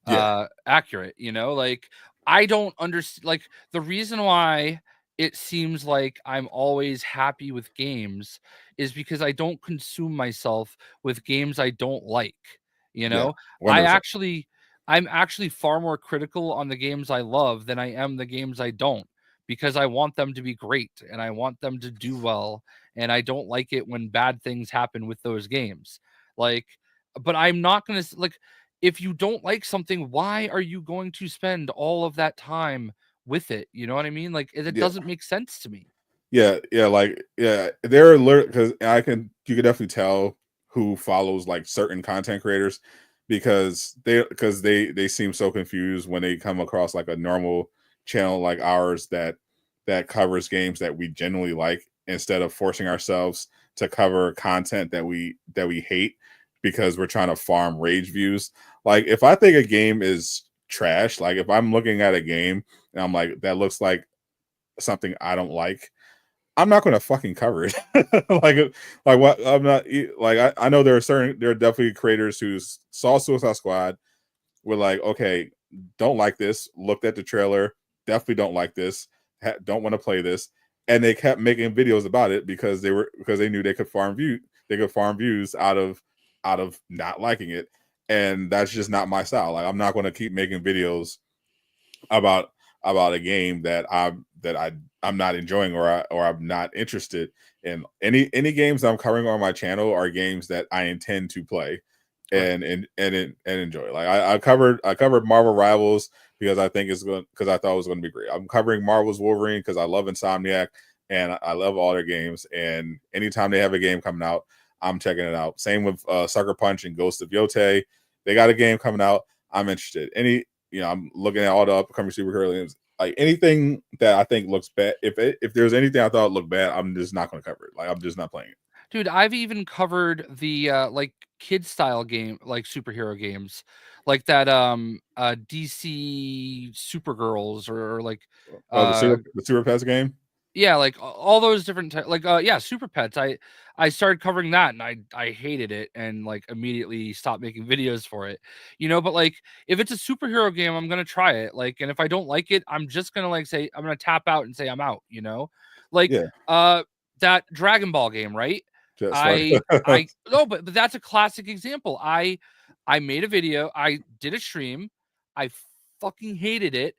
Yeah, accurate. Like I don't understand. Like the reason why it seems like I'm always happy with games is because I don't consume myself with games I don't like. You yeah, know, I 100%. actually, I'm actually far more critical on the games I love than I am the games I don't because I want them to be great and I want them to do well. And I don't like it when bad things happen with those games. Like, but I'm not going to like, if you don't like something, why are you going to spend all of that time with it? You know what I mean? Like it Yeah. doesn't make sense to me. Yeah, yeah, like yeah, they're alert because you can definitely tell who follows like certain content creators because they seem so confused when they come across like a normal channel like ours that covers games that we genuinely like instead of forcing ourselves to cover content that we hate because we're trying to farm rage views. Like if I think a game is trash, like if I'm looking at a game and I'm like that looks like something I don't like, I'm not going to fucking cover it. like what I'm not like I know there are definitely creators who saw Suicide Squad were like, okay, don't like this, looked at the trailer, definitely don't like this, don't want to play this, and they kept making videos about it because they knew they could farm views out of not liking it, and that's just not my style. Like I'm not going to keep making videos about a game I'm not enjoying or I'm not interested in. Any games I'm covering on my channel are games that I intend to play Right. and enjoy. Like I covered Marvel Rivals because I think it's going because I thought it was going to be great. I'm covering Marvel's Wolverine because I love Insomniac and I love all their games. And anytime they have a game coming out, I'm checking it out. Same with Sucker Punch and Ghost of Yotei. They got a game coming out. I'm interested. I'm looking at all the upcoming superhero games. Like anything that I think looks bad, if there's anything I thought looked bad, I'm just not going to cover it. Like I'm just not playing it. Dude, I've even covered the like kid style game, like superhero games, like that DC Supergirls or like Oh, uh the Super Pets game. yeah, like all those different like yeah, Super Pets. I started covering that and I hated it and like immediately stopped making videos for it. But like if it's a superhero game, I'm going to try it. Like and if I don't like it, I'm just going to like say I'm going to tap out and say I'm out. Like Yeah, that Dragon Ball game, right? just right. I no, but that's a classic example. I made a video, I did a stream, I fucking hated it,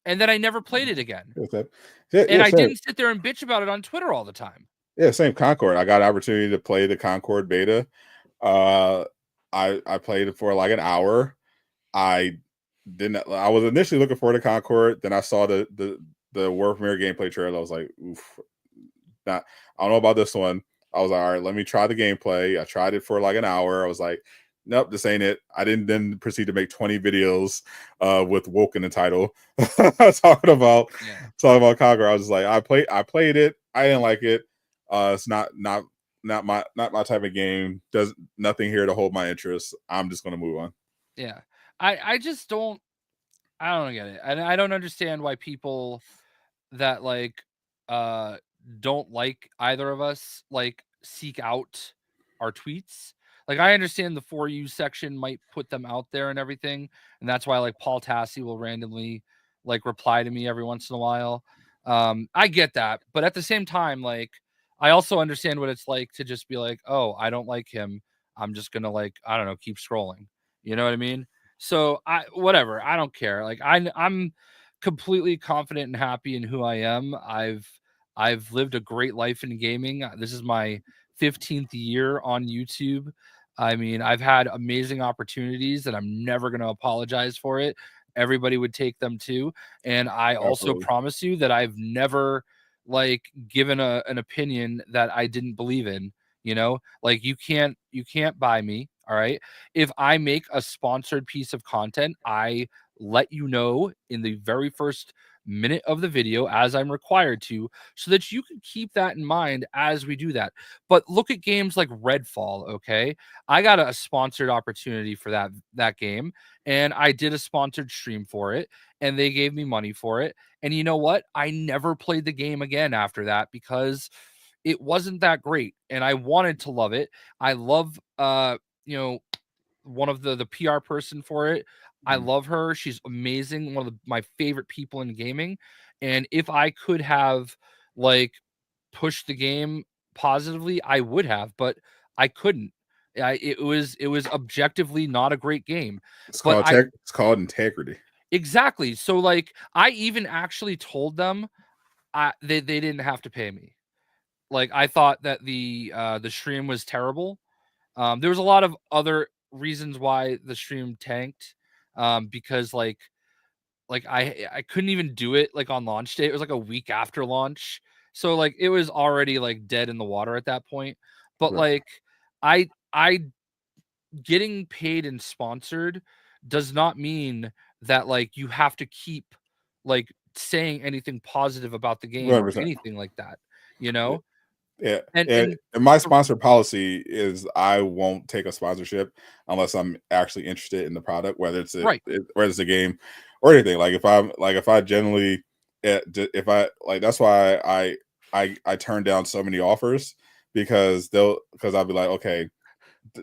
and then I never played it again. Yeah, And yeah, I same. didn't sit there and bitch about it on Twitter all the time. Yeah, same. Concord. I got an opportunity to play the Concord beta. Uh, I played it for like an hour. I didn't. I was initially looking for the Concord. Then I saw the world premiere gameplay trailer, I was like, oof, not. I don't know about this one. I was like, all right, let me try the gameplay. I tried it for like an hour. I was like, nope, this ain't it. I didn't then proceed to make 20 videos with woke in the title talking about Conquer. I was just like, I played it. I didn't like it. It's not my type of game. Does nothing here to hold my interest. I'm just gonna move on. Yeah. I just don't get it. And I don't understand why people that like don't like either of us like seek out our tweets. Like I understand the For You section might put them out there and everything, and that's why like Paul Tassi will randomly like reply to me every once in a while. I get that, but at the same time, like I also understand what it's like to just be like, oh, I don't like him. I'm just gonna like, I don't know, keep scrolling. You know what I mean? So I whatever, I don't care. Like I'm completely confident and happy in who I am. I've lived a great life in gaming. This is my 15th year on YouTube. I mean, I've had amazing opportunities and I'm never going to apologize for it. Everybody would take them too. And I also Absolutely. promise you that I've never like given an opinion that I didn't believe in, you know? Like you can't buy me, all right? If I make a sponsored piece of content, I let you know in the very first minute of the video as I'm required to, so that you can keep that in mind as we do that. But look at games like Redfall, okay? I got a sponsored opportunity for that game, and I did a sponsored stream for it, and they gave me money for it. And you know what? I never played the game again after that because it wasn't that great, and I wanted to love it. I love you know, one of the PR person for it. I love her. She's amazing. One of my favorite people in gaming. And if I could have like pushed the game positively, I would have, but I couldn't. It was objectively not a great game. But It's called integrity. exactly. So like I even actually told them they didn't have to pay me. Like I thought that the stream was terrible. There was a lot of other reasons why the stream tanked. Because like I couldn't even do it like on launch day. It was like a week after launch. So like it was already like dead in the water at that point. But Right. like I getting paid and sponsored does not mean that like you have to keep like saying anything positive about the game or 100%. anything like that, you know? Yeah, And and my sponsor policy is I won't take a sponsorship unless I'm actually interested in the product, right. whether it's a game or anything. Like if I generally if I like that's why I turn down so many offers because I'll be like, okay,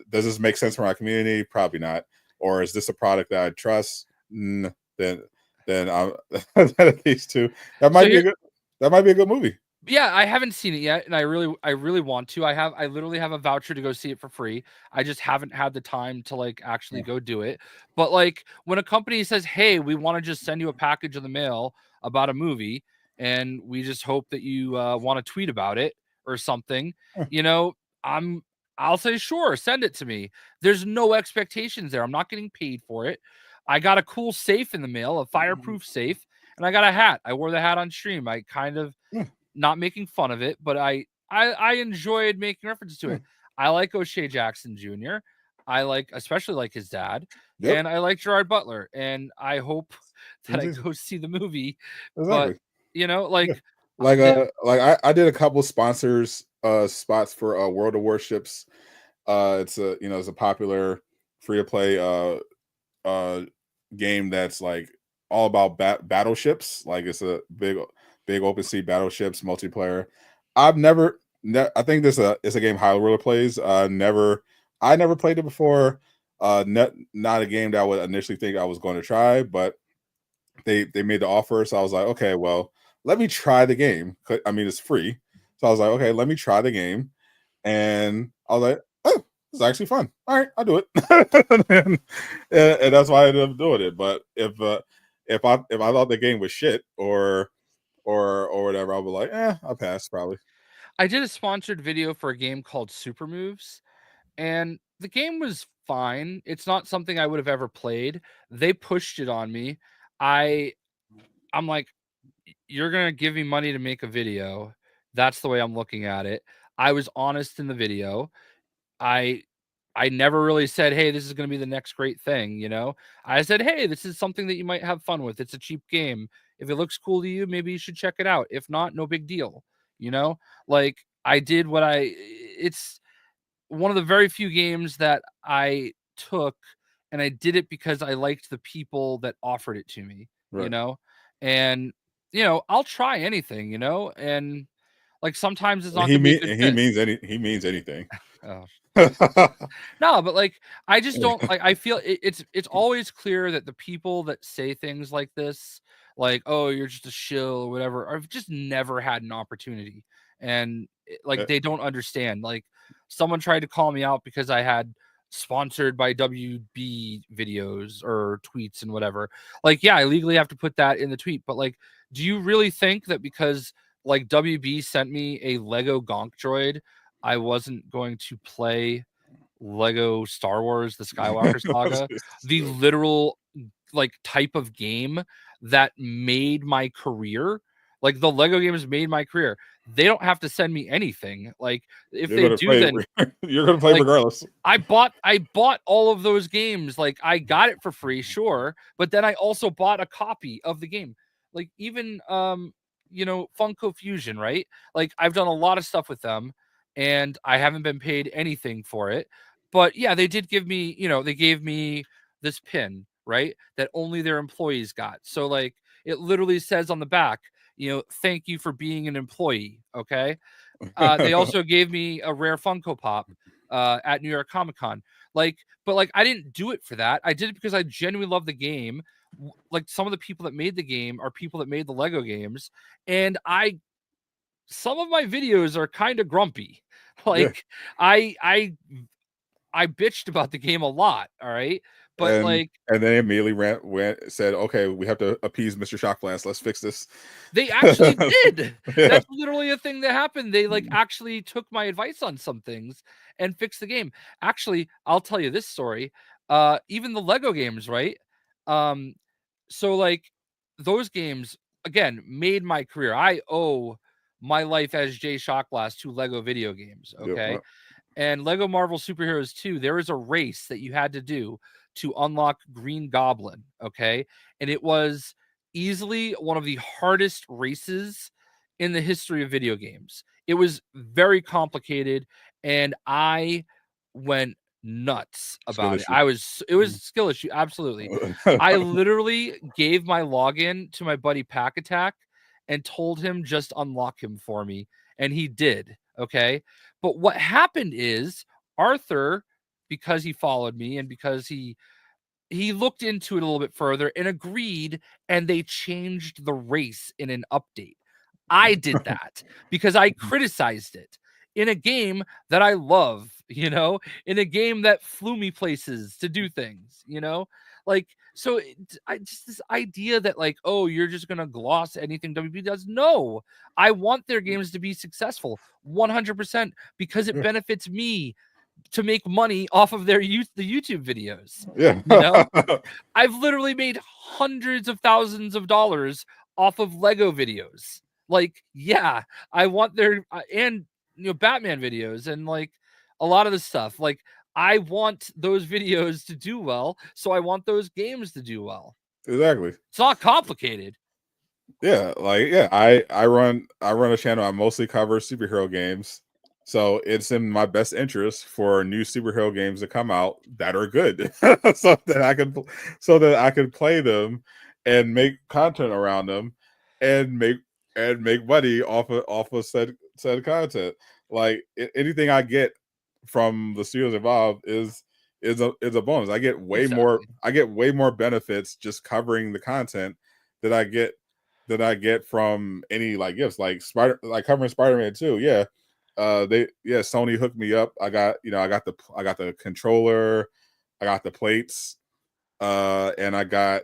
does this make sense for my community? Probably not. Or is this a product that I trust? Then I'm these two. That So might be a here good that might be a good movie. Yeah, I haven't seen it yet, and I really want to. I literally have a voucher to go see it for free. I just haven't had the time to like actually go do it. But like when a company says, "Hey, we want to just send you a package in the mail about a movie, and we just hope that you want to tweet about it or something," you know, I'm I'll say sure, send it to me. There's no expectations there. I'm not getting paid for it. I got a cool safe in the mail, a fireproof safe, and I got a hat. I wore the hat on stream. I kind of not making fun of it, but I enjoyed making references to it. I like O'Shea Jackson Jr. I like especially like his dad, Yep. and I like Gerard Butler, and I hope that I go see the movie. But Exactly. you know, Yeah. like the I did a couple sponsors spots for World of Warships. It's a it's a popular free to play uh game that's like all about battleships. Like it's a big open sea battleships multiplayer. I think this it's a game High Roller plays. I never played it before. Not a game that I would initially think I was going to try, but they made the offer, so I was like, okay, well, let me try the game. I mean, it's free, so I was like, okay, let me try the game, and I was like, oh, it's actually fun. All right, I'll do it, and that's why I ended up doing it. But if I thought the game was shit or whatever, I would be like, I'll pass probably. I did a sponsored video for a game called Super Moves, and the game was fine. It's not something I would have ever played. They pushed it on me. I'm like, you're gonna give me money to make a video. That's the way I'm looking at it. I was honest in the video. I never really said, hey, this is going to be the next great thing. You know, I said, hey, this is something that you might have fun with. It's a cheap game. If it looks cool to you, maybe you should check it out. If not, no big deal. You know, like I did it's one of the very few games that I took, and I did it because I liked the people that offered it to me, you Right. know, and, I'll try anything, and like sometimes it's not He going to be a mean good he fit. means anything. Oh, no, but like I just don't like. I feel it's always clear that the people that say things like this, like "oh, you're just a shill" or whatever, I've just never had an opportunity, and like they don't understand. Like someone tried to call me out because I had sponsored by WB videos or tweets and whatever. Like, yeah, I legally have to put that in the tweet, but like, do you really think that because like WB sent me a Lego Gonk droid, I wasn't going to play Lego Star Wars, the Skywalker Saga, the literal like type of game that made my career? Like the Lego games made my career. They don't have to send me anything. Like if You're they gonna do, play. then You're gonna play like regardless. I bought all of those games. Like I got it for free, sure, but then I also bought a copy of the game. Like even Funko Fusion, right? Like I've done a lot of stuff with them and I haven't been paid anything for it. But yeah, they did give me, they gave me this pin, right? That only their employees got. So like it literally says on the back, thank you for being an employee, okay? They also gave me a rare Funko Pop at New York Comic Con. But like I didn't do it for that. I did it because I genuinely love the game. Like some of the people that made the game are people that made the Lego games, and some of my videos are kind of grumpy. Yeah, Like I bitched about the game a lot. All right, but and like they immediately said, "Okay, we have to appease Mr. Shockblast. Let's fix this." they actually did. Yeah. That's literally a thing that happened. They like actually took my advice on some things and fixed the game. Actually, I'll tell you this story. Even the Lego games, right? Um, so like those games again made my career. I owe my life as JayShockblast to Lego video games. Yep. Okay. And Lego Marvel Superheroes 2, there is a race that you had to do to unlock Green Goblin, okay? And it was easily one of the hardest races in the history of video games. It was very complicated and I went nuts Skill about it. issue. It was a skill issue, absolutely. I literally gave my login to my buddy Pack Attack and told him just unlock him for me, and he did, okay? But what happened is Arthur, because he followed me and because he looked into it a little bit further and agreed, and they changed the race in an update. I did that because I criticized it in a game that I love, in a game that flew me places to do things, like so I just this idea that like, oh, you're just gonna gloss anything WB does. No, I want their games to be successful 100% because it benefits me to make money off of the YouTube videos. Yeah. I've literally made hundreds of thousands of dollars off of Lego videos. Like, yeah, I want their and Batman videos and like a lot of the stuff. Like, I want those videos to do well, so I want those games to do well. Exactly. It's not complicated. Yeah, I run a channel. I mostly cover superhero games, so it's in my best interest for new superhero games to come out that are good, so that I can play them and make content around them and make money off of said content. Like anything I get from the studios involved is a bonus. Exactly. I get way more benefits just covering the content that I get from any like gifts, like covering Spider-Man 2. Yeah. Sony hooked me up. I got the controller, I got the plates, and I got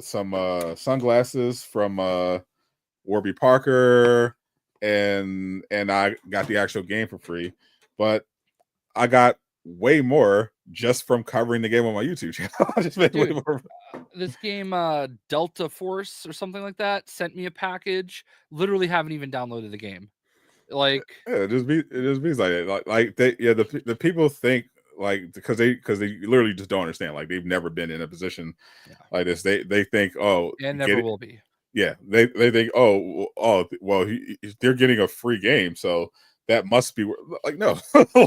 some sunglasses from Warby Parker, and I got the actual game for free. But I got way more just from covering the game on my YouTube channel. I just made way Dude, more. this game, Delta Force or something like that, sent me a package. Literally haven't even downloaded the game. Like, Yeah, it just be like that. Like they, yeah, the people think like because they literally just don't understand. Like they've never been in a position yeah, like this. They think, oh, and get never it. will be. Yeah, they think, well, they're getting a free game, so that must be like no,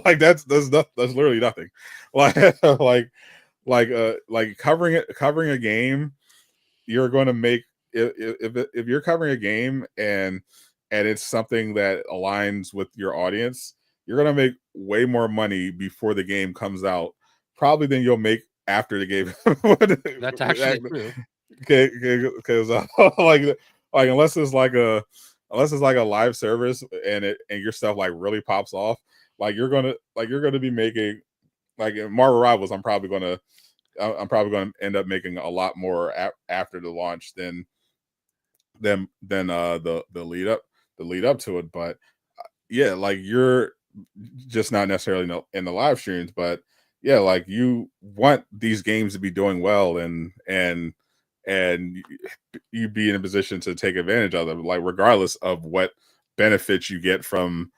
like that's literally nothing. Like like covering a game, you're going to make if you're covering a game and it's something that aligns with your audience, you're going to make way more money before the game comes out, probably than you'll make after the game. That's actually true. Because like unless it's like a live service and your stuff like really pops off, you're gonna be making like in Marvel Rivals. I'm probably gonna end up making a lot more after the launch than the lead up to it. But yeah, like you're just not necessarily in the live streams, but yeah, like you want these games to be doing well and you be in a position to take advantage of them, like regardless of what benefits you get from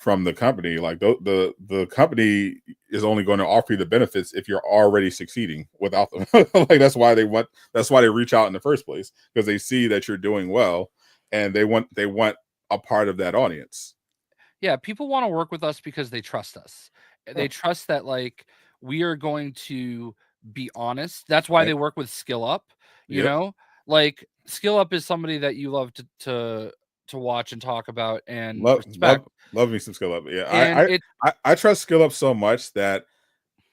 the company. Like the company is only going to offer you the benefits if you're already succeeding without them. Like that's why they reach out in the first place, because they see that you're doing well and they want a part of that audience. Yeah, people want to work with us because they trust us. They trust that like we are going to be honest. That's why And, they work with Skill Up, you yep. know? Like Skill Up is somebody that you love to watch and talk about and respect. Love me some Skill Up. Yeah, And it I trust Skill Up so much that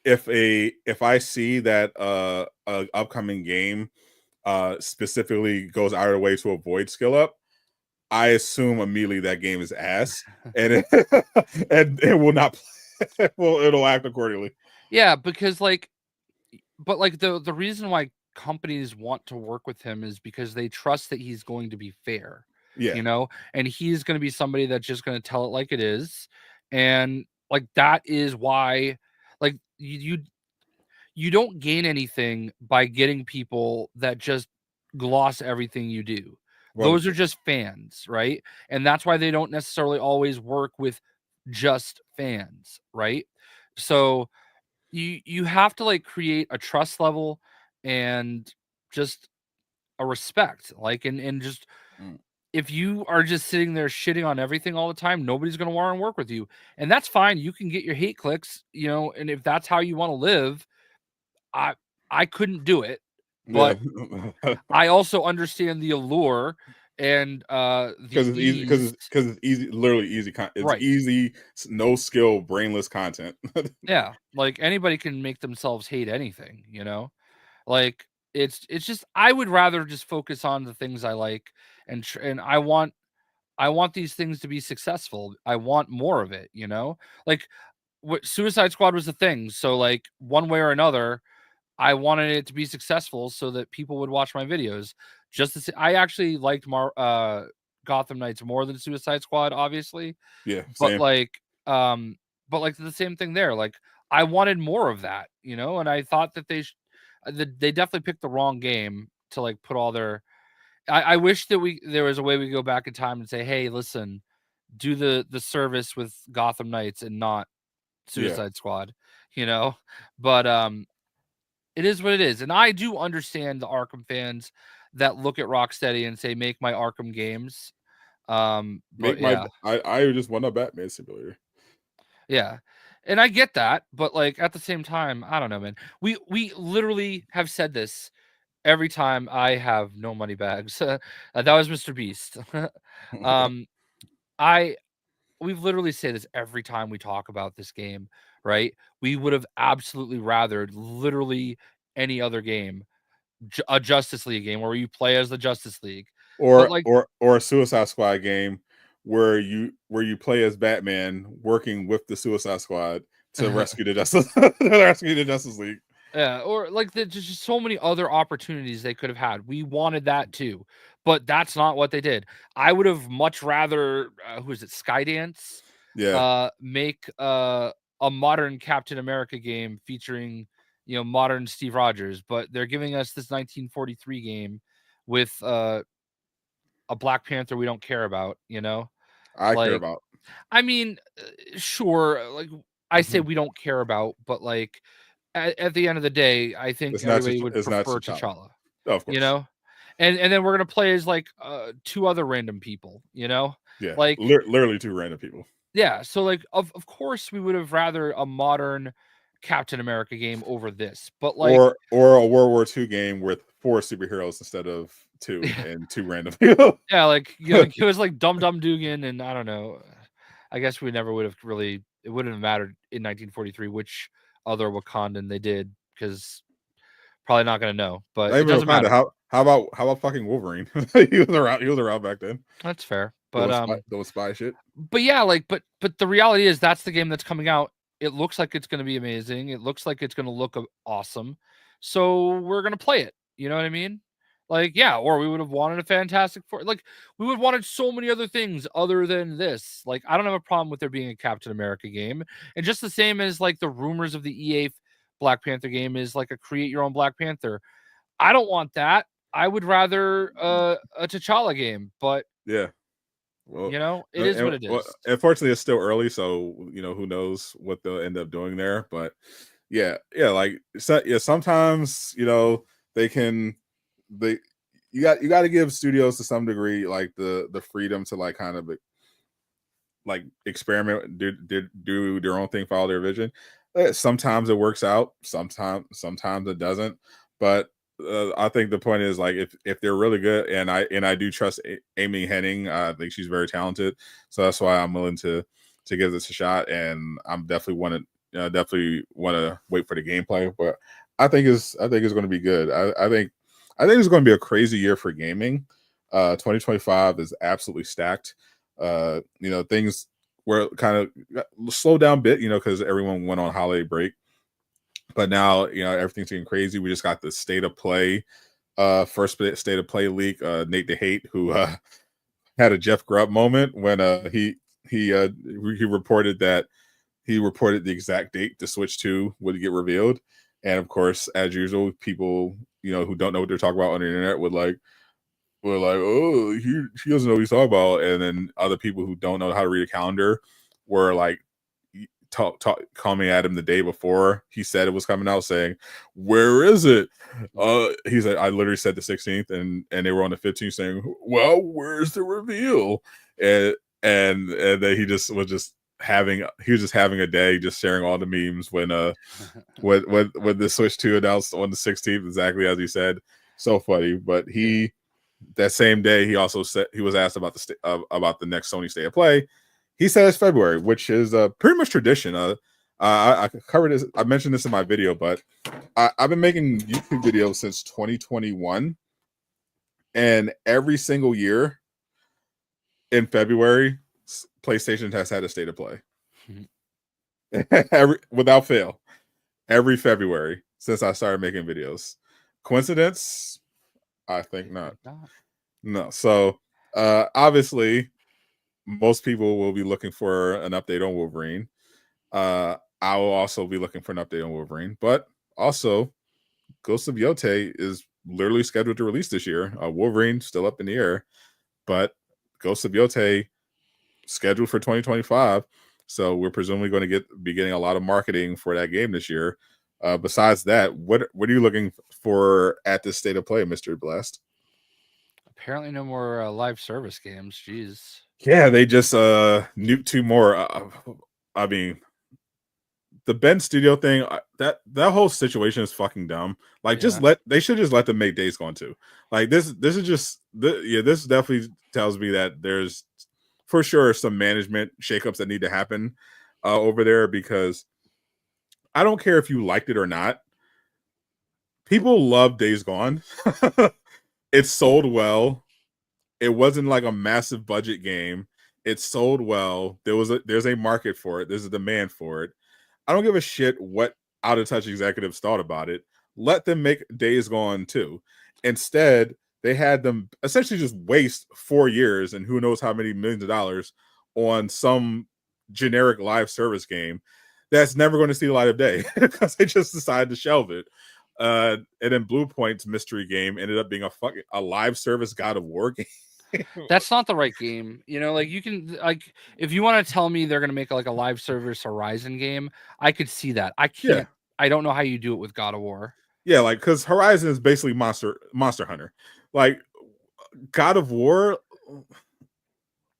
if I see that a upcoming game specifically goes out of the way to avoid Skill Up, I assume immediately that game is ass, and and it will not play, well, it'll act accordingly. yeah, because like but like the reason why companies want to work with him is because they trust that he's going to be fair, Yeah, you know, and he's going to be somebody that's just going to tell it like it is. And like that is why like you don't gain anything by getting people that just gloss everything you do. well, Those are just fans, right? And that's why they don't necessarily always work with just fans, right? So you have to like create a trust level and just a respect, like and just mm, if you are just sitting there shitting on everything all the time, nobody's going to want to work with you, and that's fine. You can get your hate clicks, you know, and if that's how you want to live, I I couldn't do it, yeah, but I also understand the allure and the because it's easy ease. because it's easy, literally easy. It's Right. easy, no skill, brainless content. Yeah, like anybody can make themselves hate anything, you know? Like it's just I would rather just focus on the things I like and I want these things to be successful. I want more of it, you know? Like what Suicide Squad was a thing. So like one way or another, I wanted it to be successful so that people would watch my videos. Just to say, I actually liked Gotham Knights more than Suicide Squad, obviously. Yeah, But same. like, but like the same thing there. Like I wanted more of that, you know, and I thought that they definitely picked the wrong game to like put all their. I wish that there was a way we could go back in time and say, hey, listen, do the service with Gotham Knights and not Yeah, Suicide Squad, you know. But it is what it is, and I do understand the Arkham fans that look at Rocksteady and say, make my Arkham games. But make my yeah. I just want a Batman simulator. Yeah. And I get that, but like at the same time, I don't know, man. We literally have said this every time I have no money bags. That was Mr. Beast. um I we've literally said this every time we talk about this game, right? We would have absolutely rathered literally any other game, a Justice League game where you play as the Justice League. But like Or a Suicide Squad game where you play as Batman working with the Suicide Squad to rescue the Justice to rescue the Justice League. yeah, or like there's just so many other opportunities they could have had. We wanted that too, but that's not what they did. I would have much rather who is it, Skydance, Yeah, make a modern Captain America game featuring, modern Steve Rogers, but they're giving us this 1943 game with a Black Panther we don't care about, I care like, about. I mean, sure, like I say we don't care about, but like at the end of the day, I think It's not everybody would it's not prefer T'Challa. T'Challa, Oh, of you course. know? And then we're gonna play as like 2 other random people, Yeah, Like, literally 2 random people. yeah, so like of course we would have rather a modern Captain America game over this. But like, Or a World War II game with 4 superheroes instead of 2 and 2 random people. yeah, like, like it was like Dum Dum Dugan, and I don't know. I guess we never would have really, it wouldn't have mattered in 1943 which other Wakandan they did, because probably not gonna know, but Not it even doesn't Wakanda. matter. How about fucking Wolverine? He was around back then. That's fair. But Doing spy shit. but yeah, like, but the reality is that's the game that's coming out. It looks like it's gonna be amazing. It looks like it's gonna look awesome. So we're gonna play it. You know what I mean? Like, yeah, or we would have wanted a Fantastic Four. Like, we would have wanted so many other things other than this. Like, I don't have a problem with there being a Captain America game. And just the same as like the rumors of the EA Black Panther game is like a create your own Black Panther. I don't want that. I would rather a T'Challa game, but Yeah. Well, it is what it is. unfortunately, it's still early, so who knows what they'll end up doing there. But yeah, like sometimes they can they you got to give studios to some degree like the freedom to like kind of like experiment, do their own thing, follow their vision. Sometimes it works out, sometimes it doesn't. But I think the point is like if they're really good, and I do trust Amy Henning. I think she's very talented, so that's why I'm willing to give this a shot. And I'm definitely want to wait for the gameplay. But I think it's going to be good. I think it's going to be a crazy year for gaming. 2025 is absolutely stacked. Things were kind of slowed down a bit, because everyone went on holiday break. But now, everything's getting crazy. We just got the state of play, first state of play leak. Nate DeHate, who had a Jeff Grubb moment when he reported that the exact date the Switch 2 would get revealed. And of course, as usual, people who don't know what they're talking about on the internet were like, oh, he doesn't know what he's talking about. And then other people who don't know how to read a calendar were like coming at him the day before he said it was coming out, saying, "Where is it?" He said, "I literally said the 16th," and they were on the 15th saying, "Well, where's the reveal?" And then he was having a day, just sharing all the memes when when the Switch 2 announced on the 16th, exactly as he said. So funny. But that same day, he also said, he was asked about the next Sony State of Play. He said it's February, which is pretty much tradition. I covered this. I mentioned this in my video, but I've been making YouTube videos since 2021, and every single year in February, PlayStation has had a State of Play. Without fail, every February since I started making videos. Coincidence? I think not. No. So obviously, most people will be looking for an update on Wolverine. I will also be looking for an update on Wolverine, but also Ghost of Yotei is literally scheduled to release this year. Wolverine still up in the air, but Ghost of Yotei scheduled for 2025. So we're presumably going to be getting a lot of marketing for that game this year. Besides that, what are you looking for at this state of play, Mr. Blast? Apparently, no more live service games. Jeez. Yeah, they just nuked 2 more. I mean, the Ben Studio thing, that whole situation is fucking dumb. Like, they should just let them make Days Gone 2. Like, this is just this definitely tells me that there's for sure some management shakeups that need to happen over there, because I don't care if you liked it or not. People love Days Gone. It sold well. It wasn't like a massive budget game. It sold well. There's a market for it. There's a demand for it. I don't give a shit what Out of Touch executives thought about it. Let them make Days Gone 2. Instead, they had them essentially just waste 4 years and who knows how many millions of dollars on some generic live service game that's never going to see the light of day because they just decided to shelve it. And then Blue Point's mystery game ended up being a live service God of War game. That's not the right game. You know, like you can like if you want to tell me they're gonna make like a live service Horizon game, I could see that. I Yeah. can't. I don't know how you do it with God of War. Yeah, like because Horizon is basically Monster Hunter. Like God of War,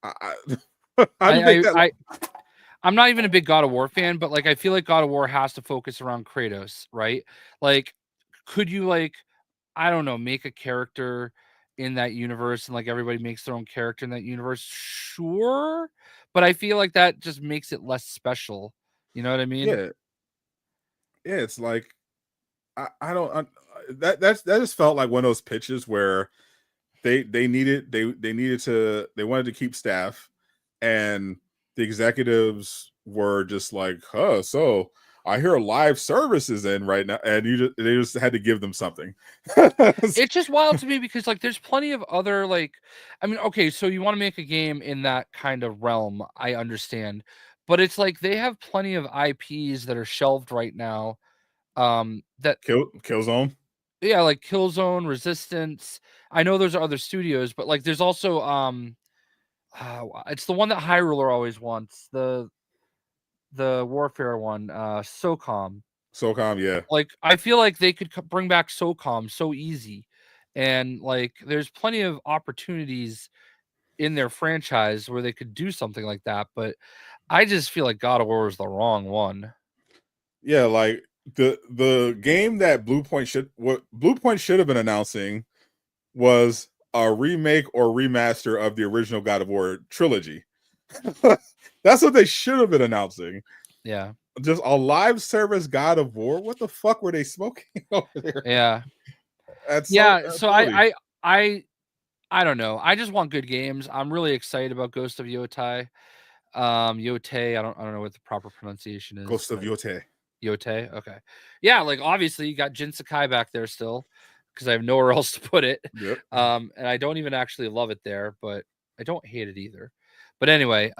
how do you think that? I'm not even a big God of War fan, but like I feel like God of War has to focus around Kratos, right? Like, could you like, I don't know, make a character in that universe and like everybody makes their own character in that universe? Sure, but I feel like that just makes it less special. You know what I mean? Yeah, yeah. It's like I don't that just felt like one of those pitches where they wanted to keep staff, and the executives were just like, huh, so I hear live services in right now, and they just had to give them something. It's just wild to me because like there's plenty of other like, I mean, okay, so you want to make a game in that kind of realm, I understand, but it's like they have plenty of IPs that are shelved right now. That Killzone. Yeah, like Killzone, Resistance. I know those are other studios, but like there's also it's the one that High Ruler always wants, the Warfare one, SOCOM. SOCOM, yeah. Like I feel like they could bring back SOCOM so easy, and like there's plenty of opportunities in their franchise where they could do something like that. But I just feel like God of War is the wrong one. Yeah, like the game that Blue Point should have been announcing was a remake or remaster of the original God of War trilogy. That's what they should have been announcing. Yeah. Just a live service God of War. What the fuck were they smoking over there? Yeah. That's so I don't know. I just want good games. I'm really excited about Ghost of Yotei. Yotei, I don't know what the proper pronunciation is. Ghost of Yotei. Yotei. Okay. Yeah, like obviously you got Jin Sakai back there still because I have nowhere else to put it. Yep. And I don't even actually love it there, but I don't hate it either. But anyway,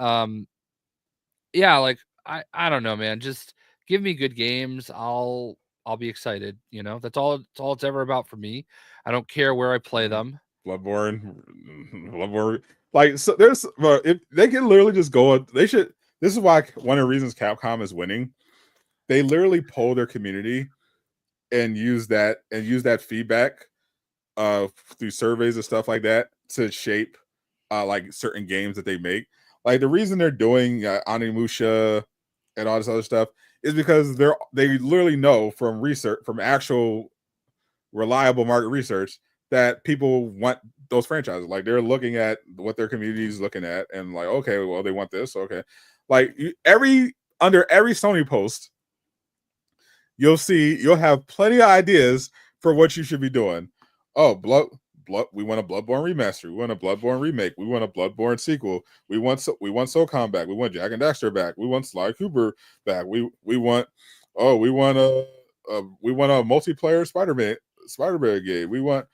yeah, like I don't know, man. Just give me good games. I'll be excited, you know. That's all it's ever about for me. I don't care where I play them. Bloodborne. Like, so there's if they can literally just go, they should. This is why one of the reasons Capcom is winning. They literally poll their community and use that feedback through surveys and stuff like that to shape like certain games that they make. Like the reason they're doing Onimusha and all this other stuff is because they literally know from research, from actual reliable market research, that people want those franchises. Like they're looking at what their community is looking at and like, okay, well they want this, okay. Like under every Sony post, you'll have plenty of ideas for what you should be doing. Oh, we want a Bloodborne remaster. We want a Bloodborne remake. We want a Bloodborne sequel. We want SOCOM back. We want Jak and Daxter back. We want Sly Cooper back. We want a multiplayer Spider-Man game. We want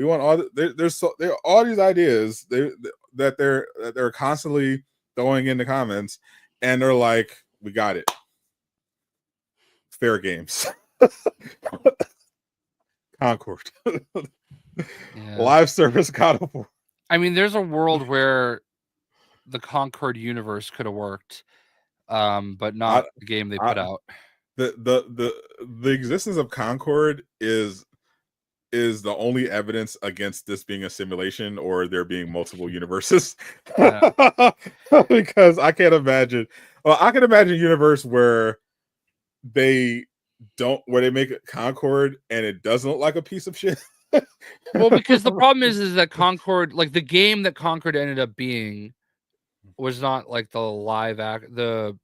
all there's all these ideas that they're constantly throwing in the comments, and they're like, we got it. Fair games. Concord. Yeah. Live service God of War. I mean, there's a world where the Concord universe could have worked, but not the game they put out. The existence of Concord is the only evidence against this being a simulation or there being multiple universes. Yeah. Because I can't imagine. Well, I can imagine a universe where they make it Concord and it doesn't look like a piece of shit. Well, because the problem is that Concord, like the game that Concord ended up being, was not like the live the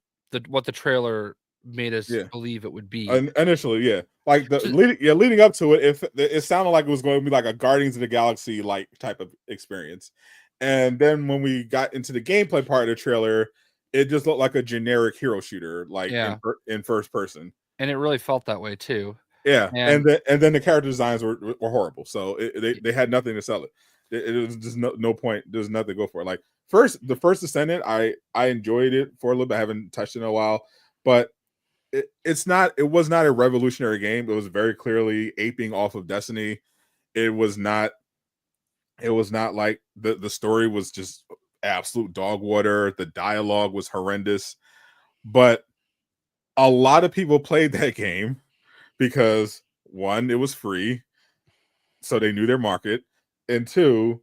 what the trailer made us believe it would be initially. Yeah, like leading up to it, it sounded like it was going to be like a Guardians of the Galaxy like type of experience, and then when we got into the gameplay part of the trailer, it just looked like a generic hero shooter, like in first person, and it really felt that way too. Yeah, and then the character designs were horrible, so they had nothing to sell it. It was just no point. There's nothing to go for. Like the first Descendant, I enjoyed it for a little bit. I haven't touched it in a while, but it was not a revolutionary game. It was very clearly aping off of Destiny. It was not like the story was just absolute dog water. The dialogue was horrendous, but a lot of people played that game because one, it was free, so they knew their market, and two,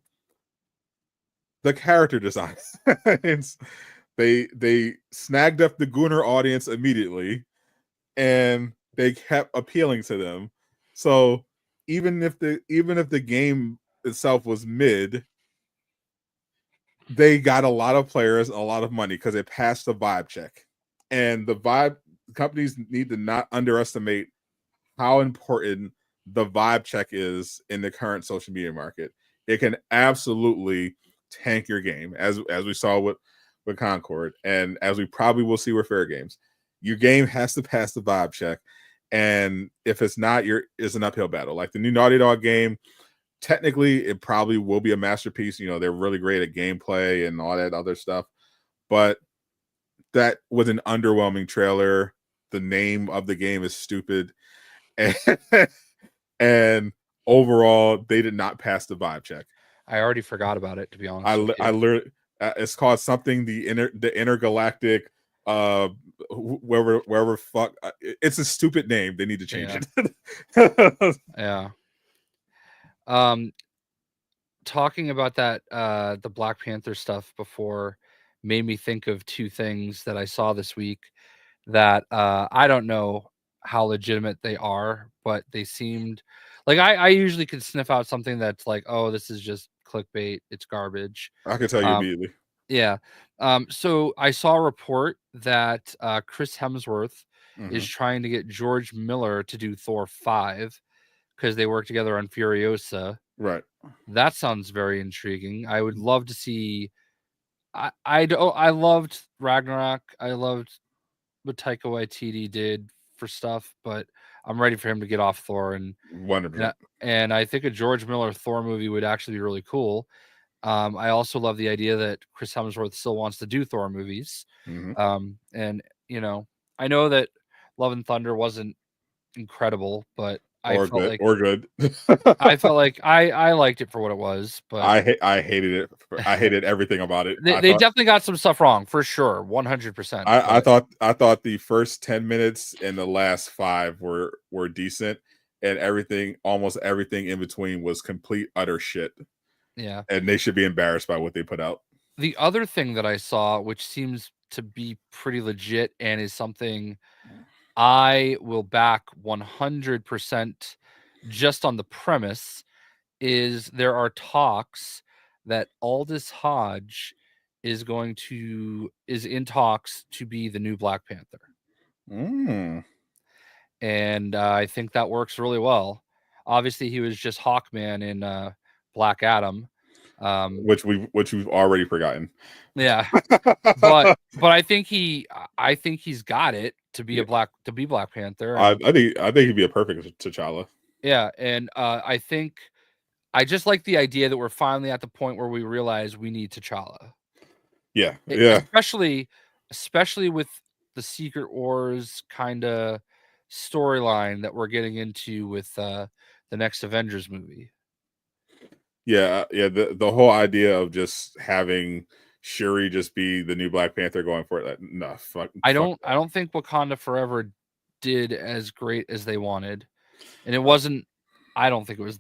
the character design. They snagged up the Gooner audience immediately, and they kept appealing to them. So even if the game itself was mid, they got a lot of players, a lot of money because it passed the vibe check. And the vibe companies need to not underestimate how important the vibe check is in the current social media market. It can absolutely tank your game, as we saw with Concord, and as we probably will see with Fair Games. Your game has to pass the vibe check, and if it's not, it's an uphill battle. Like the new Naughty Dog game, technically it probably will be a masterpiece. You know, they're really great at gameplay and all that other stuff, but that was an underwhelming trailer. The name of the game is stupid, and, and overall they did not pass the vibe check. I already forgot about it, to be honest. I learned it's called something the intergalactic wherever fuck. It's a stupid name. They need to change it. Yeah. Talking about that the Black Panther stuff before made me think of two things that I saw this week that I don't know how legitimate they are, but they seemed like I usually can sniff out something that's like, oh, this is just clickbait, it's garbage. I can tell you immediately. Yeah. So I saw a report that Chris Hemsworth is trying to get George Miller to do Thor 5 because they work together on Furiosa. Right. That sounds very intriguing. I would love to see. I loved Ragnarok. I loved what Taika Waititi did for stuff, but I'm ready for him to get off Thor, and 100%. And I think a George Miller Thor movie would actually be really cool. I also love the idea that Chris Hemsworth still wants to do Thor movies. And you know, I know that Love and Thunder wasn't incredible, but I felt like I felt like I liked it for what it was, but I hated it. I hated everything about it. They definitely got some stuff wrong for sure, 100%. I thought the first 10 minutes and the last 5 were decent, and almost everything in between was complete utter shit. Yeah, and they should be embarrassed by what they put out. The other thing that I saw, which seems to be pretty legit and is something I will back 100% just on the premise, is there are talks that Aldous Hodge is in talks to be the new Black Panther. And I think that works really well. Obviously, he was just Hawkman in Black Adam, which we've already forgotten. Yeah, but I think he's got it to be Black Panther. I think he'd be a perfect T'Challa. Yeah, and I think I just like the idea that we're finally at the point where we realize we need T'Challa. Yeah. Especially with the Secret Wars kind of storyline that we're getting into with the next Avengers movie. Yeah. The whole idea of just having Shuri just be the new Black Panther going for it. No, I don't think Wakanda Forever did as great as they wanted, and it wasn't. I don't think it was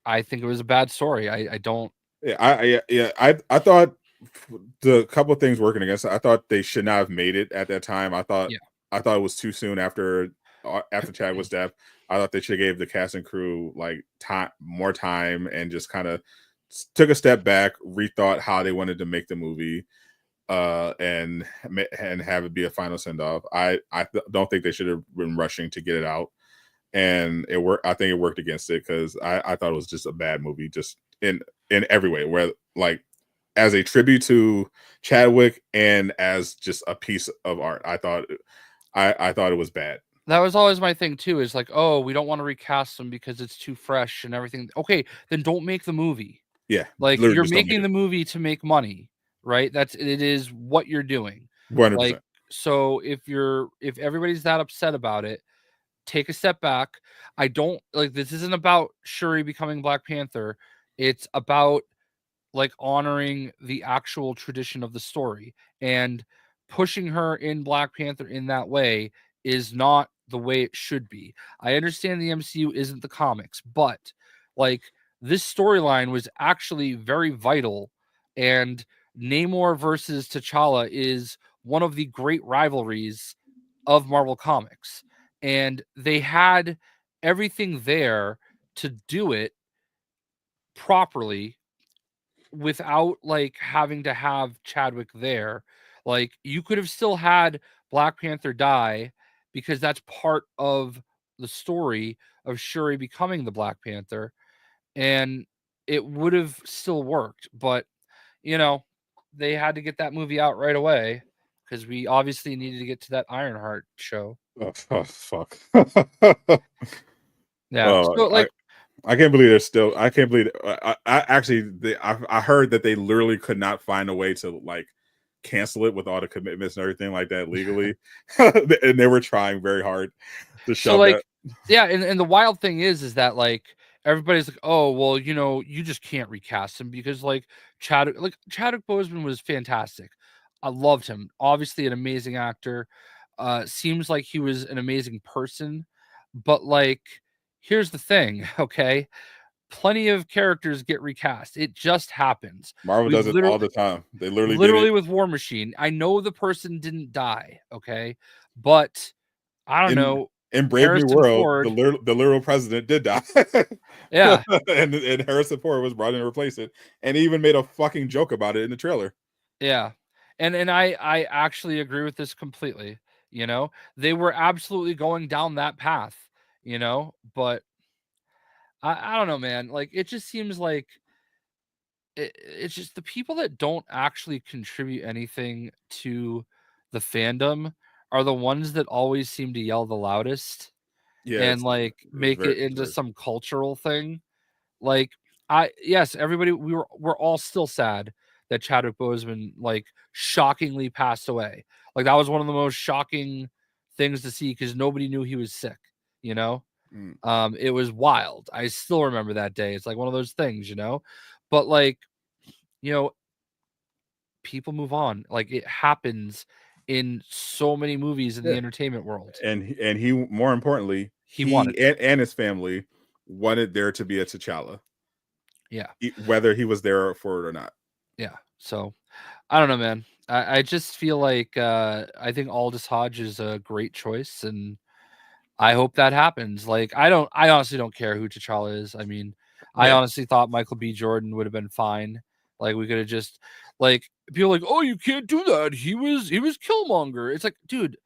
I think it was a bad story. I don't. Yeah. I thought the couple of things working against it. I thought they should not have made it at that time. I thought it was too soon after Chad was deaf. I thought they should have gave the cast and crew like more time and just kind of took a step back, rethought how they wanted to make the movie, and have it be a final send off. I don't think they should have been rushing to get it out, and it worked. I think it worked against it because I thought it was just a bad movie, just in every way. Where like as a tribute to Chadwick and as just a piece of art, I thought it was bad. That was always my thing too, is like, oh, we don't want to recast them because it's too fresh and everything. Okay, then don't make the movie. Yeah. Like you're making the movie to make money, right? It is what you're doing. 100%. Like, So if everybody's that upset about it, take a step back. I don't like this isn't about Shuri becoming Black Panther. It's about like honoring the actual tradition of the story, and pushing her in Black Panther in that way is not the way it should be. I understand the MCU isn't the comics, but like this storyline was actually very vital, and Namor versus T'Challa is one of the great rivalries of Marvel Comics, and they had everything there to do it properly without like having to have Chadwick there. Like you could have still had Black Panther die, because that's part of the story of Shuri becoming the Black Panther, and it would have still worked. But you know, they had to get that movie out right away because we obviously needed to get to that Ironheart show. Oh fuck. Yeah. So like I can't believe they're still. I can't believe. I actually, I heard that they literally could not find a way to like cancel it with all the commitments and everything like that legally, and they were trying very hard to shove like that. yeah, and the wild thing is that like everybody's like, oh well, you know, you just can't recast him because like Chadwick Boseman was fantastic. I loved him. Obviously an amazing actor. Seems like he was an amazing person, but like here's the thing, okay? Plenty of characters get recast. It just happens. Marvel We've does it all the time. They literally did literally it with War Machine. I know the person didn't die, okay? But I don't in know. Brave New Harrison World. Ford. The literal president did die. Yeah. and Harrison Ford was brought in to replace it, and he even made a fucking joke about it in the trailer. Yeah. And I actually agree with this completely. You know, they were absolutely going down that path, you know, but I don't know, man. Like it just seems like it's just the people that don't actually contribute anything to the fandom are the ones that always seem to yell the loudest Yeah, and like it's make very, it into very some cultural thing. Like yes, everybody we're all still sad that Chadwick Boseman like shockingly passed away. Like that was one of the most shocking things to see because nobody knew he was sick, you know? mm. It was wild. I still remember that day. It's like one of those things, you know? But like, you know, people move on. Like it happens in so many movies in the Yeah. entertainment world. And he more importantly, He wanted and his family wanted there to be a T'Challa. Yeah. Whether he was there for it or not. Yeah. So I don't know, man. I just feel like I think Aldous Hodge is a great choice, and I hope that happens. Like I honestly don't care who T'Challa is. I mean, I Yeah. honestly thought Michael B. Jordan would have been fine. Like we could have just like people like, oh, you can't do that. He was Killmonger. It's like, dude,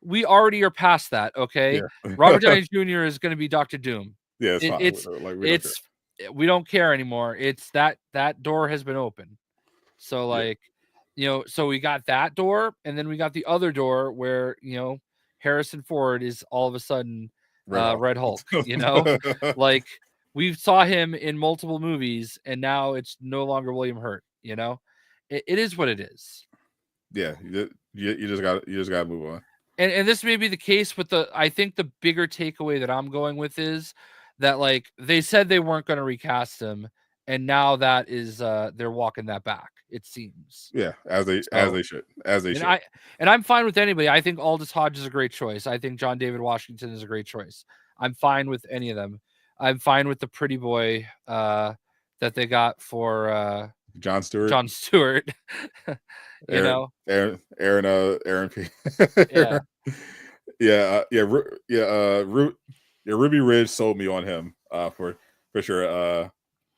we already are past that. Okay, Yeah. Robert Downey Jr. is going to be Doctor Doom. Yeah, it's fine. Like we don't care. We don't care anymore. It's that door has been opened. So Yeah. like, you know, so we got that door, and then we got the other door where, you know, Harrison Ford is all of a sudden Red Hulk, you know? Like we saw him in multiple movies and now it's no longer William Hurt, you know? It is what it is. Yeah, you just got to move on. And this may be the case with I think the bigger takeaway that I'm going with is that like they said they weren't going to recast him, and now that is they're walking that back, it seems. Yeah, as they should. And I'm fine with anybody. I think Aldous Hodge is a great choice. I think John David Washington is a great choice. I'm fine with any of them. I'm fine with the pretty boy that they got for Jon Stewart. You Aaron P. Yeah. Ruby Ridge sold me on him for sure.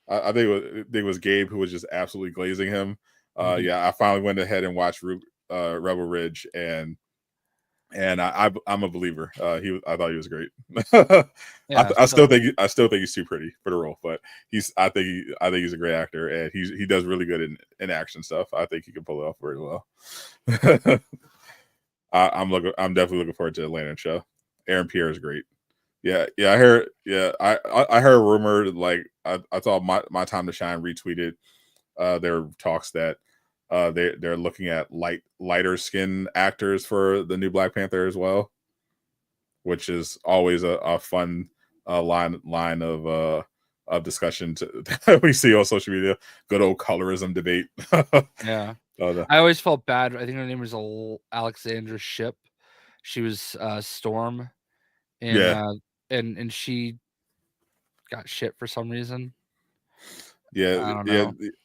I think it was Gabe who was just absolutely glazing him. Yeah, I finally went ahead and watched Rebel Ridge, and I'm a believer. I thought he was great. Yeah, I still think he's too pretty for the role, but I think he's a great actor, and he does really good in action stuff. I think he can pull it off very well. I'm definitely looking forward to the Atlanta show. Aaron Pierre is great. Yeah, I heard. Yeah, I heard a rumor like I thought my time to shine retweeted. There were talks that they're looking at lighter skin actors for the new Black Panther as well, which is always a fun line of discussion that we see on social media. Good old colorism debate. Yeah. I always felt bad. I think her name was Alexandra Shipp. She was Storm, and and she got shit for some reason. Yeah, I don't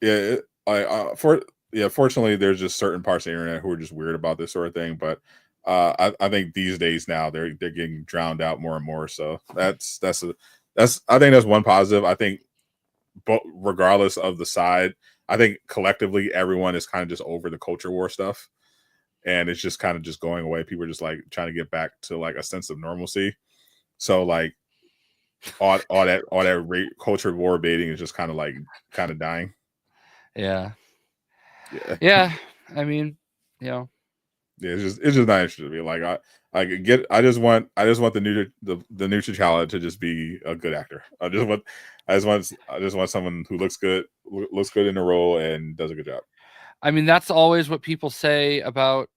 know. Fortunately, there's just certain parts of the internet who are just weird about this sort of thing. But I think these days now they're getting drowned out more and more. So I think that's one positive. I think, but regardless of the side, I think collectively everyone is kind of just over the culture war stuff, and it's just kind of just going away. People are just like trying to get back to like a sense of normalcy. So like all that culture war baiting is just kind of dying. Yeah. Yeah. Yeah. I mean, you know. Yeah, it's just not interesting to me. Like I just want the new T'Challa to just be a good actor. I just want someone who looks good in the role and does a good job. I mean, that's always what people say about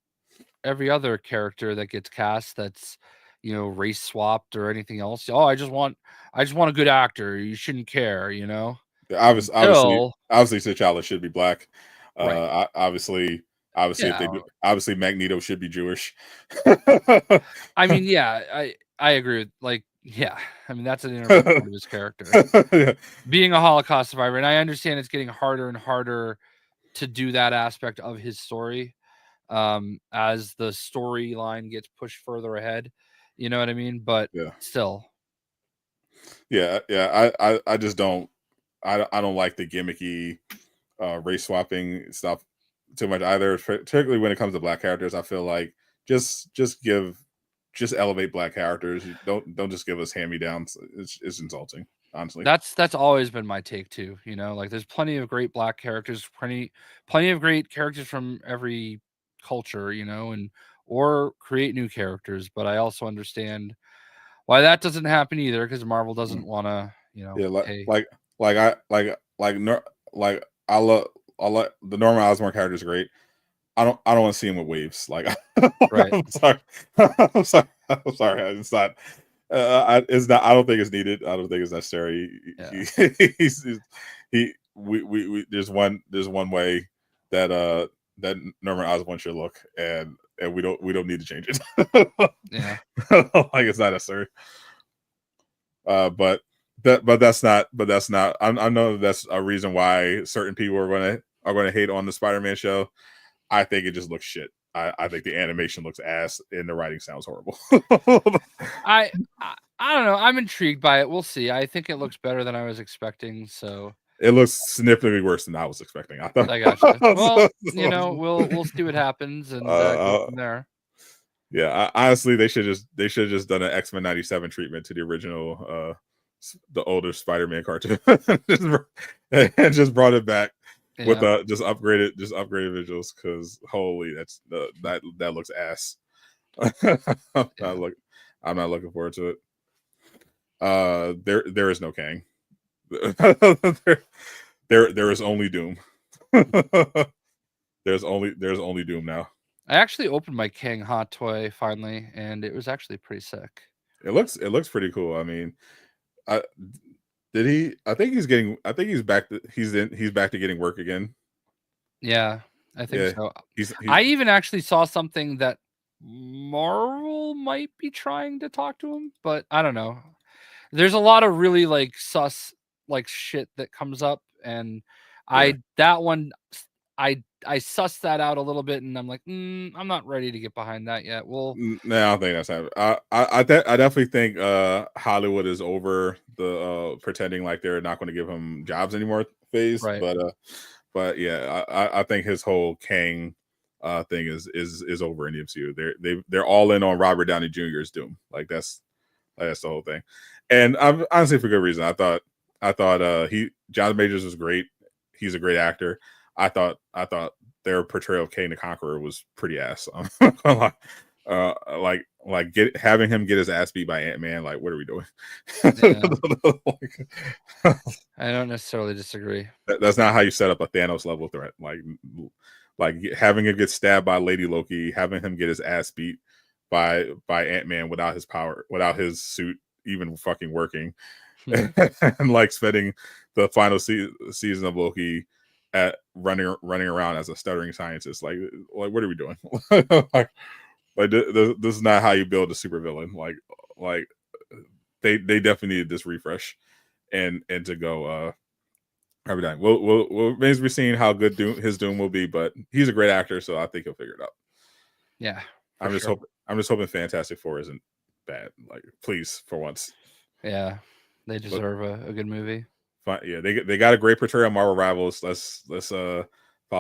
every other character that gets cast that's, you know, race swapped or anything else. Oh, I just want a good actor. You shouldn't care, you know. Obviously, T'Challa should be black. Right. Obviously, if they do, obviously Magneto should be Jewish. I mean, yeah, I agree with, like, yeah. I mean, that's an integral part of his character. Yeah. Being a Holocaust survivor, and I understand it's getting harder and harder to do that aspect of his story as the storyline gets pushed further ahead. You know what I mean? But still. Yeah. I just don't like the gimmicky race swapping stuff too much either, particularly when it comes to black characters. I feel like just elevate black characters. Don't just give us hand-me-downs. It's insulting, honestly. That's always been my take too, you know. Like there's plenty of great black characters, plenty of great characters from every culture, you know, and or create new characters, but I also understand why that doesn't happen either, because Marvel doesn't want to, you know, I love the Norman Osborn character is great. I don't want to see him with waves. Like, right. I'm sorry. It's not. It's not. I don't think it's needed. I don't think it's necessary. Yeah. There's one way that Norman Osborn should look, and we don't need to change it. Yeah. Like it's not necessary. But that's not. I know that's a reason why certain people are gonna hate on the Spider-Man show. I think it just looks shit. I think the animation looks ass and the writing sounds horrible. I don't know. I'm intrigued by it. We'll see. I think it looks better than I was expecting. So it looks significantly worse than I was expecting. I thought. I gotcha. Well, you know, we'll see what happens and go from there. Yeah, honestly, they should have just done an X-Men 97 treatment to the original, the older Spider-Man cartoon, and just brought it back with just upgraded visuals. Because holy, that looks ass. I'm not looking forward to it. There is no Kang. there is only Doom. There's only Doom now. I actually opened my Kang hot toy finally, and it was actually pretty sick. It looks pretty cool. I mean, I think he's back. He's back to getting work again. Yeah, I think so. I even actually saw something that Marvel might be trying to talk to him, but I don't know. There's a lot of really like sus like shit that comes up, and I sussed that out a little bit, and I'm like, I'm not ready to get behind that yet. Well, no, I don't think that's happening. I definitely think Hollywood is over the pretending like they're not going to give him jobs anymore phase. Right. But yeah, I think his whole Kang thing is over in the MCU. They're all in on Robert Downey Jr.'s Doom. Like that's the whole thing. And I'm honestly for good reason. I thought Jonathan Majors was great. He's a great actor. I thought their portrayal of Kang the Conqueror was pretty ass. Having him get his ass beat by Ant-Man. Like, what are we doing? I don't necessarily disagree. That's not how you set up a Thanos level threat. like having him get stabbed by Lady Loki, having him get his ass beat by Ant-Man without his power, without his suit even fucking working, and like spending the final season of Loki at running around as a stuttering scientist. Like what are we doing? like this is not how you build a supervillain. Like they definitely needed this refresh and to go every time. We'll remains to be seen how good his Doom will be, but he's a great actor, so I think he'll figure it out. Yeah, I'm just hoping Fantastic Four isn't bad. Like, please, for once. Yeah, they deserve a good movie. Fine. Yeah, they got a great portrayal of Marvel Rivals. Let's follow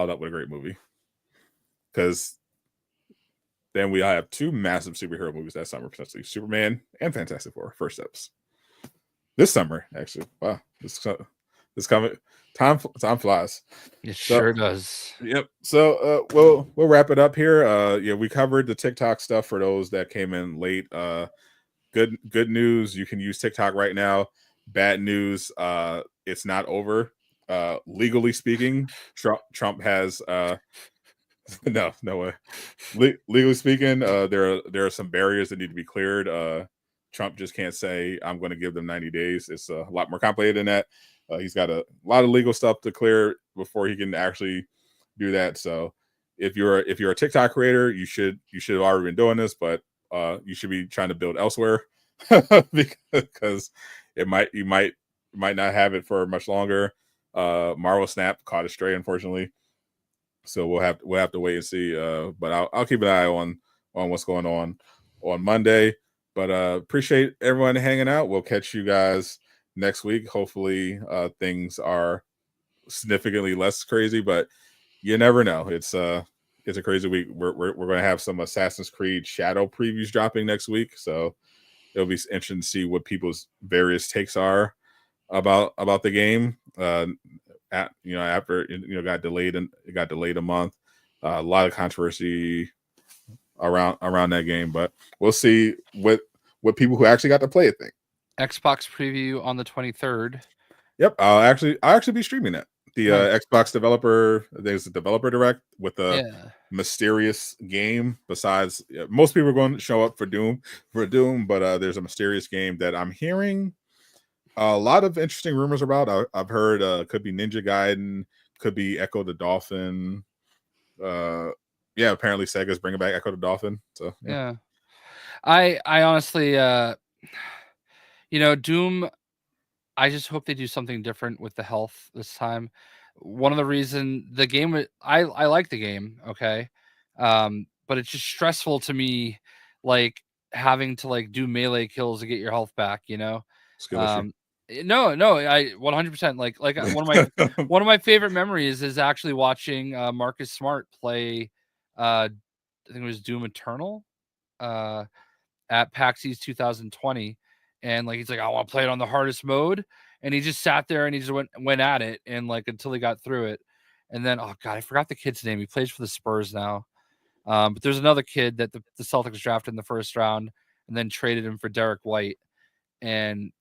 it up with a great movie, because then we have two massive superhero movies that summer, potentially Superman and Fantastic Four first steps this summer. Actually, wow, this coming time flies. It sure does. Yep. So we'll wrap it up here. Yeah, we covered the TikTok stuff for those that came in late. Good news, you can use TikTok right now. Bad news, it's not over. Legally speaking, Trump has no way. Legally speaking, there are some barriers that need to be cleared. Trump just can't say I'm going to give them 90 days. It's a lot more complicated than that. He's got a lot of legal stuff to clear before he can actually do that. So if you're a TikTok creator, you should have already been doing this, but you should be trying to build elsewhere because you might not have it for much longer. Marvel Snap caught a stray, unfortunately. So we'll have to wait and see. But I'll keep an eye on what's going on Monday. But appreciate everyone hanging out. We'll catch you guys next week. Hopefully things are significantly less crazy, but you never know. It's a crazy week. We're going to have some Assassin's Creed Shadow previews dropping next week, so it'll be interesting to see what people's various takes are about the game. After it got delayed a month, a lot of controversy around that game, but we'll see what people who actually got to play it think. Xbox preview on the 23rd. Yep, I'll actually be streaming it. The Xbox developer, there's a developer direct with a mysterious game. Besides, most people are going to show up for Doom, but there's a mysterious game that I'm hearing a lot of interesting rumors about. I've heard could be Ninja Gaiden, could be Echo the Dolphin. Apparently Sega's bringing back Echo the Dolphin. So yeah. I honestly, Doom, I just hope they do something different with the health this time. One of the reason the game, I like the game, okay, but it's just stressful to me, like having to like do melee kills to get your health back. No, I 100% like one of my favorite memories is actually watching Marcus Smart play. I think it was Doom Eternal at PAX East 2020, and like he's like, I want to play it on the hardest mode, and he just sat there and he just went at it, and like until he got through it, and then oh god, I forgot the kid's name. He plays for the Spurs now, but there's another kid that the Celtics drafted in the first round and then traded him for Derek White, and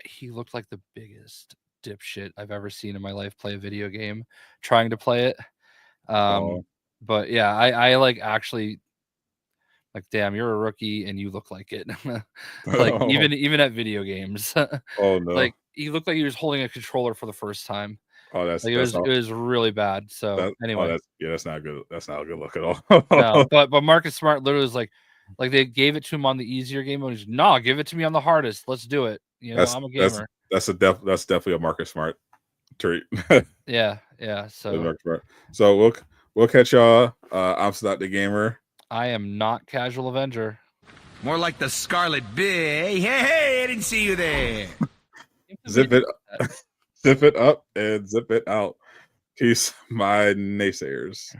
he looked like the biggest dipshit I've ever seen in my life play a video game trying to play it. But yeah, I like actually like, damn, you're a rookie and you look like it. Like even at video games. Oh no. Like he looked like he was holding a controller for the first time. Oh, it was really bad. So anyway. That's not good. That's not a good look at all. No, but Marcus Smart literally was like they gave it to him on the easier game and he's no, give it to me on the hardest. Let's do it. I'm a gamer. That's definitely a Marcus Smart treat. Yeah. So we'll catch y'all. I'm Sadot the Gamer. I am not Casual Avenger. More like the Scarlet Bee. Hey, I didn't see you there. Zip it up and zip it out. Peace, my naysayers.